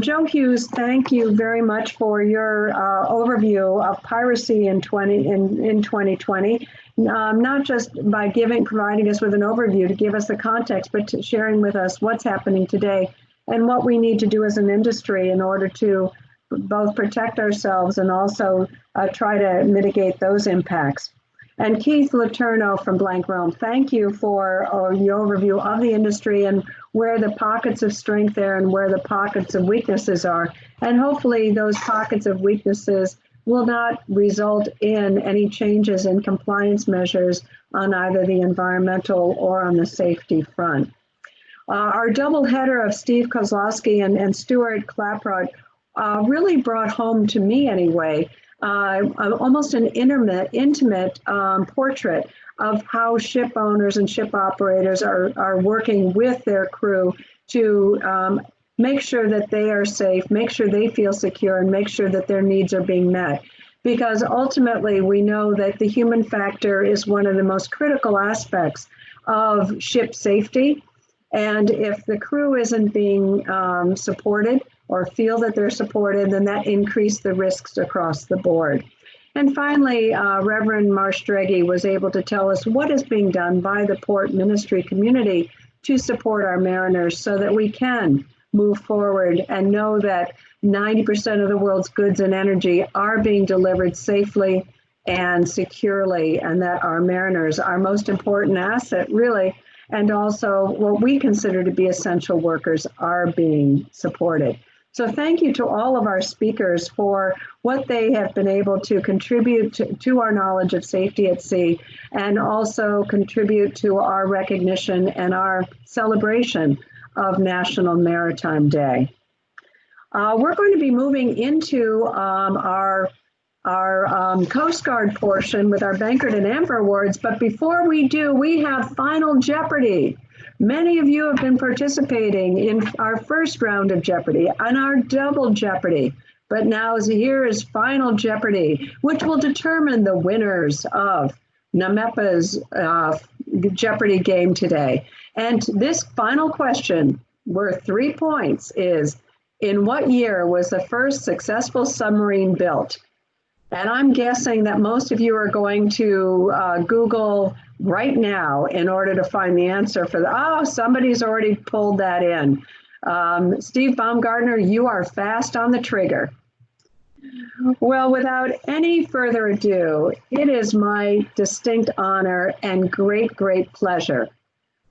Joe Hughes, thank you very much for your overview of piracy in 2020. Not just by providing us with an overview to give us the context, but sharing with us what's happening today and what we need to do as an industry in order to both protect ourselves and also try to mitigate those impacts. And Keith Letourneau from Blank Realm, thank you for your overview of the industry and where the pockets of strength are and where the pockets of weaknesses are. And hopefully those pockets of weaknesses will not result in any changes in compliance measures on either the environmental or on the safety front. Our double header of Steve Kozlowski and Stuart Klaproth really brought home, to me anyway, almost an intimate portrait of how ship owners and ship operators are working with their crew to make sure that they are safe, make sure they feel secure, and make sure that their needs are being met. Because ultimately, we know that the human factor is one of the most critical aspects of ship safety. And if the crew isn't being supported or feel that they're supported, then that increased the risks across the board. And finally, Reverend Marstreghi was able to tell us what is being done by the port ministry community to support our mariners so that we can move forward and know that 90% of the world's goods and energy are being delivered safely and securely, and that our mariners, our most important asset really, and also what we consider to be essential workers, are being supported. So thank you to all of our speakers for what they have been able to contribute to our knowledge of safety at sea, and also contribute to our recognition and our celebration of National Maritime Day. We're going to be moving into our Coast Guard portion with our Benkert and AMVER awards, but before we do, we have Final Jeopardy. Many of you have been participating in our first round of Jeopardy and our Double Jeopardy, but now here is Final Jeopardy, which will determine the winners of NMEPA's Jeopardy game today. And this final question, worth 3 points, is: in what year was the first successful submarine built? And I'm guessing that most of you are going to Google right now in order to find the answer for somebody's already pulled that in. Steve Baumgartner, you are fast on the trigger. Well, without any further ado, it is my distinct honor and great, great pleasure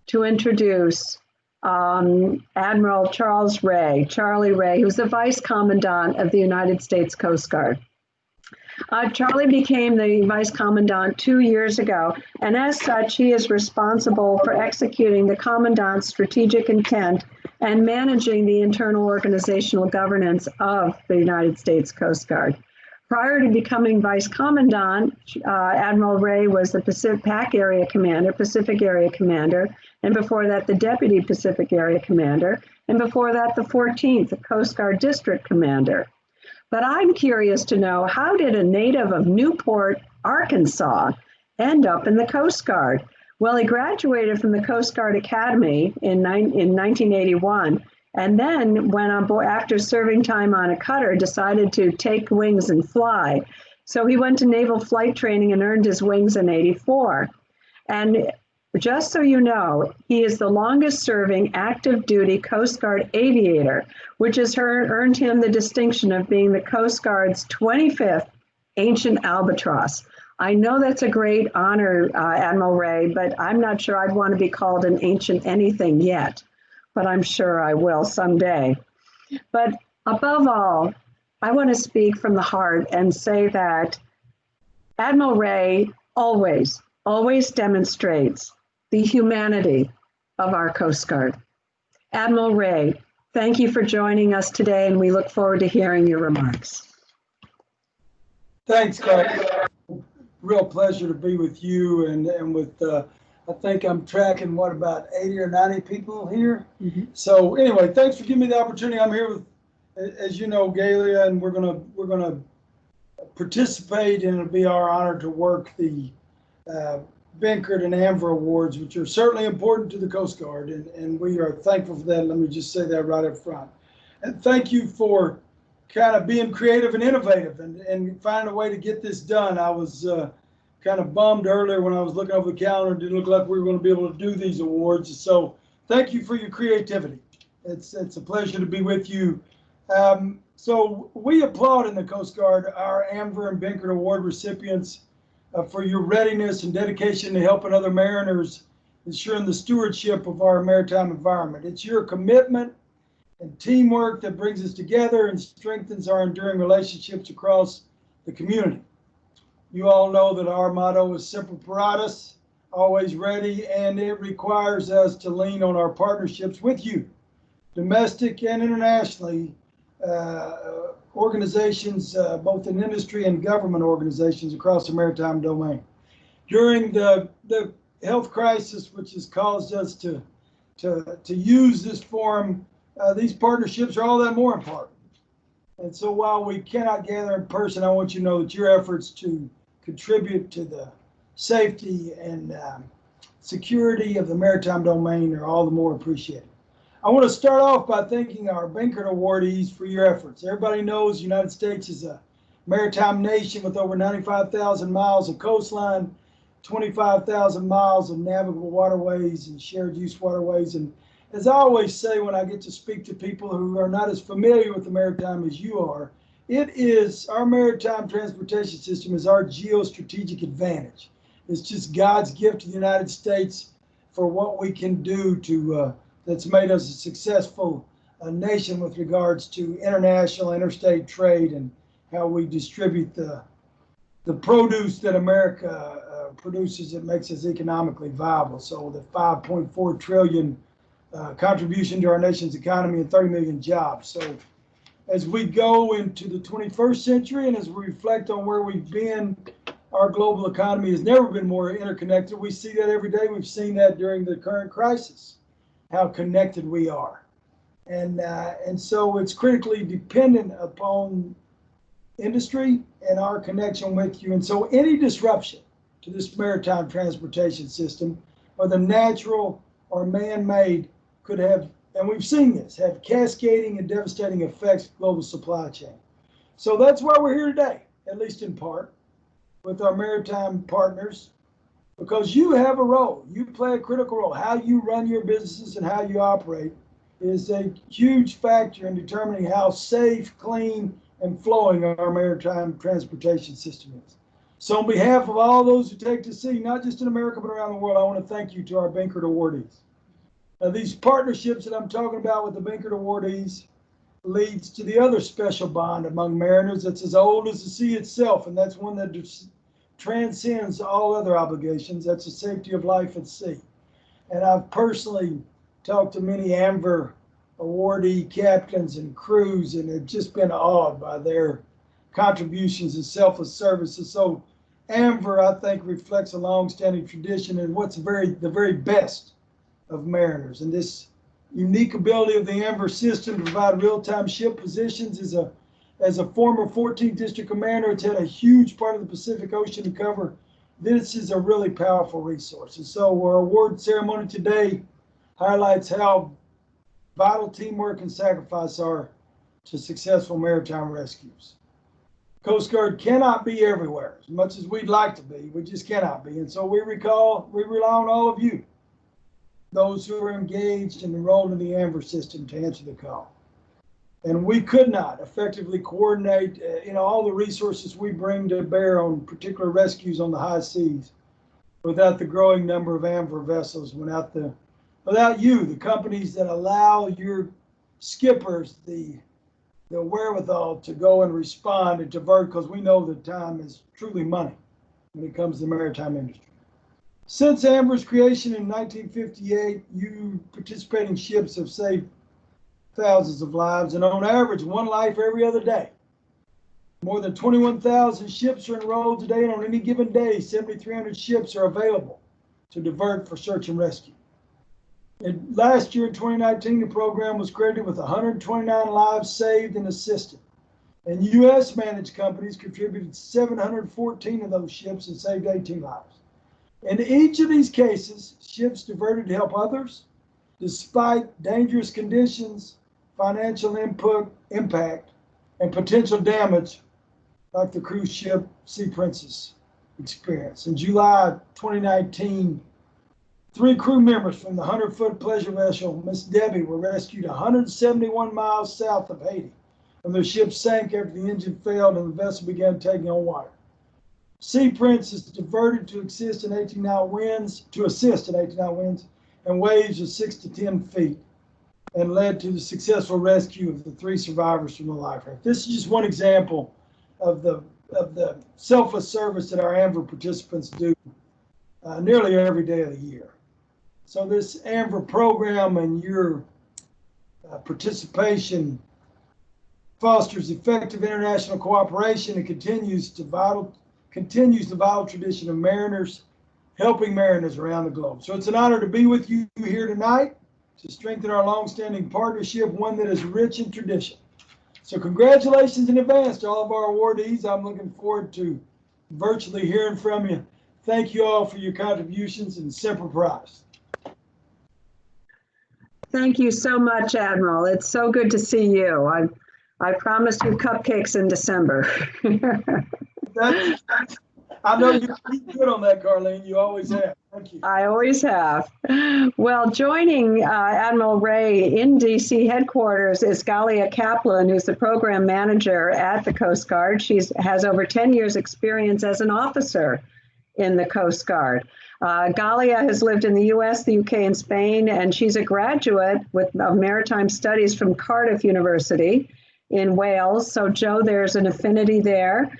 to introduce Admiral Charles Ray, Charlie Ray, who's the Vice Commandant of the United States Coast Guard. Charlie became the Vice Commandant 2 years ago, and as such, he is responsible for executing the Commandant's strategic intent and managing the internal organizational governance of the United States Coast Guard. Prior to becoming Vice Commandant, Admiral Ray was the Pacific Area Commander, and before that, the Deputy Pacific Area Commander, and before that, the 14th Coast Guard District Commander. But I'm curious to know, how did a native of Newport, Arkansas, end up in the Coast Guard? Well, he graduated from the Coast Guard Academy in 1981, and then went on board after serving time on a cutter, decided to take wings and fly. So he went to naval flight training and earned his wings in '84. And just so you know, he is the longest serving active duty Coast Guard aviator, which has earned him the distinction of being the Coast Guard's 25th Ancient Albatross. I know that's a great honor, Admiral Ray, but I'm not sure I'd want to be called an ancient anything yet, but I'm sure I will someday. But above all, I want to speak from the heart and say that Admiral Ray always demonstrates the humanity of our Coast Guard. Admiral Ray, thank you for joining us today, and we look forward to hearing your remarks. Thanks, Carly. Real pleasure to be with you and with, I think I'm tracking, what, about 80 or 90 people here? Mm-hmm. So anyway, thanks for giving me the opportunity. I'm here with, as you know, Galia, and we're gonna participate, and it'll be our honor to work the Benkert and AMVER awards, which are certainly important to the Coast Guard, and we are thankful for that. Let me just say that right up front. And thank you for kind of being creative and innovative and finding a way to get this done. I was kind of bummed earlier when I was looking over the calendar. It didn't look like we were going to be able to do these awards. So thank you for your creativity. It's a pleasure to be with you. So we applaud in the Coast Guard our AMVER and Benkert Award recipients for your readiness and dedication to helping other mariners, ensuring the stewardship of our maritime environment. It's your commitment and teamwork that brings us together and strengthens our enduring relationships across the community. You all know that our motto is Semper Paratus, always ready, and it requires us to lean on our partnerships with you, domestic and internationally, organizations, both in industry and government organizations across the maritime domain. During the health crisis, which has caused us to use this forum, these partnerships are all that more important. And so while we cannot gather in person, I want you to know that your efforts to contribute to the safety and security of the maritime domain are all the more appreciated. I want to start off by thanking our Benkert awardees for your efforts. Everybody knows the United States is a maritime nation with over 95,000 miles of coastline, 25,000 miles of navigable waterways and shared use waterways. And as I always say when I get to speak to people who are not as familiar with the maritime as you are, it is our maritime transportation system is our geostrategic advantage. It's just God's gift to the United States for what we can do to that's made us a successful nation with regards to international, interstate trade and how we distribute the produce that America produces that makes us economically viable. So the 5.4 trillion contribution to our nation's economy and 30 million jobs. So as we go into the 21st century and as we reflect on where we've been, our global economy has never been more interconnected. We see that every day. We've seen that during the current crisis, how connected we are. And so it's critically dependent upon industry and our connection with you. And so any disruption to this maritime transportation system, whether natural or man-made, could have, and we've seen this, have cascading and devastating effects on global supply chain. So that's why we're here today, at least in part, with our maritime partners, because you have a role. You play a critical role. How you run your businesses and how you operate is a huge factor in determining how safe, clean, and flowing our maritime transportation system is. So on behalf of all those who take to sea, not just in America, but around the world, I want to thank you to our Benkert awardees. Now, these partnerships that I'm talking about with the Benkert awardees leads to the other special bond among mariners that's as old as the sea itself, and that's one that transcends all other obligations. That's the safety of life at sea. And I've personally talked to many AMVER awardee captains and crews and have just been awed by their contributions and selfless services. So AMVER, I think, reflects a long-standing tradition and what's the very best of mariners. And this unique ability of the AMVER system to provide real-time ship positions as a former 14th District Commander, it's had a huge part of the Pacific Ocean to cover. This is a really powerful resource. And so our award ceremony today highlights how vital teamwork and sacrifice are to successful maritime rescues. Coast Guard cannot be everywhere, as much as we'd like to be. We just cannot be. And so we rely on all of you, those who are engaged and enrolled in the AMVER system, to answer the call. And we could not effectively coordinate all the resources we bring to bear on particular rescues on the high seas without the growing number of AMVER vessels, without you, the companies that allow your skippers the wherewithal to go and respond and divert, because we know that time is truly money when it comes to the maritime industry. Since AMVER's creation in 1958, you participating ships have saved thousands of lives, and on average, one life every other day. More than 21,000 ships are enrolled today, and on any given day, 7,300 ships are available to divert for search and rescue. And last year, in 2019, the program was credited with 129 lives saved and assisted. And U.S. managed companies contributed 714 of those ships and saved 18 lives. In each of these cases, ships diverted to help others, despite dangerous conditions, financial impact, and potential damage, like the cruise ship Sea Princess experienced. In July 2019, 3 crew members from the 100-foot pleasure vessel Miss Debbie were rescued 171 miles south of Haiti when their ship sank after the engine failed and the vessel began taking on water. Sea Princess diverted to assist in 18-knot winds, and waves of 6 to 10 feet, and led to the successful rescue of the 3 survivors from the life raft. This is just one example of the selfless service that our AMVER participants do nearly every day of the year. So this AMVER program and your participation fosters effective international cooperation and continues the vital tradition of mariners helping mariners around the globe. So it's an honor to be with you here tonight to strengthen our long-standing partnership, one that is rich in tradition. So congratulations in advance to all of our awardees. I'm looking forward to virtually hearing from you. Thank you all for your contributions, and semper price. Thank you so much, Admiral. It's so good to see you. I promised you cupcakes in December. I know you keep good on that, Carlene. You always have. Thank you. I always have. Well, joining Admiral Ray in DC headquarters is Galia Kaplan, who's the program manager at the Coast Guard. She has over 10 years experience as an officer in the Coast Guard. Galia has lived in the US, the UK, and Spain, and she's a graduate of maritime studies from Cardiff University in Wales. So, Joe, there's an affinity there.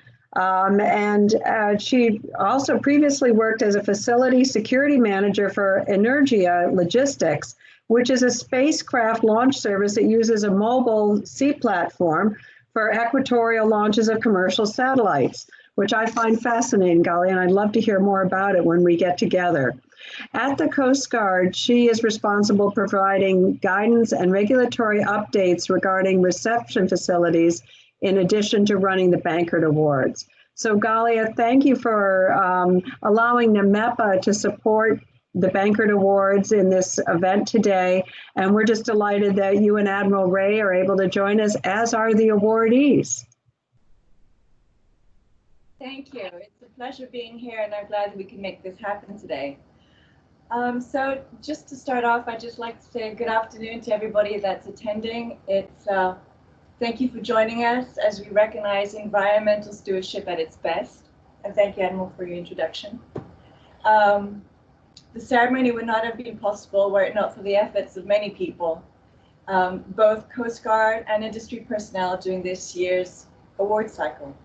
She also previously worked as a facility security manager for Energia Logistics, which is a spacecraft launch service that uses a mobile sea platform for equatorial launches of commercial satellites, which I find fascinating, Galia, and I'd love to hear more about it when we get together. At the Coast Guard, she is responsible for providing guidance and regulatory updates regarding reception facilities in addition to running the Benkert Awards. So Galia, thank you for allowing NMEPA to support the Benkert Awards in this event today. And we're just delighted that you and Admiral Ray are able to join us, as are the awardees. Thank you. It's a pleasure being here, and I'm glad that we can make this happen today. So just to start off, I'd just like to say good afternoon to everybody that's attending. Thank you for joining us as we recognize environmental stewardship at its best. And thank you, Admiral, for your introduction. The ceremony would not have been possible were it not for the efforts of many people, both Coast Guard and industry personnel during this year's award cycle.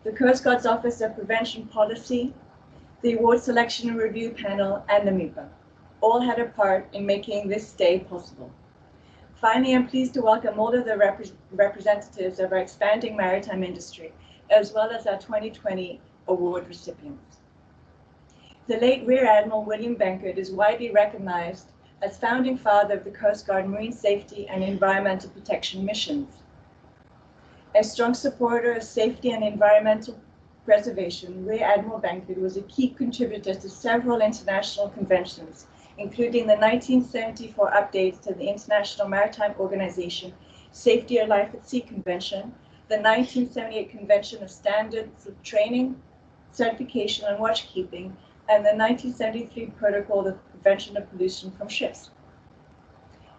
The Coast Guard's Office of Prevention Policy, the Award Selection and Review Panel, and NMEPA all had a part in making this day possible. Finally, I'm pleased to welcome all of the representatives of our expanding maritime industry, as well as our 2020 award recipients. The late Rear Admiral William Benkert is widely recognized as founding father of the Coast Guard marine safety and environmental protection missions. A strong supporter of safety and environmental preservation, Rear Admiral Benkert was a key contributor to several international conventions, including the 1974 updates to the International Maritime Organization Safety of Life at Sea Convention, the 1978 Convention of Standards of Training, Certification, and Watchkeeping, and the 1973 Protocol of Prevention of Pollution from Ships.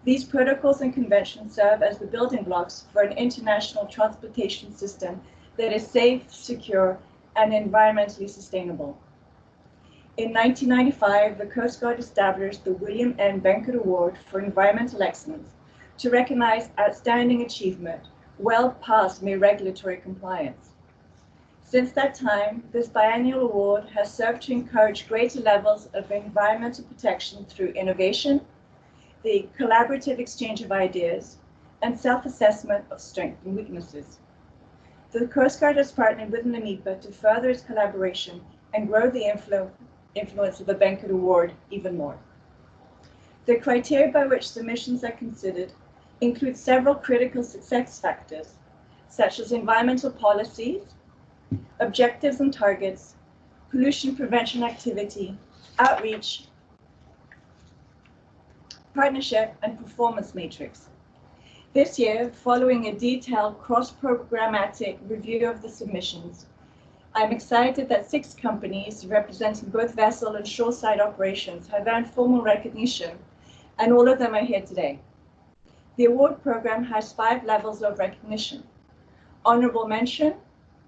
These protocols and conventions serve as the building blocks for an international transportation system that is safe, secure, and environmentally sustainable. In 1995, the Coast Guard established the William N. Benkert Award for Environmental Excellence to recognize outstanding achievement well past mere regulatory compliance. Since that time, this biennial award has served to encourage greater levels of environmental protection through innovation, the collaborative exchange of ideas, and self-assessment of strengths and weaknesses. The Coast Guard has partnered with NMEPA to further its collaboration and grow the influence of the Benkert Award even more. The criteria by which submissions are considered include several critical success factors, such as environmental policies, objectives and targets, pollution prevention activity, outreach, partnership, and performance matrix. This year, following a detailed cross-programmatic review of the submissions, I'm excited that 6 companies representing both vessel and shoreside operations have earned formal recognition, and all of them are here today. The award program has 5 levels of recognition: honorable mention,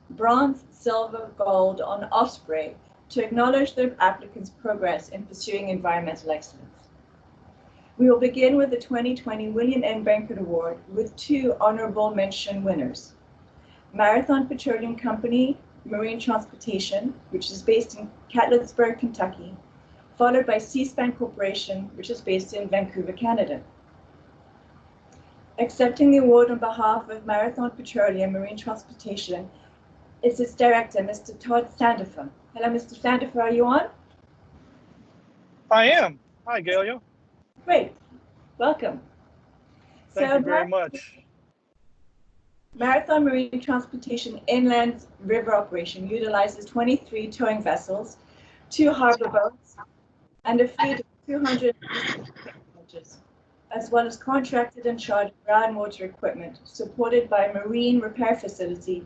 bronze, silver, gold on Osprey, to acknowledge the applicant's progress in pursuing environmental excellence. We will begin with the 2020 William N. Benkert Award with 2 honorable mention winners: Marathon Petroleum Company Marine Transportation, which is based in Catlettsburg, Kentucky, followed by Seaspan Corporation, which is based in Vancouver, Canada. Accepting the award on behalf of Marathon Petroleum Marine Transportation is its director, Mr. Todd Sandifer. Hello, Mr. Sandifer, are you on? I am. Hi, Galia. Great. Welcome. Thank you very much. Marathon Marine Transportation Inland River Operation utilizes 23 towing vessels, 2 harbor boats, and a fleet of 200 barges, a as well as contracted and chartered groundwater equipment supported by a marine repair facility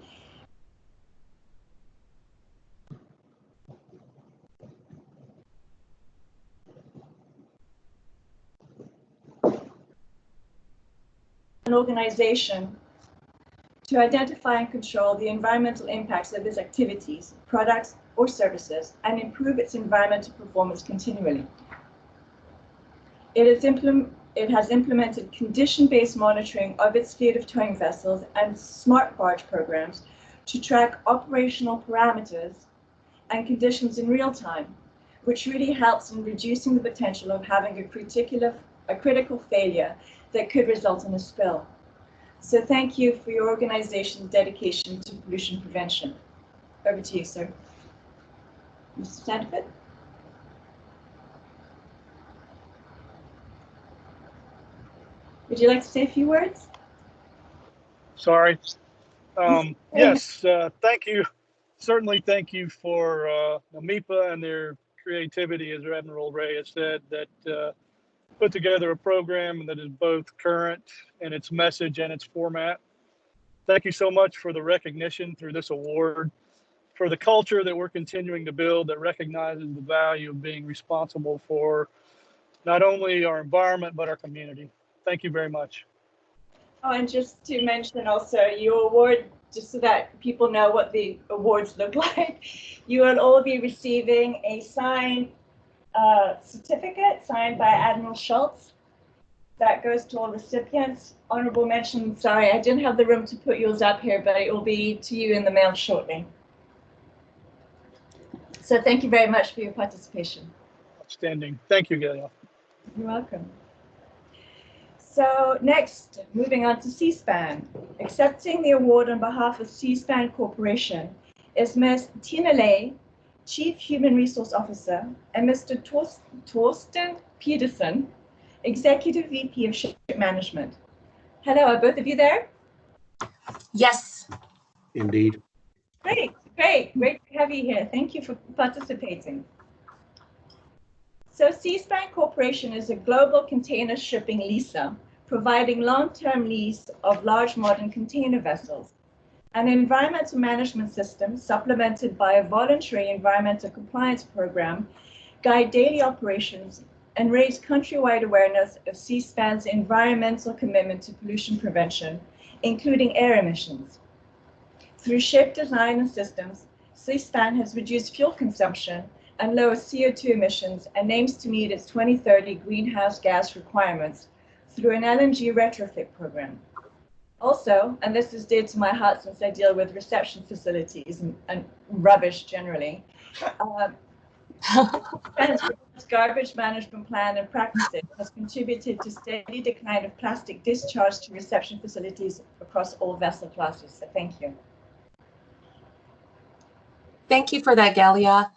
an organization to identify and control the environmental impacts of its activities, products, or services, and improve its environmental performance continually. It has implemented condition-based monitoring of its fleet of towing vessels and smart barge programs to track operational parameters and conditions in real time, which really helps in reducing the potential of having a critical failure that could result in a spill. So thank you for your organization's dedication to pollution prevention. Over to you, sir. Mr. Sandiford? Would you like to say a few words? Sorry. Yes, thank you. Certainly thank you for AMIPA and their creativity, as Admiral Ray has said, that put together a program that is both current in its message and its format. Thank you so much for the recognition through this award, for the culture that we're continuing to build that recognizes the value of being responsible for not only our environment, but our community. Thank you very much. Oh, and just to mention also, your award, just so that people know what the awards look like, you will all be receiving a signed certificate signed by Admiral Schultz. That goes to all recipients. Honorable mention, sorry, I didn't have the room to put yours up here, but it will be to you in the mail shortly. So thank you very much for your participation. Outstanding. Thank you, Gail. You're welcome. So next, moving on to C-SPAN. Accepting the award on behalf of C-SPAN Corporation is Ms. Tina Ley, Chief Human Resource Officer, and Mr. Torsten Pedersen, Executive VP of Ship Management. Hello, are both of you there? Yes. Indeed. Great to have you here. Thank you for participating. So C-SPAN Corporation is a global container shipping leaser, providing long-term lease of large modern container vessels. An environmental management system supplemented by a voluntary environmental compliance program guide daily operations and raise countrywide awareness of C-SPAN's environmental commitment to pollution prevention, including air emissions. Through ship design and systems, C-SPAN has reduced fuel consumption and lower CO2 emissions and aims to meet its 2030 greenhouse gas requirements through an LNG retrofit program. Also, and this is dear to my heart since I deal with reception facilities and rubbish generally, garbage management plan and practices has contributed to steady decline of plastic discharge to reception facilities across all vessel classes. So thank you. Thank you for that, Galia.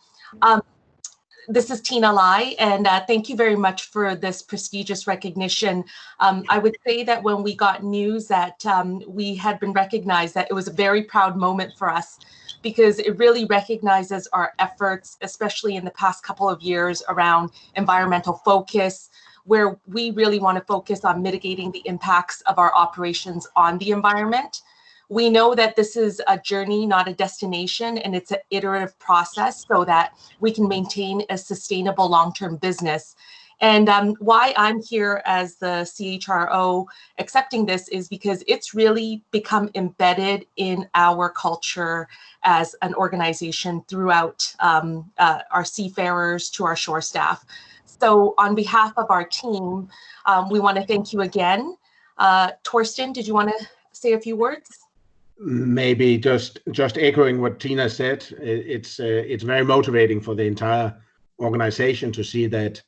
This is Tina Lai, and thank you very much for this prestigious recognition. I would say that when we got news that we had been recognized, that it was a very proud moment for us, because it really recognizes our efforts, especially in the past couple of years around environmental focus, where we really want to focus on mitigating the impacts of our operations on the environment. We know that this is a journey, not a destination, and it's an iterative process so that we can maintain a sustainable long-term business. And why I'm here as the CHRO accepting this is because it's really become embedded in our culture as an organization throughout our seafarers to our shore staff. So on behalf of our team, we want to thank you again. Torsten, did you want to say a few words? Maybe just echoing what Tina said, it's very motivating for the entire organization to see that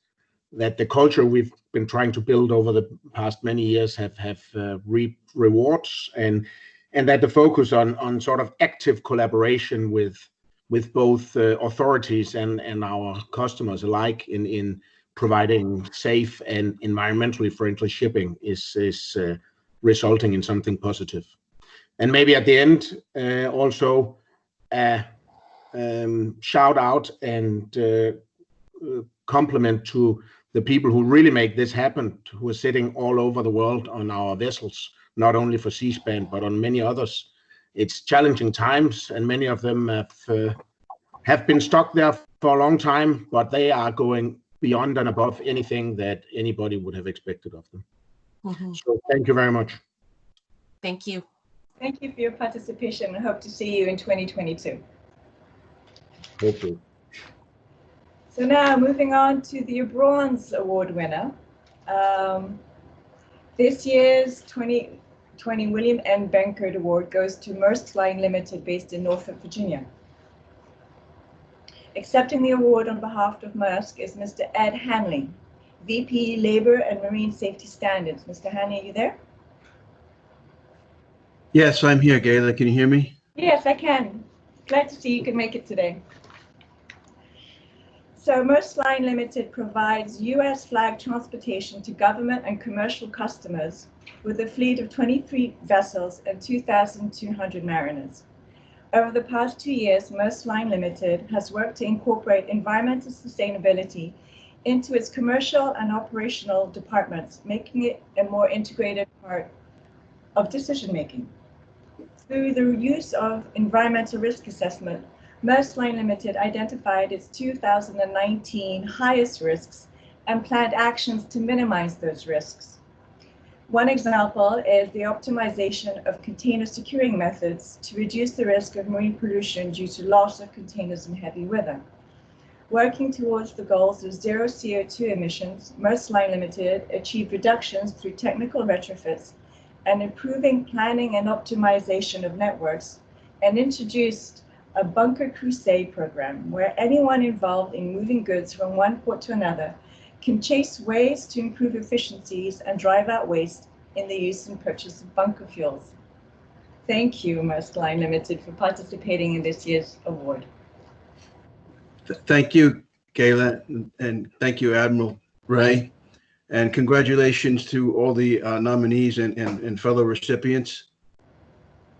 the culture we've been trying to build over the past many years have reaped rewards, and that the focus on sort of active collaboration with both authorities and our customers alike in providing safe and environmentally friendly shipping is resulting in something positive. And maybe at the end, also shout out and compliment to the people who really make this happen, who are sitting all over the world on our vessels, not only for C-SPAN, but on many others. It's challenging times, and many of them have been stuck there for a long time, but they are going beyond and above anything that anybody would have expected of them. So thank you very much. Thank you. Thank you for your participation and hope to see you in 2022. Hopefully. So now moving on to the Bronze Award winner. This year's 2020 William N. Benkert Award goes to Maersk Line Limited based in Norfolk, Virginia. Accepting the award on behalf of Maersk is Mr. Ed Hanley, VP Labor and Marine Safety Standards. Mr. Hanley, are you there? Yes, I'm here, Gayla. Can you hear me? Yes, I can. Glad to see you can make it today. So Maersk Line Limited provides U.S. flag transportation to government and commercial customers with a fleet of 23 vessels and 2,200 mariners. Over the past 2 years, Maersk Line Limited has worked to incorporate environmental sustainability into its commercial and operational departments, making it a more integrated part of decision-making. Through the use of environmental risk assessment, Maersk Line Limited identified its 2019 highest risks and planned actions to minimize those risks. One example is the optimization of container securing methods to reduce the risk of marine pollution due to loss of containers in heavy weather. Working towards the goals of zero CO2 emissions, Maersk Line Limited achieved reductions through technical retrofits and improving planning and optimization of networks, and introduced a bunker crusade program where anyone involved in moving goods from one port to another can chase ways to improve efficiencies and drive out waste in the use and purchase of bunker fuels. Thank you, Maersk Line Limited, for participating in this year's award. Thank you, Gayla, and thank you, Admiral Ray. And congratulations to all the nominees and fellow recipients.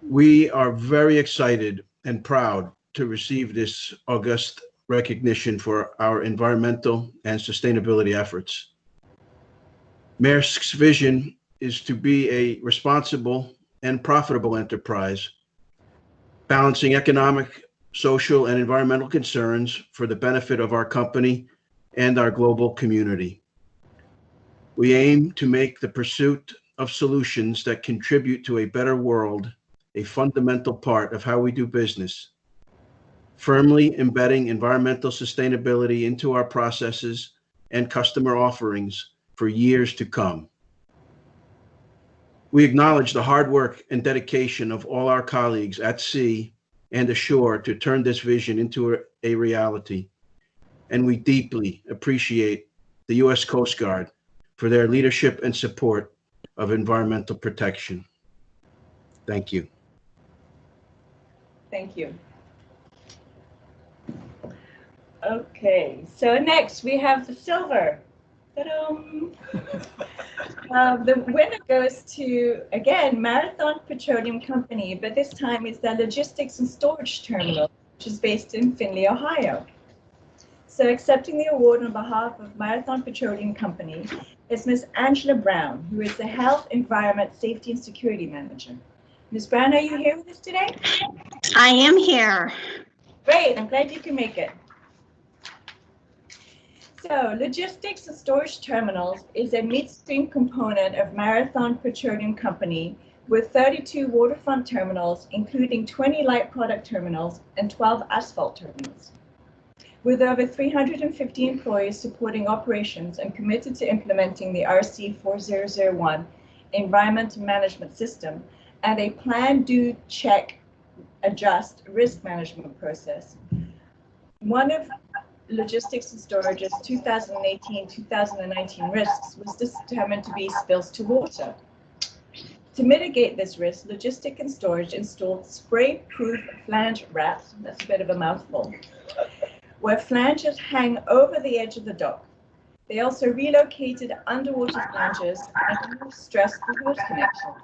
We are very excited and proud to receive this august recognition for our environmental and sustainability efforts. Maersk's vision is to be a responsible and profitable enterprise, balancing economic, social, and environmental concerns for the benefit of our company and our global community. We aim to make the pursuit of solutions that contribute to a better world a fundamental part of how we do business, firmly embedding environmental sustainability into our processes and customer offerings for years to come. We acknowledge the hard work and dedication of all our colleagues at sea and ashore to turn this vision into a reality, and we deeply appreciate the U.S. Coast Guard for their leadership and support of environmental protection. Thank you. Thank you. Okay, so next we have the silver. The winner goes to, again, Marathon Petroleum Company, but this time it's the Logistics and Storage Terminal, which is based in Findlay, Ohio. So accepting the award on behalf of Marathon Petroleum Company is Ms. Angela Brown, who is the Health, Environment, Safety, and Security Manager. Ms. Brown, are you here with us today? I am here. Great, I'm glad you can make it. So, Logistics and Storage Terminals is a midstream component of Marathon Petroleum Company with 32 waterfront terminals, including 20 light product terminals and 12 asphalt terminals. With over 350 employees supporting operations and committed to implementing the RC 4001 Environmental Management System and a plan, do, check, adjust risk management process. One of Logistics and Storage's 2018-2019 risks was determined to be spills to water. To mitigate this risk, Logistics and Storage installed spray-proof flange wraps, that's a bit of a mouthful, where flanges hang over the edge of the dock. They also relocated underwater flanges and removed stress through hose connections.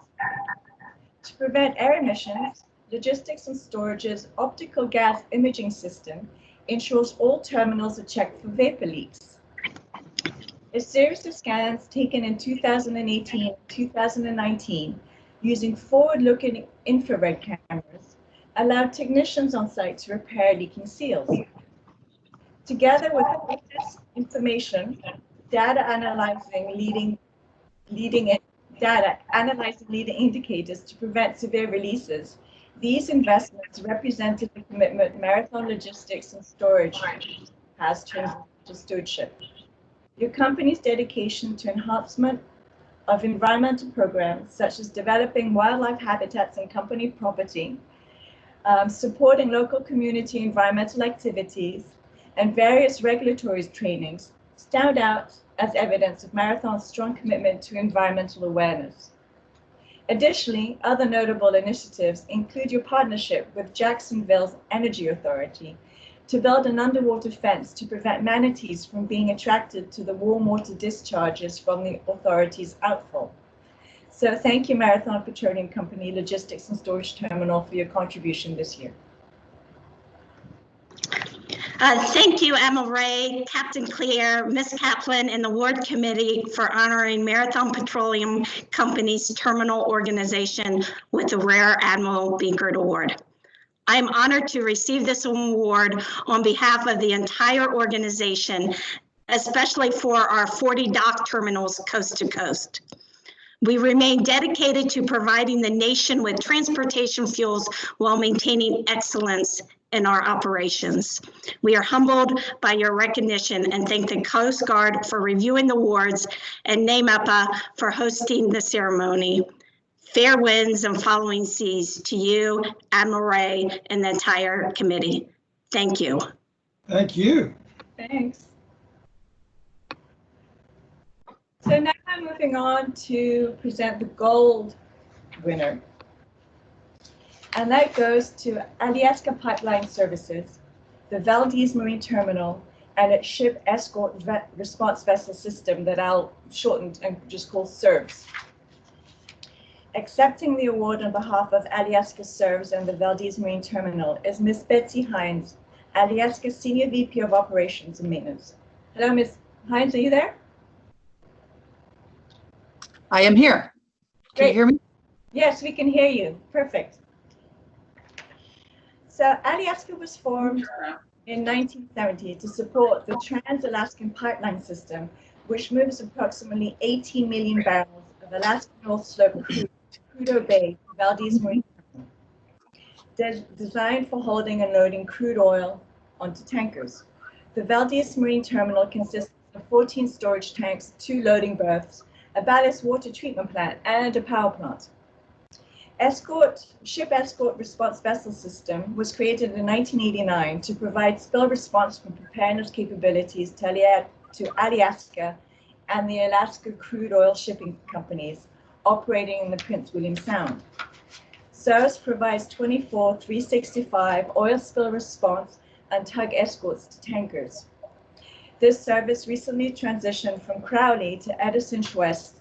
To prevent air emissions, Logistics and Storage's optical gas imaging system ensures all terminals are checked for vapor leaks. A series of scans taken in 2018 and 2019 using forward-looking infrared cameras allowed technicians on site to repair leaking seals. Together with latest information, data analyzing leading indicators to prevent severe releases, these investments represented the commitment Marathon Logistics and Storage has to stewardship. Your company's dedication to enhancement of environmental programs, such as developing wildlife habitats and company property, supporting local community environmental activities, and various regulatory trainings, stand out as evidence of Marathon's strong commitment to environmental awareness. Additionally, other notable initiatives include your partnership with Jacksonville's Energy Authority to build an underwater fence to prevent manatees from being attracted to the warm water discharges from the authority's outfall. So thank you, Marathon Petroleum Company Logistics and Storage Terminal, for your contribution this year. Thank you, Emma Ray, Captain Claire, Ms. Kaplan, and the Ward Committee for honoring Marathon Petroleum Company's terminal organization with the Rear Admiral Benkert Award. I am honored to receive this award on behalf of the entire organization, especially for our 40 dock terminals coast to coast. We remain dedicated to providing the nation with transportation fuels while maintaining excellence in our operations. We are humbled by your recognition and thank the Coast Guard for reviewing the awards and NAMEPA for hosting the ceremony. Fair winds and following seas to you, Admiral Ray, and the entire committee. Thank you. Thank you. Thanks. So now I'm moving on to present the gold winner. And that goes to Alaska Pipeline Services, the Valdez Marine Terminal, and its Ship Escort Response Vessel System that I'll shorten and just call SERVS. Accepting the award on behalf of Alaska SERVS and the Valdez Marine Terminal is Ms. Betsy Hines, Alaska Senior VP of Operations and Maintenance. Hello, Ms. Hines, are you there? I am here. Can you hear me? Yes, we can hear you. Perfect. So Alaska was formed in 1970 to support the Trans-Alaskan Pipeline System, which moves approximately 18 million barrels of Alaska North Slope crude to Prudhoe Bay, Valdez Marine Terminal, designed for holding and loading crude oil onto tankers. The Valdez Marine Terminal consists of 14 storage tanks, 2 loading berths, a ballast water treatment plant, and a power plant. Ship Escort Response Vessel System was created in 1989 to provide spill response and preparedness capabilities to Alaska and the Alaska crude oil shipping companies operating in the Prince William Sound. SERVS provides 24/365 oil spill response and tug escorts to tankers. This service recently transitioned from Crowley to Edison West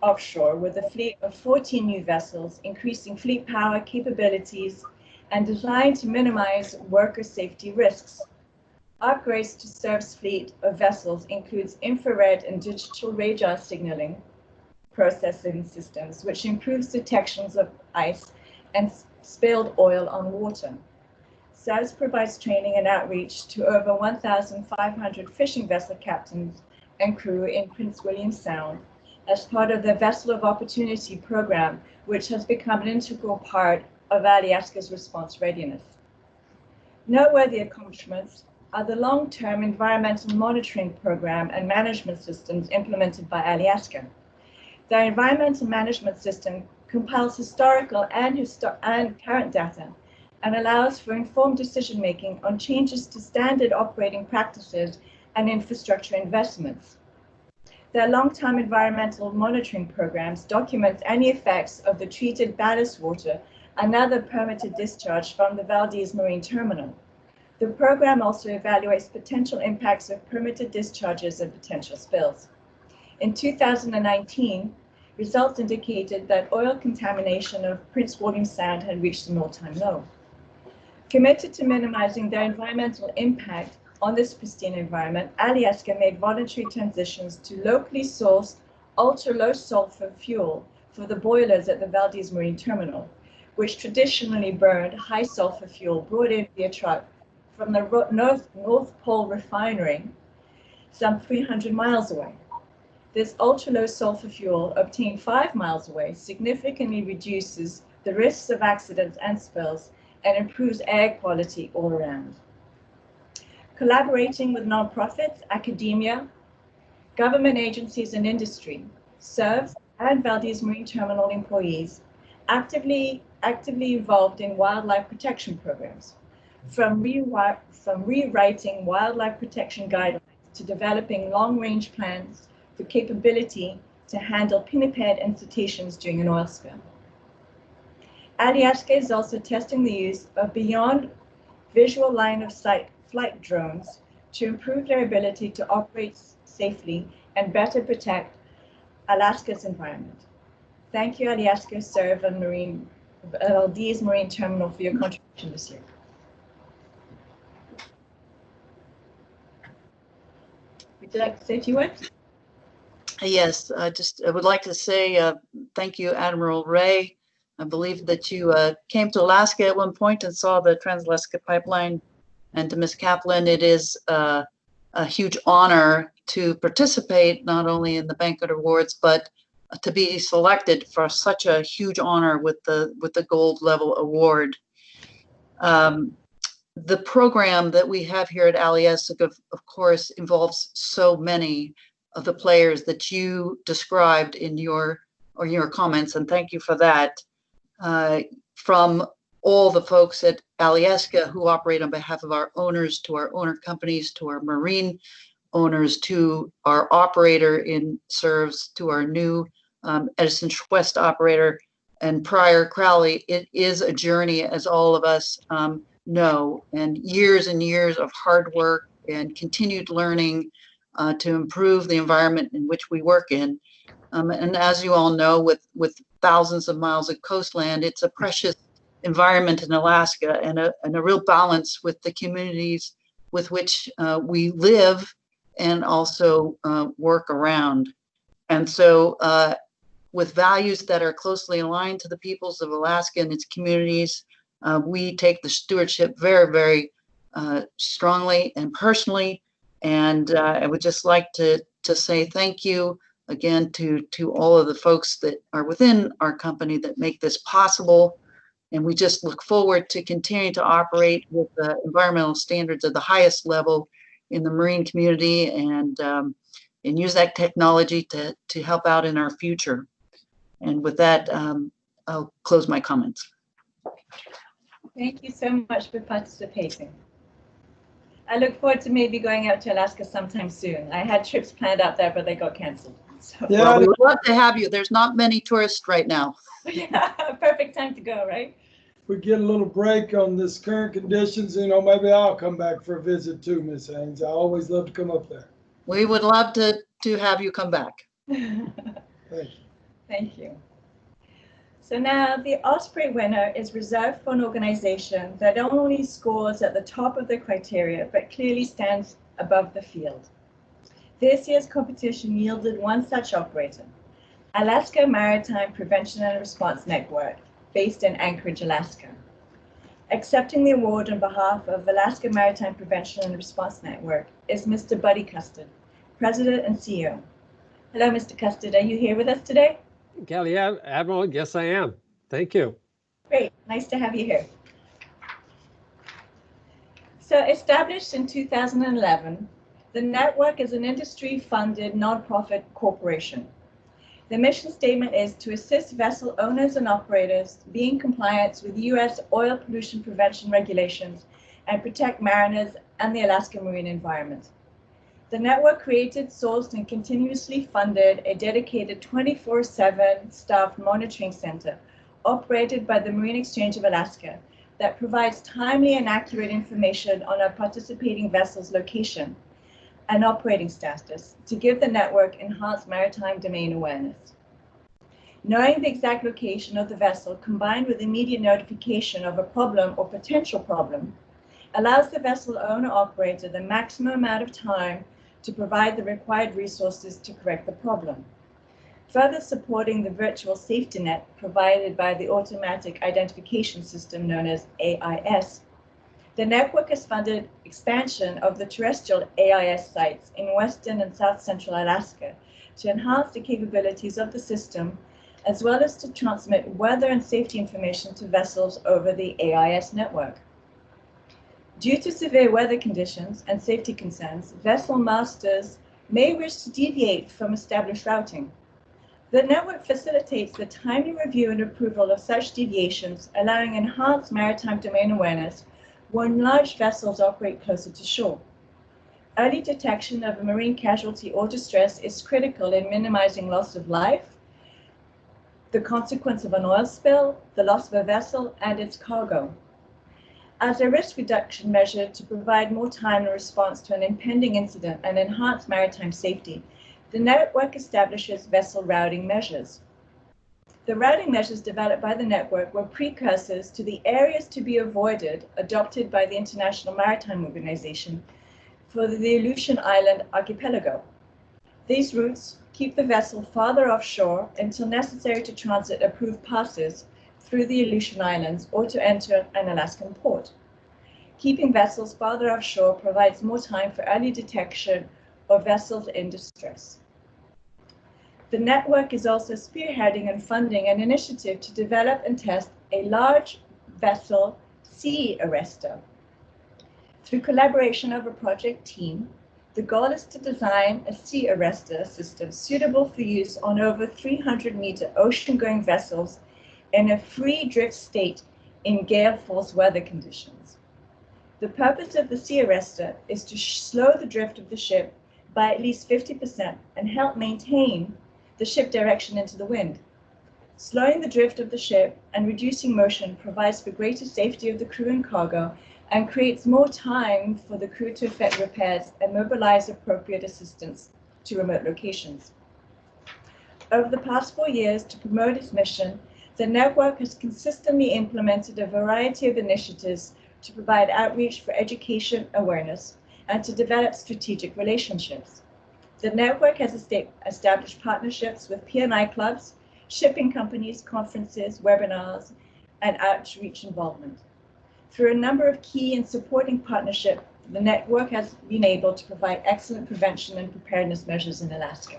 offshore with a fleet of 14 new vessels, increasing fleet power, capabilities, and designed to minimize worker safety risks. Upgrades to SERVS fleet of vessels includes infrared and digital radar signaling processing systems, which improves detections of ice and spilled oil on water. SERVS provides training and outreach to over 1,500 fishing vessel captains and crew in Prince William Sound as part of the Vessel of Opportunity program, which has become an integral part of Alaska's response readiness. Noteworthy accomplishments are the long-term environmental monitoring program and management systems implemented by Alaska. The environmental management system compiles historical and current data and allows for informed decision-making on changes to standard operating practices and infrastructure investments. Their long-term environmental monitoring programs document any effects of the treated ballast water and other permitted discharge from the Valdez Marine Terminal. The program also evaluates potential impacts of permitted discharges and potential spills. In 2019, results indicated that oil contamination of Prince William Sound had reached an all-time low. Committed to minimizing their environmental impact on this pristine environment, Alaska made voluntary transitions to locally sourced ultra-low sulfur fuel for the boilers at the Valdez Marine Terminal, which traditionally burned high sulfur fuel brought in via truck from the North Pole refinery some 300 miles away. This ultra-low sulfur fuel obtained 5 miles away significantly reduces the risks of accidents and spills and improves air quality all around. Collaborating with nonprofits, academia, government agencies, and industry, SERVs and Valdez Marine Terminal employees actively involved in wildlife protection programs, from rewriting wildlife protection guidelines to developing long-range plans for capability to handle pinniped and cetaceans during an oil spill. Alaska is also testing the use of beyond visual line of sight flight drones to improve their ability to operate safely and better protect Alaska's environment. Thank you, Alaska SERV and Valdez Marine Terminal, for your contribution this year. Would you like to say a few words? Yes, I would like to say thank you, Admiral Ray. I believe that you came to Alaska at one point and saw the Trans-Alaska Pipeline. And to Ms. Kaplan, it is a huge honor to participate not only in the Benkert Awards, but to be selected for such a huge honor with the gold level award. The program that we have here at Alaska, of course, involves so many of the players that you described in your comments, and thank you for that. From all the folks at Alaska who operate on behalf of our owners, to our owner companies, to our marine owners, to our operator in SERVs, to our new Edison West operator, and Prior Crowley. It is a journey, as all of us know, and years of hard work and continued learning to improve the environment in which we work in. And as you all know, with thousands of miles of coastland, it's a precious environment in Alaska, and a real balance with the communities with which we live and also work around. And so with values that are closely aligned to the peoples of Alaska and its communities, we take the stewardship very, very strongly and personally. And I would just like to say thank you again to all of the folks that are within our company that make this possible. And we just look forward to continuing to operate with the environmental standards at the highest level in the marine community, and use that technology to help out in our future. And with that, I'll close my comments. Thank you so much for participating. I look forward to maybe going out to Alaska sometime soon. I had trips planned out there, but they got canceled. So. Yeah, well, we would love to have you. There's not many tourists right now. Yeah, perfect time to go, right? We get a little break on this current conditions, maybe I'll come back for a visit too, Miss Haynes. I always love to come up there. We would love to have you come back. Thank you. Thank you. So now the Osprey winner is reserved for an organization that not only scores at the top of the criteria, but clearly stands above the field. This year's competition yielded one such operator, Alaska Maritime Prevention and Response Network, based in Anchorage, Alaska. Accepting the award on behalf of Alaska Maritime Prevention and Response Network is Mr. Buddy Custard, President and CEO. Hello, Mr. Custard. Are you here with us today? Kelly, Admiral, yes, I am. Thank you. Great. Nice to have you here. So established in 2011, the network is an industry-funded nonprofit corporation. The mission statement is to assist vessel owners and operators be in compliance with U.S. oil pollution prevention regulations and protect mariners and the Alaska marine environment. The network created, sourced, and continuously funded a dedicated 24/7 staff monitoring center operated by the Marine Exchange of Alaska that provides timely and accurate information on our participating vessels' location and operating status to give the network enhanced maritime domain awareness. Knowing the exact location of the vessel combined with immediate notification of a problem or potential problem allows the vessel owner-operator the maximum amount of time to provide the required resources to correct the problem, further supporting the virtual safety net provided by the Automatic Identification System known as AIS. The network has funded expansion of the terrestrial AIS sites in western and south central Alaska to enhance the capabilities of the system, as well as to transmit weather and safety information to vessels over the AIS network. Due to severe weather conditions and safety concerns, vessel masters may wish to deviate from established routing. The network facilitates the timely review and approval of such deviations, allowing enhanced maritime domain awareness when large vessels operate closer to shore. Early detection of a marine casualty or distress is critical in minimizing loss of life, the consequence of an oil spill, the loss of a vessel, and its cargo. As a risk reduction measure to provide more timely response to an impending incident and enhance maritime safety, the network establishes vessel routing measures. The routing measures developed by the network were precursors to the areas to be avoided adopted by the International Maritime Organization for the Aleutian Island archipelago. These routes keep the vessel farther offshore until necessary to transit approved passes through the Aleutian Islands or to enter an Alaskan port. Keeping vessels farther offshore provides more time for early detection of vessels in distress. The network is also spearheading and funding an initiative to develop and test a large vessel sea arrestor. Through collaboration of a project team, the goal is to design a sea arrestor system suitable for use on over 300-meter ocean-going vessels in a free drift state in gale force weather conditions. The purpose of the sea arrestor is to slow the drift of the ship by at least 50% and help maintain the ship direction into the wind. Slowing the drift of the ship and reducing motion provides for greater safety of the crew and cargo and creates more time for the crew to effect repairs and mobilize appropriate assistance to remote locations. Over the past 4 years, to promote its mission, the network has consistently implemented a variety of initiatives to provide outreach for education awareness and to develop strategic relationships. The network has established partnerships with P&I clubs, shipping companies, conferences, webinars, and outreach involvement. Through a number of key and supporting partnerships, the network has been able to provide excellent prevention and preparedness measures in Alaska.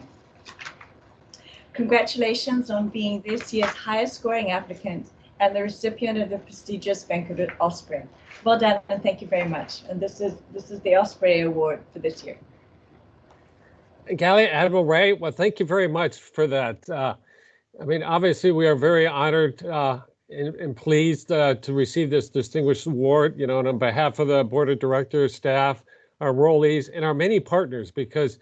Congratulations on being this year's highest scoring applicant and the recipient of the prestigious Benkert Osprey. Well done, and thank you very much. And this is the Osprey Award for this year. Gallia, Admiral Ray, well, thank you very much for that. I mean, obviously, we are very honored and pleased to receive this distinguished award, you know, and on behalf of the board of directors, staff, our enrollees, and our many partners, because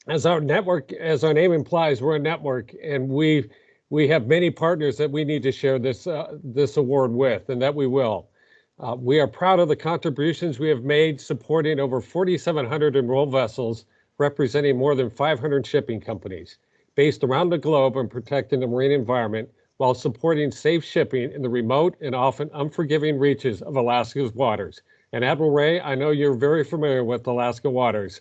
as our network, as our name implies, we're a network, and we have many partners that we need to share this award with, and that we will. We are proud of the contributions we have made supporting over 4,700 enrolled vessels, representing more than 500 shipping companies based around the globe and protecting the marine environment while supporting safe shipping in the remote and often unforgiving reaches of Alaska's waters. And Admiral Ray, I know you're very familiar with Alaska waters,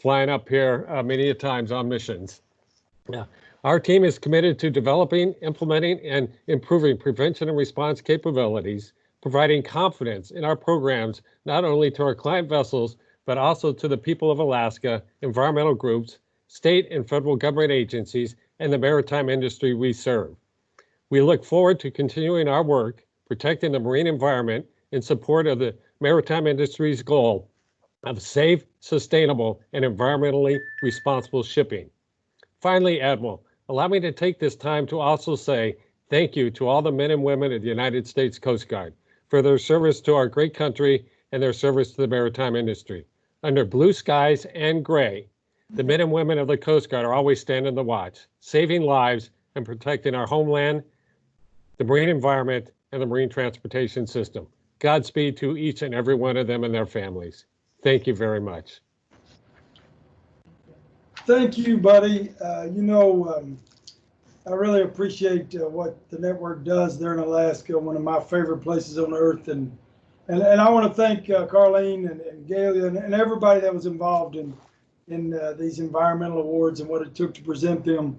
flying up here many times on missions. Yeah. Our team is committed to developing, implementing, and improving prevention and response capabilities, providing confidence in our programs, not only to our client vessels, but also to the people of Alaska, environmental groups, state and federal government agencies, and the maritime industry we serve. We look forward to continuing our work, protecting the marine environment in support of the maritime industry's goal of safe, sustainable, and environmentally responsible shipping. Finally, Admiral, allow me to take this time to also say thank you to all the men and women of the United States Coast Guard for their service to our great country and their service to the maritime industry. Under blue skies and gray, the men and women of the Coast Guard are always standing the watch, saving lives and protecting our homeland, the marine environment, and the marine transportation system. Godspeed to each and every one of them and their families. Thank you very much. Thank you, buddy. I really appreciate what the network does there in Alaska, one of my favorite places on earth, and And I want to thank Carlene and Gail and everybody that was involved in these environmental awards and what it took to present them.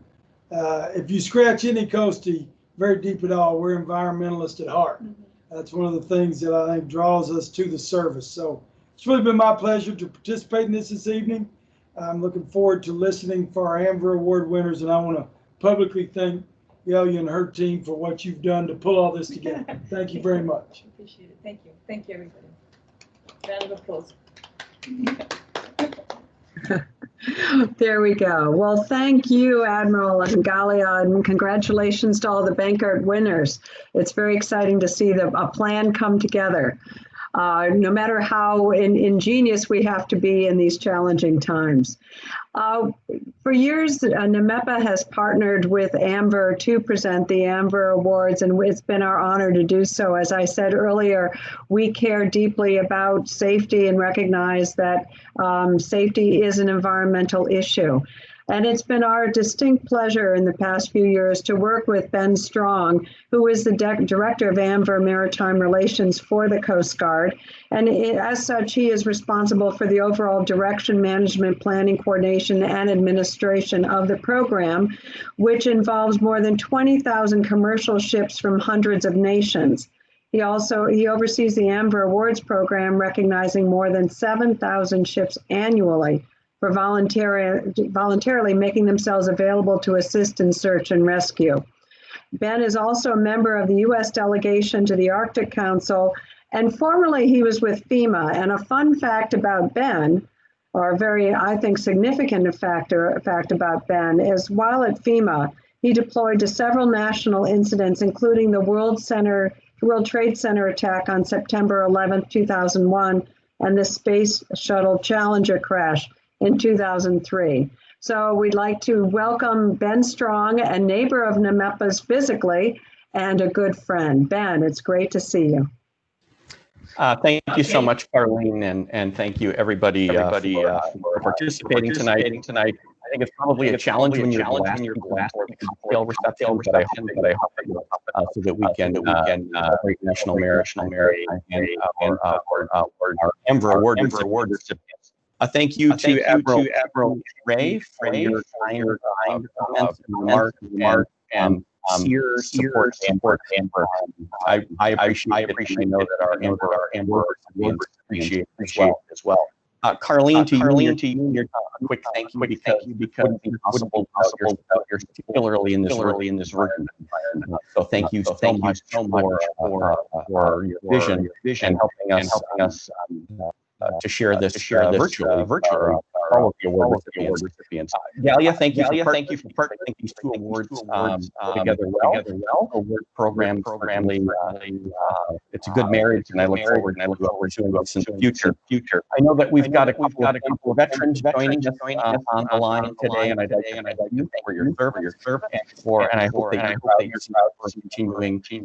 If you scratch any coastie very deep at all, we're environmentalists at heart. That's one of the things that I think draws us to the service. So it's really been my pleasure to participate in this evening. I'm looking forward to listening for our AMVER Award winners, and I want to publicly thank Yelia and her team for what you've done to pull all this together. Thank you very much. Appreciate it. Thank you. Thank you, everybody. Round of applause. There we go. Well, thank you, Admiral and Galia, and congratulations to all the Benkert winners. It's very exciting to see a plan come together. No matter how ingenious we have to be in these challenging times. For years, NMEPA has partnered with AMVER to present the AMVER Awards, and it's been our honor to do so. As I said earlier, we care deeply about safety and recognize that safety is an environmental issue. And it's been our distinct pleasure in the past few years to work with Ben Strong, who is the Director of AMVER Maritime Relations for the Coast Guard. And as such, he is responsible for the overall direction, management, planning, coordination, and administration of the program, which involves more than 20,000 commercial ships from hundreds of nations. He oversees the AMVER Awards program, recognizing more than 7,000 ships annually for voluntarily making themselves available to assist in search and rescue. Ben is also a member of the U.S. delegation to the Arctic Council, and formerly he was with FEMA. And a fun fact about Ben, or a very, I think, significant fact about Ben, is while at FEMA, he deployed to several national incidents, including the World Trade Center attack on September 11, 2001, and the Space Shuttle Challenger crash in 2003. So we'd like to welcome Ben Strong, a neighbor of NMEPA's physically, and a good friend. Ben, it's great to see you. Thank you so much, Carlene, and thank you everybody for participating tonight. I think it's probably a challenge when you're last for the cocktail reception, but I hope so that we can celebrate National Maritime and our AMVER Award recipients. Thank you to Admiral Ray for your kind comments and remarks and sincere support. I appreciate it. I know that our AMVER recipients appreciate it as well. Carlene, to you, a quick thank you because it wouldn't be possible without your particularly in this environment. So thank you so much for your vision and helping us to share this virtually all of the award recipients. Galia, thank you for partnering these two awards together well. Award program, it's a good marriage, and I look forward to doing this in the future. I know that we've got a couple of veterans joining us on the line today, and I'd like to thank you for your service, and I hope that you're proud for continuing this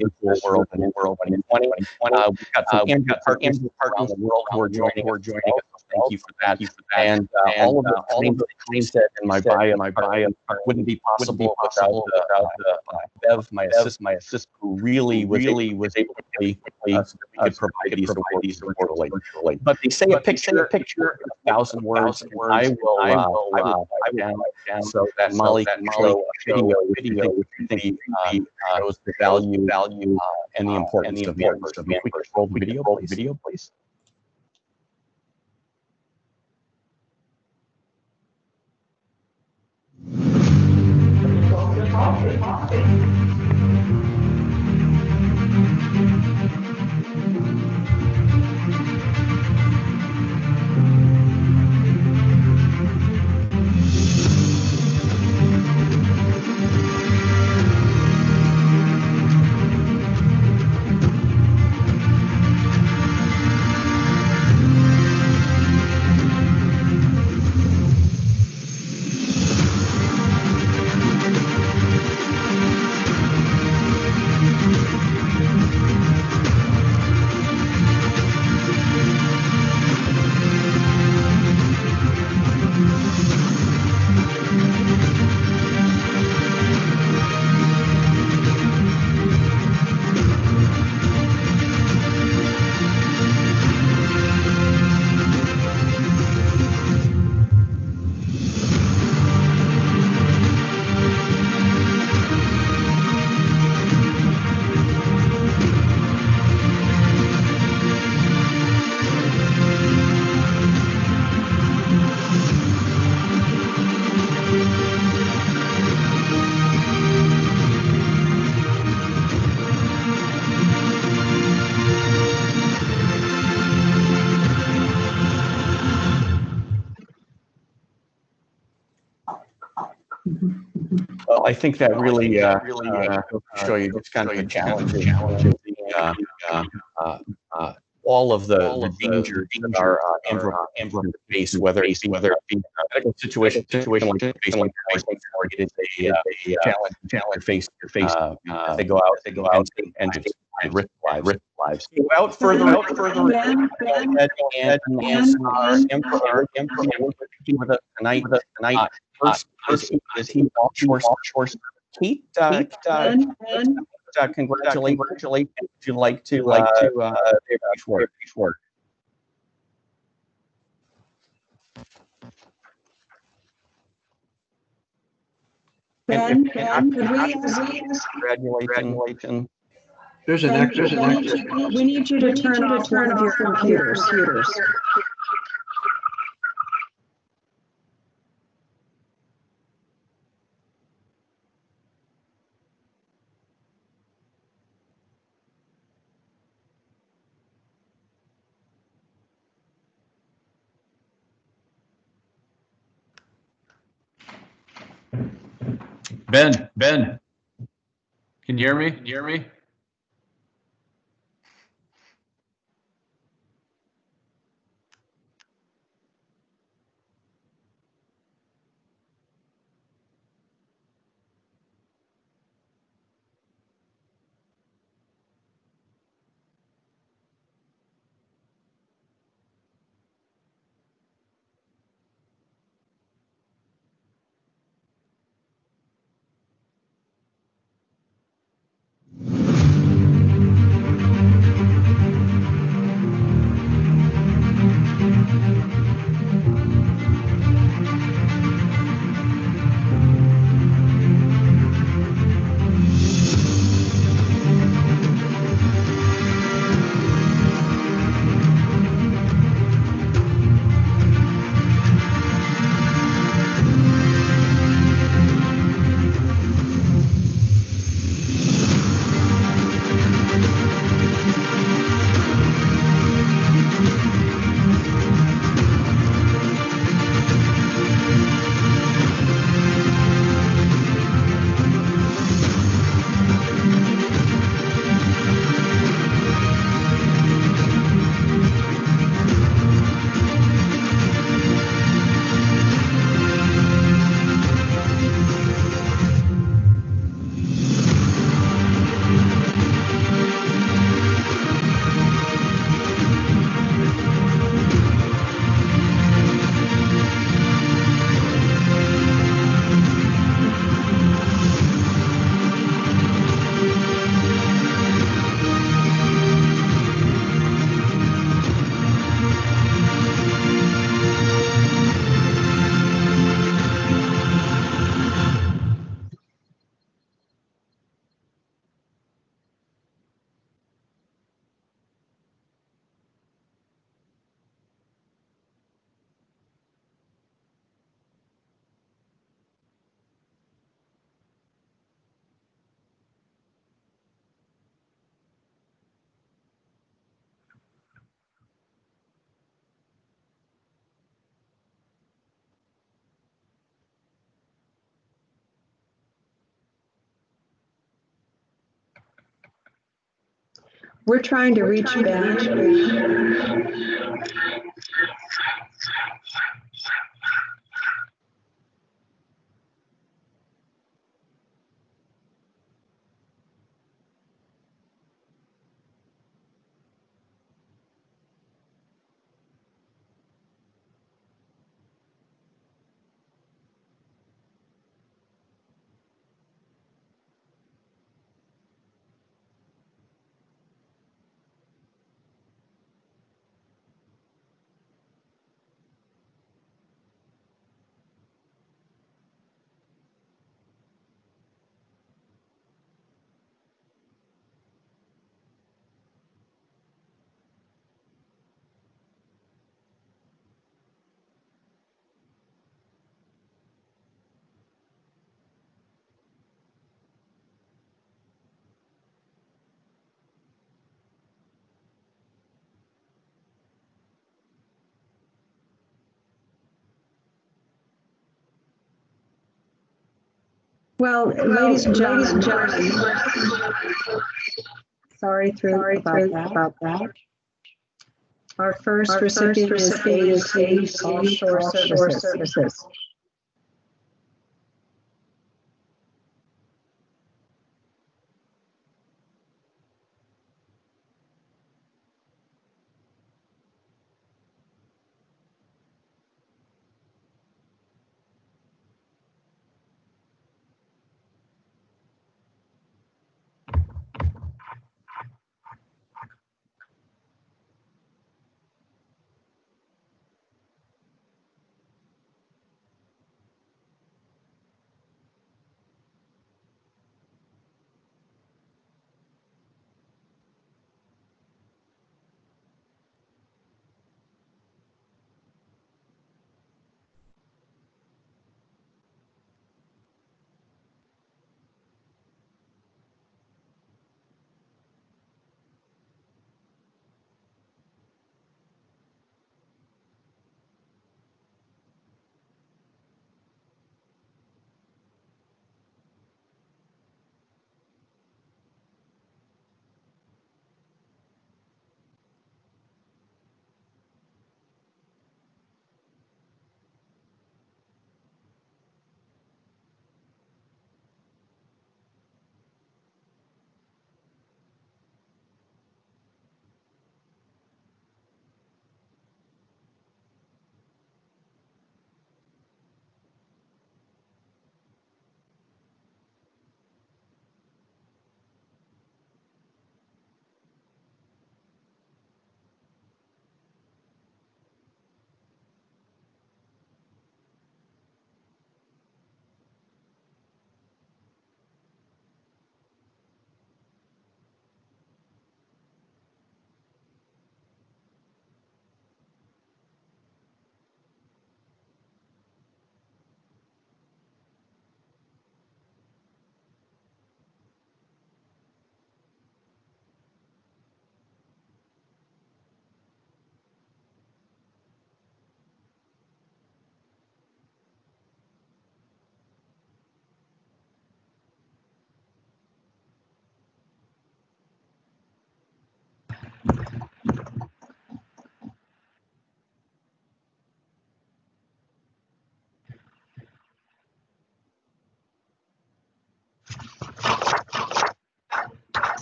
virtual world in 2020. We've got some partners around the world who are joining us. Thank you for that. And all of the things that I said in my bio wouldn't be possible without Bev, my assistant, who really was able to provide these awards virtually. But they say a picture, 1,000 words. I will down so that Molly can show a video which you think shows the value and the importance of the effort. If we could roll the video, please. Well, I think that really goes to show you just kind of the challenges all of the dangers that our AMVER face, whether it be a medical situation like it is a challenge face they go out and risk lives. Without further ado, and our AMVER with us tonight. First is he offshore. Kate, congratulations. Would you like to say a brief word? Ben, congratulations. There's an extra. We need you to turn off one of your computers. Ben, can you hear me? We're trying to reach Ben. Well, ladies and gentlemen, sorry about that. Our first recipient is AEC Offshore Services.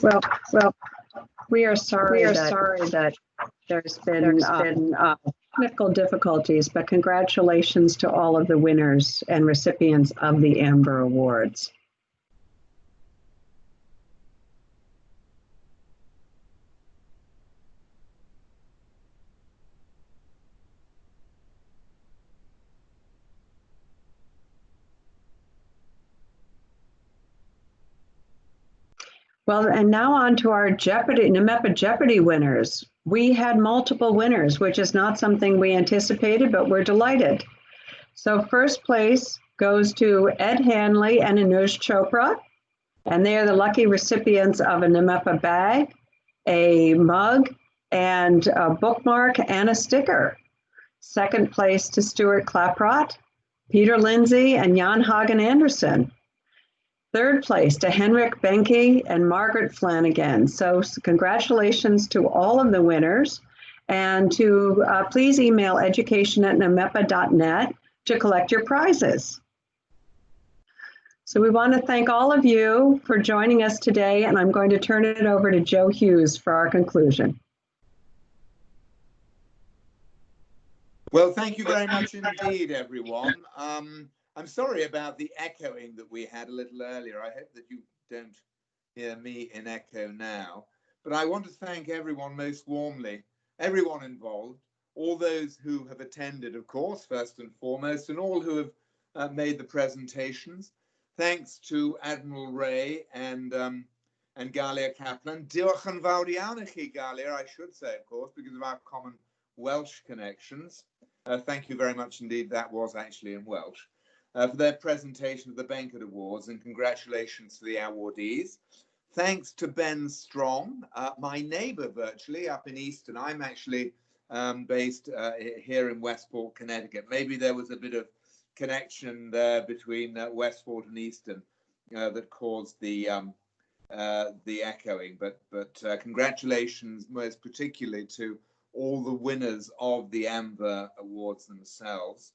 Well, we are sorry that there's been technical difficulties, but congratulations to all of the winners and recipients of the AMVER Awards. Well, and now on to our NMEPA Jeopardy winners. We had multiple winners, which is not something we anticipated, but we're delighted. So first place goes to Ed Hanley and Anuj Chopra, and they are the lucky recipients of a NMEPA bag, a mug, and a bookmark and a sticker. Second place to Stuart Klaprot, Peter Lindsay, and Jan Hagen Anderson. Third place to Henrik Benke and Margaret Flanagan. So congratulations to all of the winners, and to please email education@nmepa.net to collect your prizes. So we want to thank all of you for joining us today, and I'm going to turn it over to Joe Hughes for our conclusion. Well, thank you very much indeed, everyone. I'm sorry about the echoing that we had a little earlier. I hope that you don't hear me in echo now. But I want to thank everyone most warmly, everyone involved, all those who have attended, of course, first and foremost, and all who have made the presentations. Thanks to Admiral Ray and Galia Kaplan. Diolch yn fawr iawn i chi, Galia, I should say, of course, because of our common Welsh connections. Thank you very much indeed. That was actually in Welsh. For their presentation of the Benkert Awards, and congratulations to the awardees. Thanks to Ben Strong, my neighbor virtually up in Easton. I'm actually based here in Westport, Connecticut. Maybe there was a bit of connection there between Westport and Easton. that caused the echoing. But congratulations, most particularly to all the winners of the AMVER awards themselves.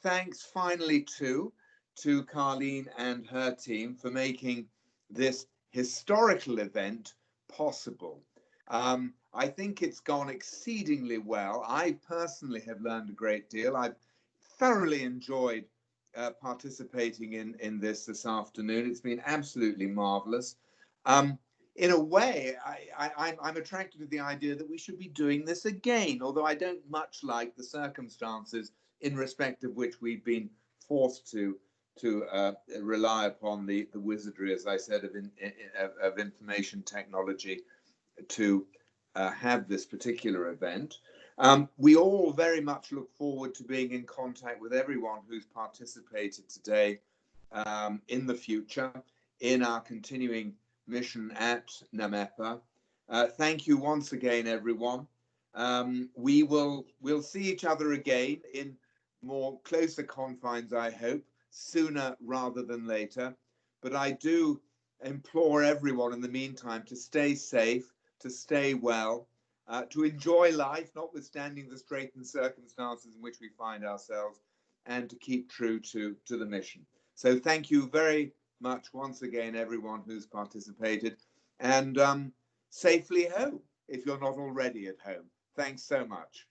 Thanks finally to Carleen and her team for making this historical event possible. I think it's gone exceedingly well. I personally have learned a great deal. I've thoroughly enjoyed participating in this afternoon. It's been absolutely marvelous. In a way, I'm attracted to the idea that we should be doing this again, although I don't much like the circumstances in respect of which we've been forced to rely upon the wizardry, as I said, of information technology to have this particular event. We all very much look forward to being in contact with everyone who's participated today in the future in our continuing mission at NAMEPA. Thank you once again, everyone. We'll see each other again in more closer confines, I hope, sooner rather than later. But I do implore everyone in the meantime to stay safe, to stay well, to enjoy life, notwithstanding the straitened circumstances in which we find ourselves, and to keep true to the mission. So thank you very much once again, everyone who's participated, and safely home if you're not already at home. Thanks so much.